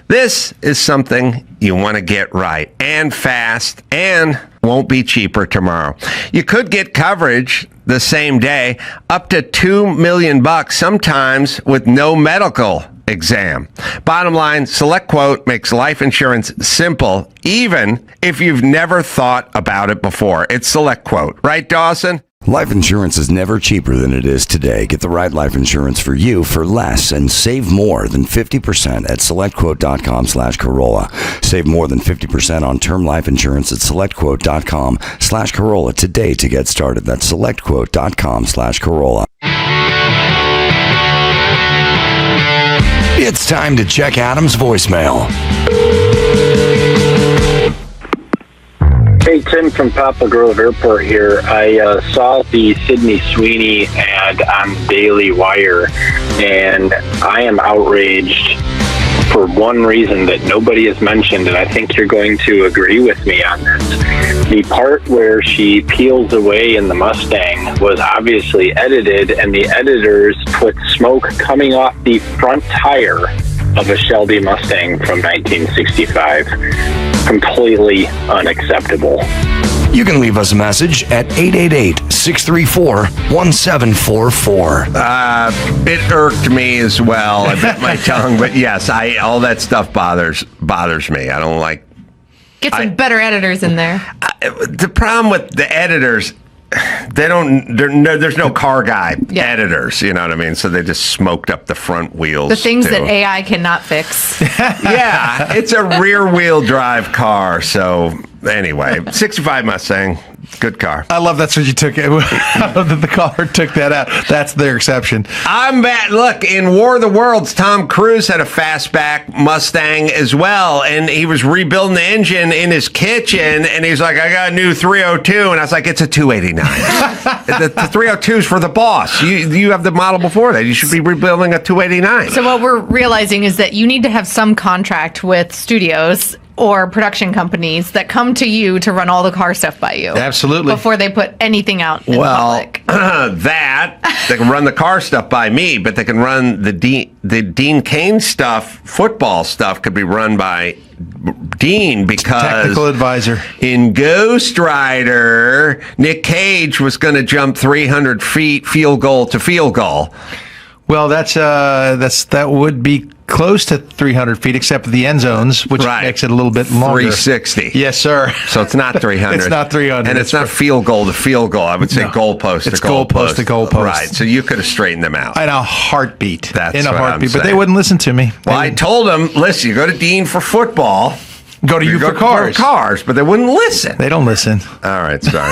This is something you want to get right and fast and won't be cheaper tomorrow. You could get coverage the same day, up to $2 million, sometimes with no medical exam. Bottom line, Select Quote makes life insurance simple, even if you've never thought about it before. It's Select Quote. Right, Dawson? Life insurance is never cheaper than it is today. Get the right life insurance for you for less and save more than 50% at selectquote.com/Carolla. Save more than 50% on term life insurance at selectquote.com/Carolla today to get started. That's selectquote.com/Carolla. It's time to check Adam's voicemail. Hey, Tim from Poplar Grove Airport here. I saw the Sydney Sweeney ad on Daily Wire, and I am outraged for one reason that nobody has mentioned, and I think you're going to agree with me on this. The part where she peels away in the Mustang was obviously edited, and the editors put smoke coming off the front tire of a Shelby Mustang from 1965. Completely unacceptable. You can leave us a message at 888-634-1744. It irked me as well. I bit my tongue, but yes, all that stuff bothers me. I don't like. Get some better editors in there. The problem with the editors, there's no car guy editors, you know what I mean? So they just smoked up the front wheels. The things that AI cannot fix. Yeah, it's a rear wheel drive car. So anyway, 65 Mustang, good car. I love that's what you took it. That the caller took that out. That's their exception. I'm bad. Look, in War of the Worlds, Tom Cruise had a fastback Mustang as well, and he was rebuilding the engine in his kitchen, and he's like, I got a new 302, and I was like, it's a 289. the 302 is for the boss. You have the model before that. You should be rebuilding a 289. So what we're realizing is that you need to have some contract with studios or production companies that come to you to run all the car stuff by you. Absolutely. Before they put anything out in the public. They can run the car stuff by me, but they can run the Dean Cain stuff, football stuff could be run by Dean, because technical advisor. In Ghost Rider, Nick Cage was going to jump 300 feet field goal to field goal. Well, that would be close to 300 feet, except for the end zones, which makes it a little bit longer. 360. Yes, sir. So it's not 300. It's not 300. And it's not field goal to field goal. I would say goalpost to goalpost. It's goalpost to goalpost. Right. So you could have straightened them out. In a heartbeat. That's in a what heartbeat. I'm But they saying. wouldn't listen to me. Well, I told them, listen, you go to Dean for football. Go to you for cars. But they wouldn't listen. They don't listen. All right, sorry.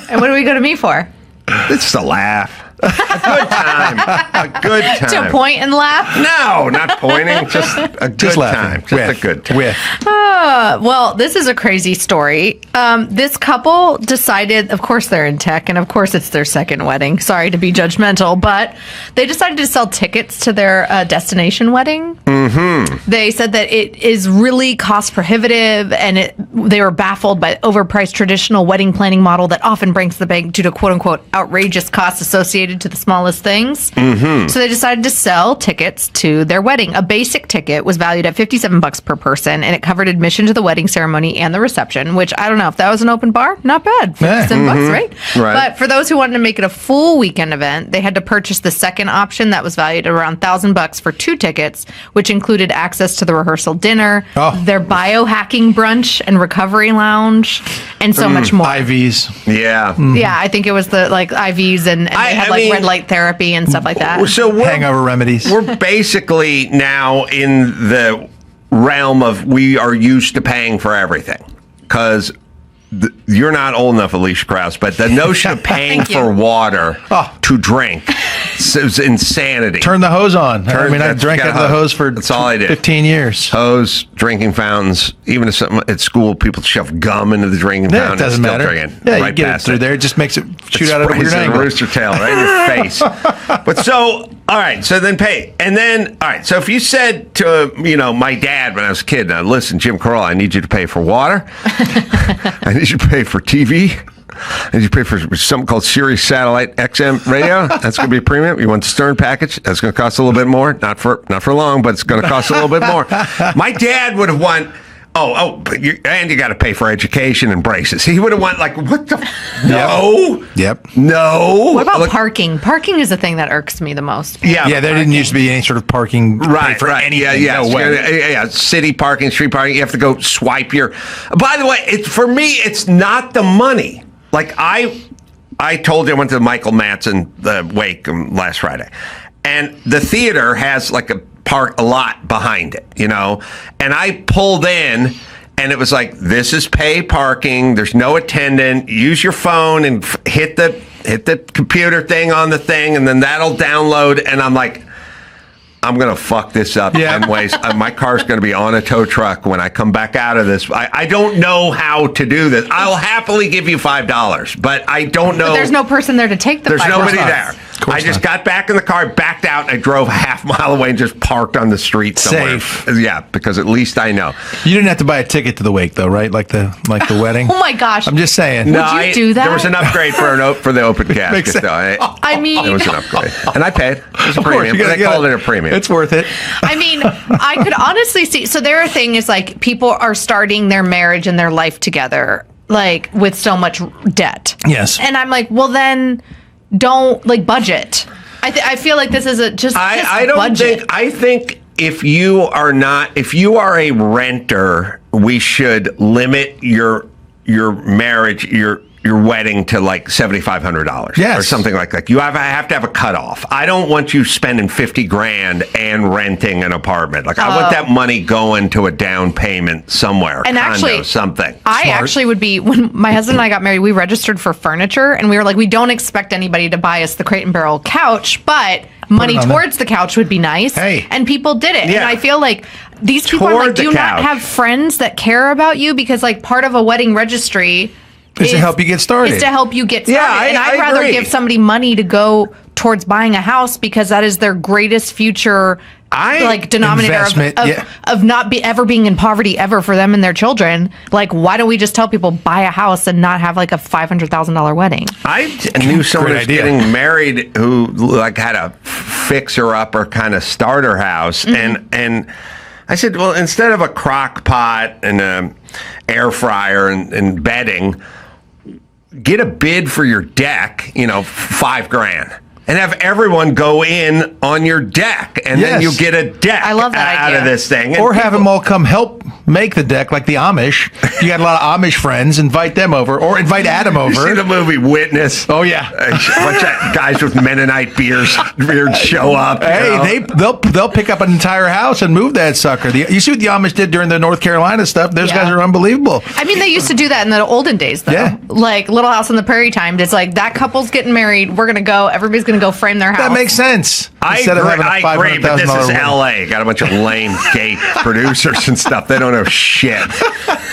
And what do we go to me for? It's just a laugh. A good time. To point and laugh? No, not pointing. Just a good time. Just a good time. Well, this is a crazy story. This couple decided, of course they're in tech, and of course it's their second wedding. Sorry to be judgmental, but they decided to sell tickets to their destination wedding. Mm-hmm. They said that it is really cost prohibitive, and they were baffled by overpriced traditional wedding planning model that often breaks the bank due to quote unquote outrageous costs associated to the smallest things. Mm-hmm. So they decided to sell tickets to their wedding. A basic ticket was valued at $57 per person, and it covered admission to the wedding ceremony and the reception, which I don't know if that was an open bar, not bad. $57, right? But for those who wanted to make it a full weekend event, they had to purchase the second option that was valued at around $1,000 for 2 tickets, which included access to the rehearsal dinner, their biohacking brunch and recovery lounge, and so much more. IVs. Yeah. Yeah, I think it was the like IVs and they had red light therapy and stuff like that. So hangover remedies. We're basically now in the realm of we are used to paying for everything because you're not old enough, Alicia Krause, but the notion of paying for water to drink is insanity. Turn the hose on. I drank out of the hose for that's all I did. 15 years. Hose, drinking fountains. Even if something at school, people shove gum into the drinking fountain. It doesn't matter. Yeah, you get it through there. It just makes it shoot out of your angle. Rooster tail right in your face. But so, all right, so then pay. And then, all right, so if you said to, my dad when I was a kid, now listen, Jim Carolla, I need you to pay for water. I need you to pay for TV. I need you to pay for something called Sirius Satellite XM radio. That's going to be a premium. You want the Stern package? That's going to cost a little bit more. Not for long, but it's going to cost a little bit more. My dad would have won. And you got to pay for education and braces. He would have went like, what the? No. Yep. No. What about parking? Parking is the thing that irks me the most. Yeah, there didn't used to be any sort of parking right, for anything. Yeah. No way. Yeah, city parking, street parking. You have to go swipe your. By the way, for me, it's not the money. Like I told you I went to the Michael Madsen wake last Friday, and the theater has like a lot behind it, and I pulled in and it was like, this is pay parking, there's no attendant, use your phone and hit the computer thing on the thing and then that'll download. And I'm like, I'm going to fuck this up 10 ways. My car's going to be on a tow truck when I come back out of this. I don't know how to do this. I'll happily give you $5, but I don't know. But there's no person there to take the $5. There's nobody there. I just got back in the car, backed out, and I drove a half mile away and just parked on the street somewhere. Safe. Yeah, because at least I know. You didn't have to buy a ticket to the wake, though, right? Like the wedding? Oh, my gosh. I'm just saying. No, Would you do that? There was an upgrade for the open casket. I mean... There was an upgrade. And I paid. It was a premium. They called it a premium. It's worth it. I mean, I could honestly see... So their thing is, like, people are starting their marriage and their life together, like, with so much debt. Yes. And I'm like, well, then don't, like, budget. I feel like this is I don't budget. think... I think if you are a renter, we should limit your marriage, your wedding to like $7,500 or something like that. You have to have a cutoff. I don't want you spending $50,000 and renting an apartment. Like I want that money going to a down payment somewhere, and condo, actually, something. I actually would be, when my husband and I got married, we registered for furniture, and we were like, we don't expect anybody to buy us the Crate and Barrel couch, but money towards the couch would be nice. Hey. And people did it. Yeah. And I feel like these people are like, do you not have friends that care about you? Because like part of a wedding registry is to help you get started. Is to help you get started. Yeah, and I'd rather agree. give somebody money to go towards buying a house because that is their greatest future denominator of not ever being in poverty ever for them and their children. Like, why don't we just tell people buy a house and not have like a $500,000 wedding? I knew someone was getting married who like had a fixer-upper kind of starter house, and I said, well, instead of a crock pot and an air fryer and bedding, get a bid for your deck, $5,000. And have everyone go in on your deck, and then you get a deck I love that out idea. of this thing. And or have them all come help make the deck like the Amish. You got a lot of Amish friends, invite them over, or invite Adam over. You see the movie Witness? Oh yeah, a bunch of guys with Mennonite beards show up. Hey, they'll pick up an entire house and move that sucker. You see what the Amish did during the North Carolina stuff? Those guys are unbelievable. I mean, they used to do that in the olden days, though. Yeah. Like Little House on the Prairie times. It's like that couple's getting married. We're gonna go. Everybody's gonna go frame their house. That makes sense. I agree, but this is L.A. Got a bunch of lame gay producers and stuff. They don't know shit.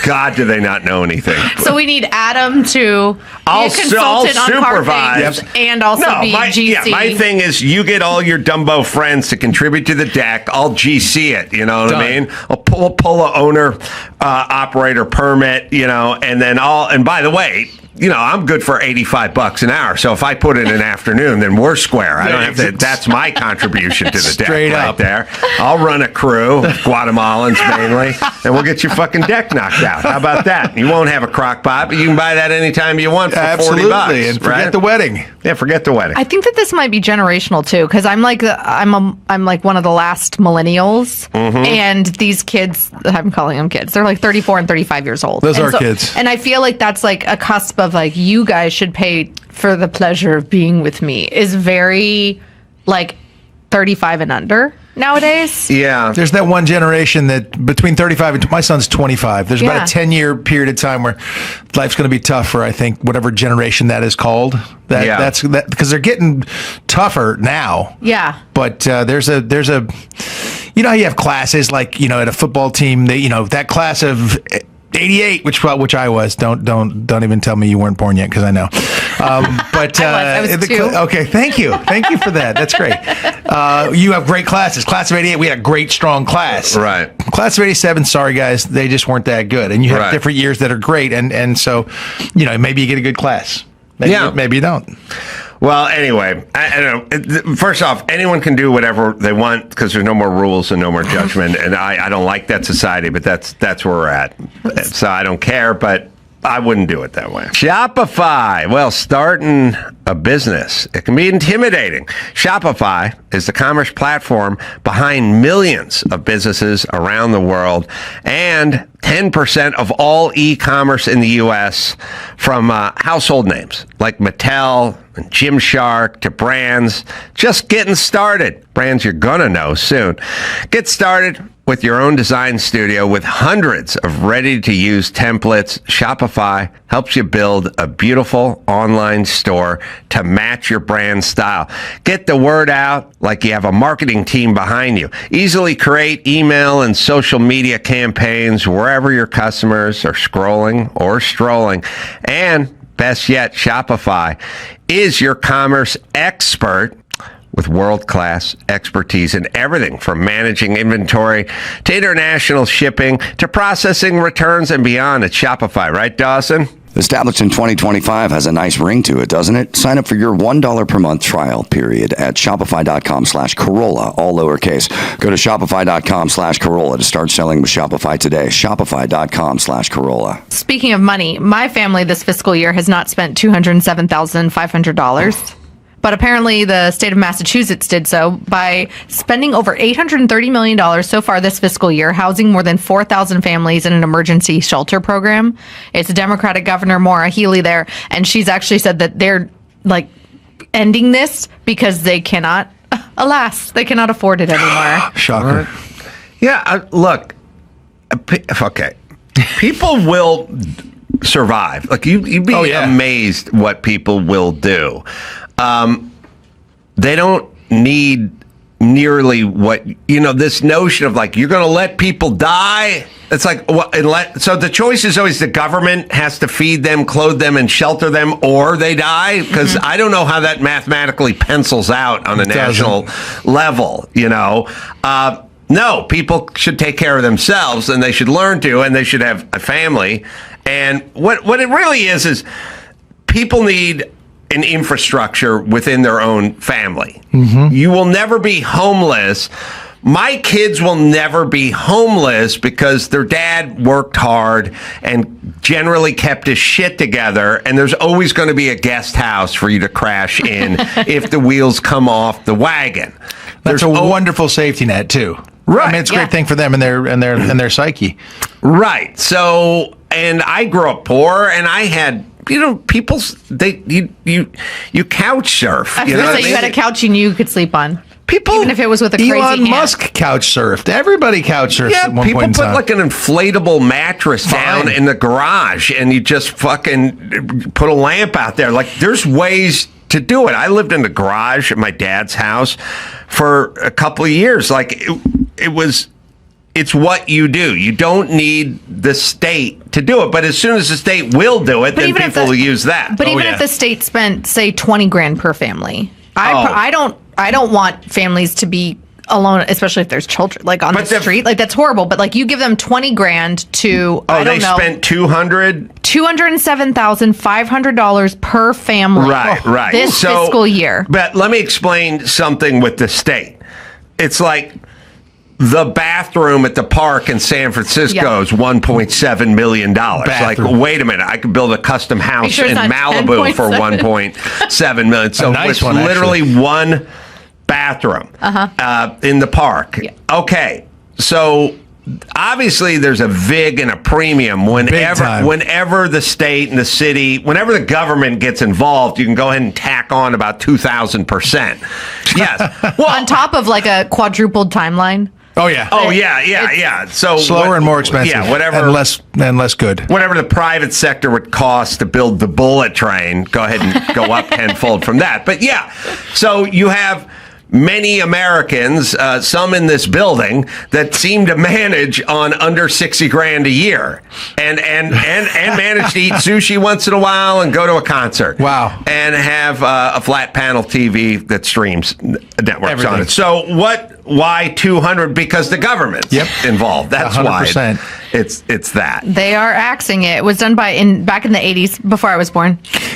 God, do they not know anything? So we need Adam to be a consultant on car things and also be GC. Yeah, my thing is you get all your Dumbo friends to contribute to the deck. I'll GC it. You know what I mean? I'll pull a owner operator permit. You know, and then and by the way, you know, I'm good for $85 an hour. So if I put in an afternoon, then we're square. I don't have to. That's my contribution to the deck right there. I'll run a crew, Guatemalans mainly, and we'll get your fucking deck knocked out. How about that? You won't have a crock pot, but you can buy that anytime you want for $40. And forget the wedding. Yeah, forget the wedding. I think that this might be generational too, because I'm like I'm like one of the last millennials, and these kids, I'm calling them kids. They're like 34 and 35 years old. Those are kids, and I feel like that's like a cusp of like you guys should pay for the pleasure of being with me is very like 35 and under nowadays. Yeah. There's that one generation that between 35 and my son's 25. There's about a 10-year period of time where life's going to be tough for, I think, whatever generation that is called. That's because they're getting tougher now. Yeah. But there's a you know how you have classes like, you know, at a football team, that class of 88, which I was. Don't even tell me you weren't born yet, because I know. But I was 2. Okay, thank you for that. That's great. You have great classes. Class of 88, we had a great, strong class. Right. Class of 87, sorry guys, they just weren't that good. And you have different years that are great, and so, you know, maybe you get a good class. Maybe you don't. Well, anyway, I don't know. First off, anyone can do whatever they want because there's no more rules and no more judgment. And I don't like that society, but that's where we're at. So I don't care, but I wouldn't do it that way. Shopify. Well, starting a business, it can be intimidating. Shopify is the commerce platform behind millions of businesses around the world and 10% of all e-commerce in the U.S. from household names like Mattel and Gymshark to brands just getting started. Brands you're going to know soon. Get started with your own design studio with hundreds of ready-to-use templates. Shopify helps you build a beautiful online store to match your brand style. Get the word out like you have a marketing team behind you. Easily create email and social media campaigns wherever your customers are scrolling or strolling. And best yet, Shopify is your commerce expert with world-class expertise in everything from managing inventory to international shipping to processing returns and beyond at Shopify. Right, Dawson? Established in 2025 has a nice ring to it, doesn't it? Sign up for your $1 per month trial period at shopify.com/Carolla, all lowercase. Go to shopify.com/Carolla to start selling with Shopify today. Shopify.com/Carolla. Speaking of money, my family this fiscal year has not spent $207,500. But apparently the state of Massachusetts did so by spending over $830 million so far this fiscal year, housing more than 4,000 families in an emergency shelter program. It's Democratic Governor Maura Healey there, and she's actually said that they're like ending this because they cannot, alas, they cannot afford it anymore. Shocker. Yeah, look, okay. People will survive. Like you'd be amazed what people will do. They don't need nearly what, this notion of like, you're going to let people die. It's like, so the choice is always the government has to feed them, clothe them, and shelter them, or they die. Because I don't know how that mathematically pencils out on a national level, No, people should take care of themselves, and they should learn to, and they should have a family. And what it really is people need an infrastructure within their own family. You will never be homeless. My kids will never be homeless because their dad worked hard and generally kept his shit together, and there's always going to be a guest house for you to crash in if the wheels come off the wagon. That's a wonderful safety net, too. Right. I mean, it's a great thing for them and their psyche. Right. So, and I grew up poor, and I had, people, you couch surf. I was going to say you had a couch you knew you could sleep on. People, even if it was with a crazy Elon hand. Musk couch surfed. Everybody couch surfs at one people point in put time. like an inflatable mattress down in the garage, and you just fucking put a lamp out there. Like, there's ways to do it. I lived in the garage at my dad's house for a couple of years. Like, it's what you do. You don't need the state to do it. But as soon as the state will do it, then people will use that. But even if the state spent, say, $20,000 per family, I don't want families to be alone, especially if there's children, like on the street. Like, that's horrible. But like, you give them $20,000 to, I don't know. They spent $207,500 per family. Right. This fiscal year. But let me explain something with the state. It's like the bathroom at the park in San Francisco is $1.7 million. Like, wait a minute, I could build a custom house in Malibu for $1.7 million. So it's literally one bathroom in the park. Okay, so obviously there's a vig and a premium whenever the state and the city, whenever the government gets involved, you can go ahead and tack on about 2,000%. Yes. Well, on top of like a quadrupled timeline. Oh yeah. So slower and more expensive. Yeah, whatever. And less good. Whatever the private sector would cost to build the bullet train, go ahead and go up tenfold from that. But yeah, so you have many Americans, some in this building, that seem to manage on under $60,000 a year, and manage to eat sushi once in a while and go to a concert. Wow! And have a flat panel TV that streams networks on it. So why 200? Because the government's involved. That's 100%. why it's that. They are axing it. It was done back in the 80s, before I was born,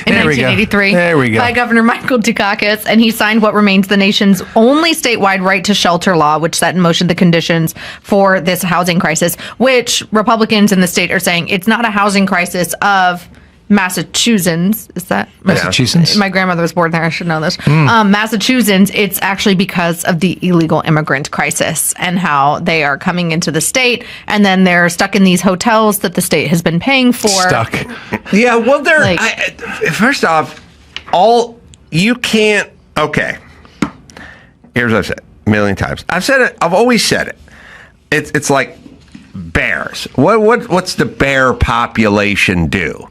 in 1983. There we go. By Governor Michael Dukakis, and he signed what remains the nation's only statewide right to shelter law, which set in motion the conditions for this housing crisis, which Republicans in the state are saying it's not a housing crisis of Massachusetts. Is that Massachusetts? My grandmother was born there. I should know this. Massachusetts. It's actually because of the illegal immigrant crisis and how they are coming into the state, and then they're stuck in these hotels that the state has been paying for. Stuck. Yeah. Well, first off, you can't. Okay. Here's what I've said a million times. I've said it. I've always said it. It's like bears. What's the bear population do?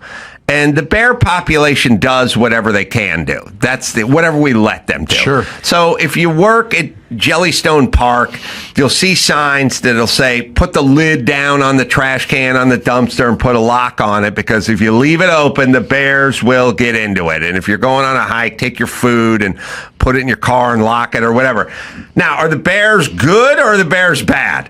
And the bear population does whatever they can do. That's whatever we let them do. Sure. So if you work at Jellystone Park, you'll see signs that'll say, put the lid down on the trash can on the dumpster and put a lock on it, because if you leave it open, the bears will get into it. And if you're going on a hike, take your food and put it in your car and lock it or whatever. Now, are the bears good or are the bears bad?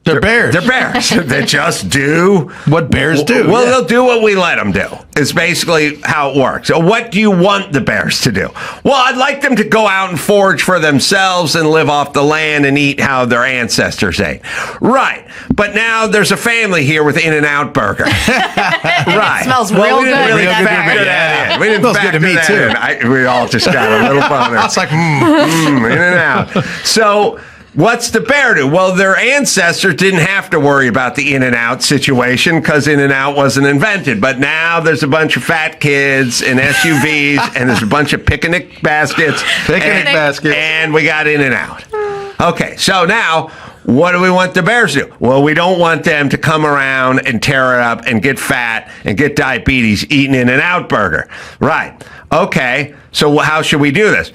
They're bears. They're bears. They just do what bears do. Well, they'll do what we let them do. It's basically how it works. So what do you want the bears to do? Well, I'd like them to go out and forage for themselves and live off the land and eat how their ancestors ate. Right. But now there's a family here with In-N-Out Burger. Right. It smells real good. Really factor that in. We didn't smells good to me, too. We all just got a little boner. It's like, In-N-Out. So what's the bear do? Well, their ancestors didn't have to worry about the In-N-Out situation because In-N-Out wasn't invented. But now there's a bunch of fat kids in SUVs and there's a bunch of picnic baskets. And we got In-N-Out. Okay, so now what do we want the bears to do? Well, we don't want them to come around and tear it up and get fat and get diabetes eating In-N-Out Burger. Right. Okay, so how should we do this?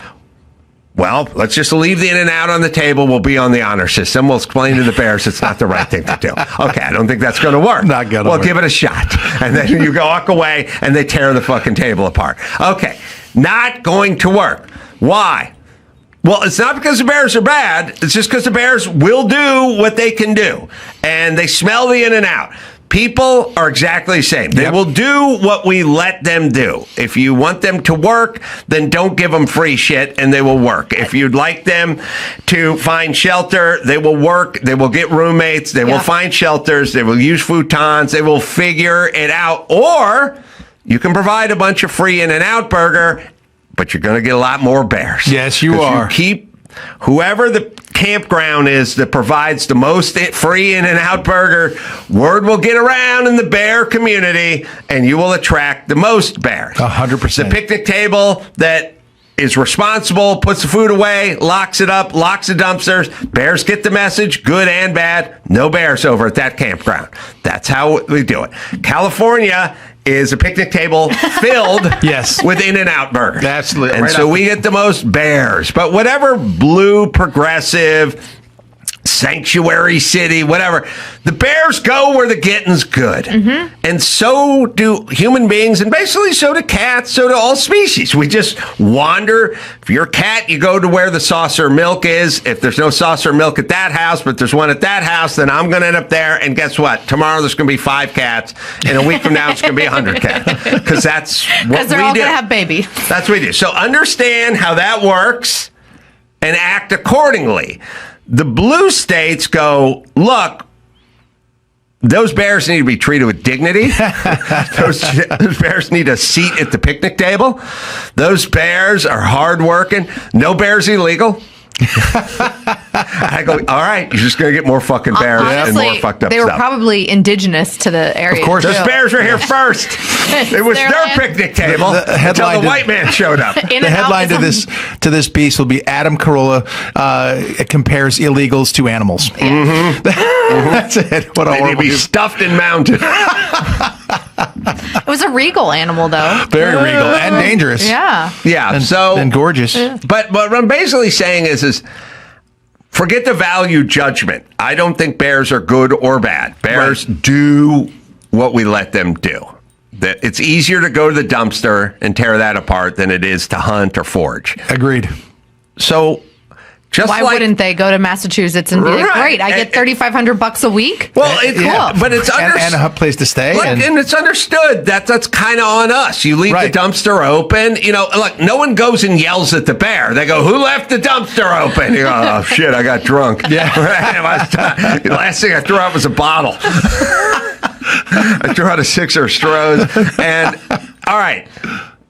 Well, let's just leave the In-N-Out on the table. We'll be on the honor system. We'll explain to the bears it's not the right thing to do. Okay, I don't think that's going to work. Not going to work. Well, give it a shot. And then you walk away and they tear the fucking table apart. Okay, not going to work. Why? Well, it's not because the bears are bad. It's just because the bears will do what they can do. And they smell the In-N-Out. People are exactly the same. They will do what we let them do. If you want them to work, then don't give them free shit and they will work. If you'd like them to find shelter, they will work. They will get roommates. They will find shelters. They will use futons. They will figure it out. Or you can provide a bunch of free In-N-Out Burger, but you're going to get a lot more bears. Yes, you are. You keep whoever the campground is that provides the most free In-N-Out burger, word will get around in the bear community, and you will attract the most bears. 100%. The picnic table that is responsible, puts the food away, locks it up, locks the dumpsters. Bears get the message, good and bad. No bears over at that campground. That's how we do it. California is a picnic table filled with In-N-Out burgers. Absolutely. And Right so up we get the most bears. But whatever blue, progressive, sanctuary city, whatever, the bears go where the getting's good. And so do human beings, and basically so do cats, so do all species. We just wander. If you're a cat, you go to where the saucer milk is. If there's no saucer milk at that house, but there's one at that house, then I'm going to end up there. And guess what? Tomorrow there's going to be 5 cats, and a week from now it's going to be 100 cats. Because that's what we do. Because they're all going to have babies. That's what we do. So understand how that works and act accordingly. The blue states go, look, those bears need to be treated with dignity. those bears need a seat at the picnic table. Those bears are hardworking. No bears illegal. I go, all right, you're just going to get more fucking bears and more fucked up they were stuff. probably indigenous to the area. Of course, those bears were here first. It was their land. picnic table The until the white man showed up. The headline to this piece will be Adam Carolla compares illegals to animals. That's it. What a They need to horrible be stuffed and mounted. It was a regal animal, though. Very regal and dangerous. Yeah. Yeah. And gorgeous. But what I'm basically saying is forget the value judgment. I don't think bears are good or bad. Bears do what we let them do. It's easier to go to the dumpster and tear that apart than it is to hunt or forage. Agreed. So just Why wouldn't they go to Massachusetts and be like, great, I get $3,500 a week? Well, but it's and a place to stay. and it's understood that that's kind of on us. You leave the dumpster open. You know, look, no one goes and yells at the bear. They go, "Who left the dumpster open?" You go, "Oh shit, I got drunk." Yeah. The last thing I threw out was a bottle. I threw out a 6 of Strohs, and all right,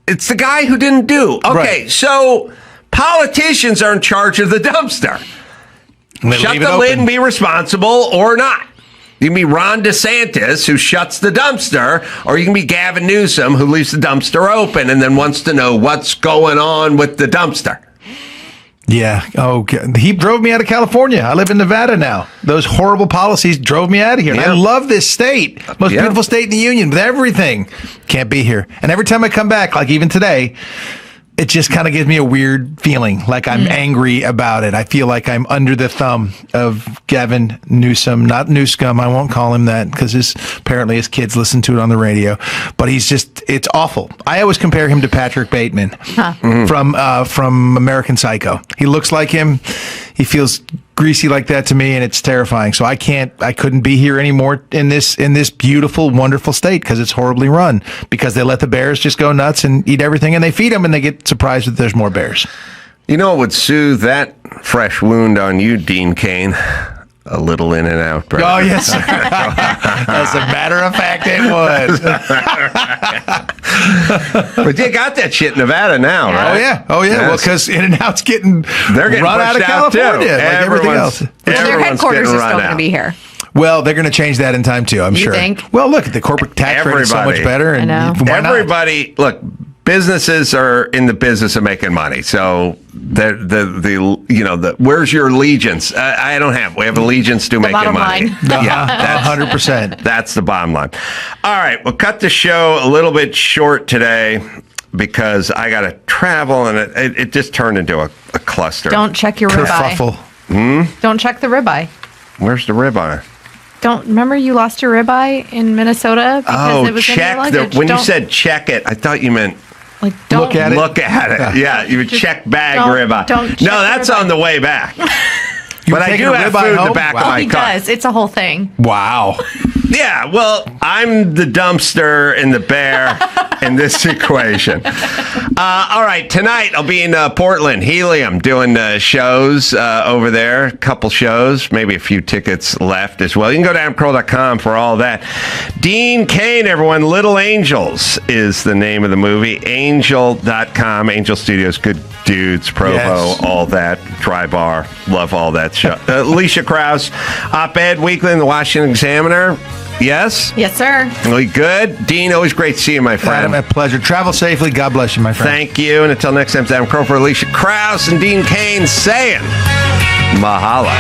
it's the guy who didn't do. Okay, so politicians are in charge of the dumpster. Shut the lid and be responsible, or not. You can be Ron DeSantis, who shuts the dumpster, or you can be Gavin Newsom, who leaves the dumpster open and then wants to know what's going on with the dumpster. Yeah. Oh, he drove me out of California. I live in Nevada now. Those horrible policies drove me out of here. And I love this state. Most beautiful state in the union with everything. Can't be here. And every time I come back, like even today, it just kind of gives me a weird feeling, like I'm angry about it. I feel like I'm under the thumb of Gavin Newsom, not Newscum. I won't call him that because apparently his kids listen to it on the radio. But it's awful. I always compare him to Patrick Bateman from American Psycho. He looks like him. He feels greasy like that to me, and it's terrifying. So I couldn't be here anymore in this beautiful, wonderful state because it's horribly run, because they let the bears just go nuts and eat everything, and they feed them and they get surprised that there's more bears. You know what would soothe that fresh wound on you, Dean Cain? A little In-N-Out burger. Oh, yes, sir. As a matter of fact, it would. But you got that shit in Nevada now, right? Oh, yeah. Yes. Well, because In-N-Out's they're getting run out of California, like everything else. Their headquarters is still going to be here. Well, they're going to change that in time, too, I'm sure. You think? Well, look, the corporate tax rate is so much better. And I know. Why not? Everybody, look, businesses are in the business of making money. So where's your allegiance? I don't have. We have allegiance to making money. Yeah, that's 100%. That's the bottom line. All right, we'll cut the show a little bit short today because I got to travel, and it just turned into a cluster. Don't check your ribeye. Don't check the ribeye. Where's the ribeye? Remember you lost your ribeye in Minnesota because it was in your luggage? When you said check it, I thought you meant don't look at it. Yeah, you would check bag ribeye. No, that's on the way back. But I do have food in the back of my car. He does. It's a whole thing. Wow. Yeah, well, I'm the dumpster and the bear in this equation. All right, tonight I'll be in Portland, Helium, doing shows over there. A couple shows, maybe a few tickets left as well. You can go to adamcarolla.com for all that. Dean Cain, everyone. Little Angels is the name of the movie. Angel.com. Angel Studios, good dudes, Provo, all that. Dry Bar, love all that show. Alicia Krause, Op-Ed Weekly in the Washington Examiner. Yes? Yes, sir. Really good. Dean, always great to see you, my friend. Adam, a pleasure. Travel safely. God bless you, my friend. Thank you. And until next time, it's Adam Crow for Alicia Krause and Dean Cain saying mahalo.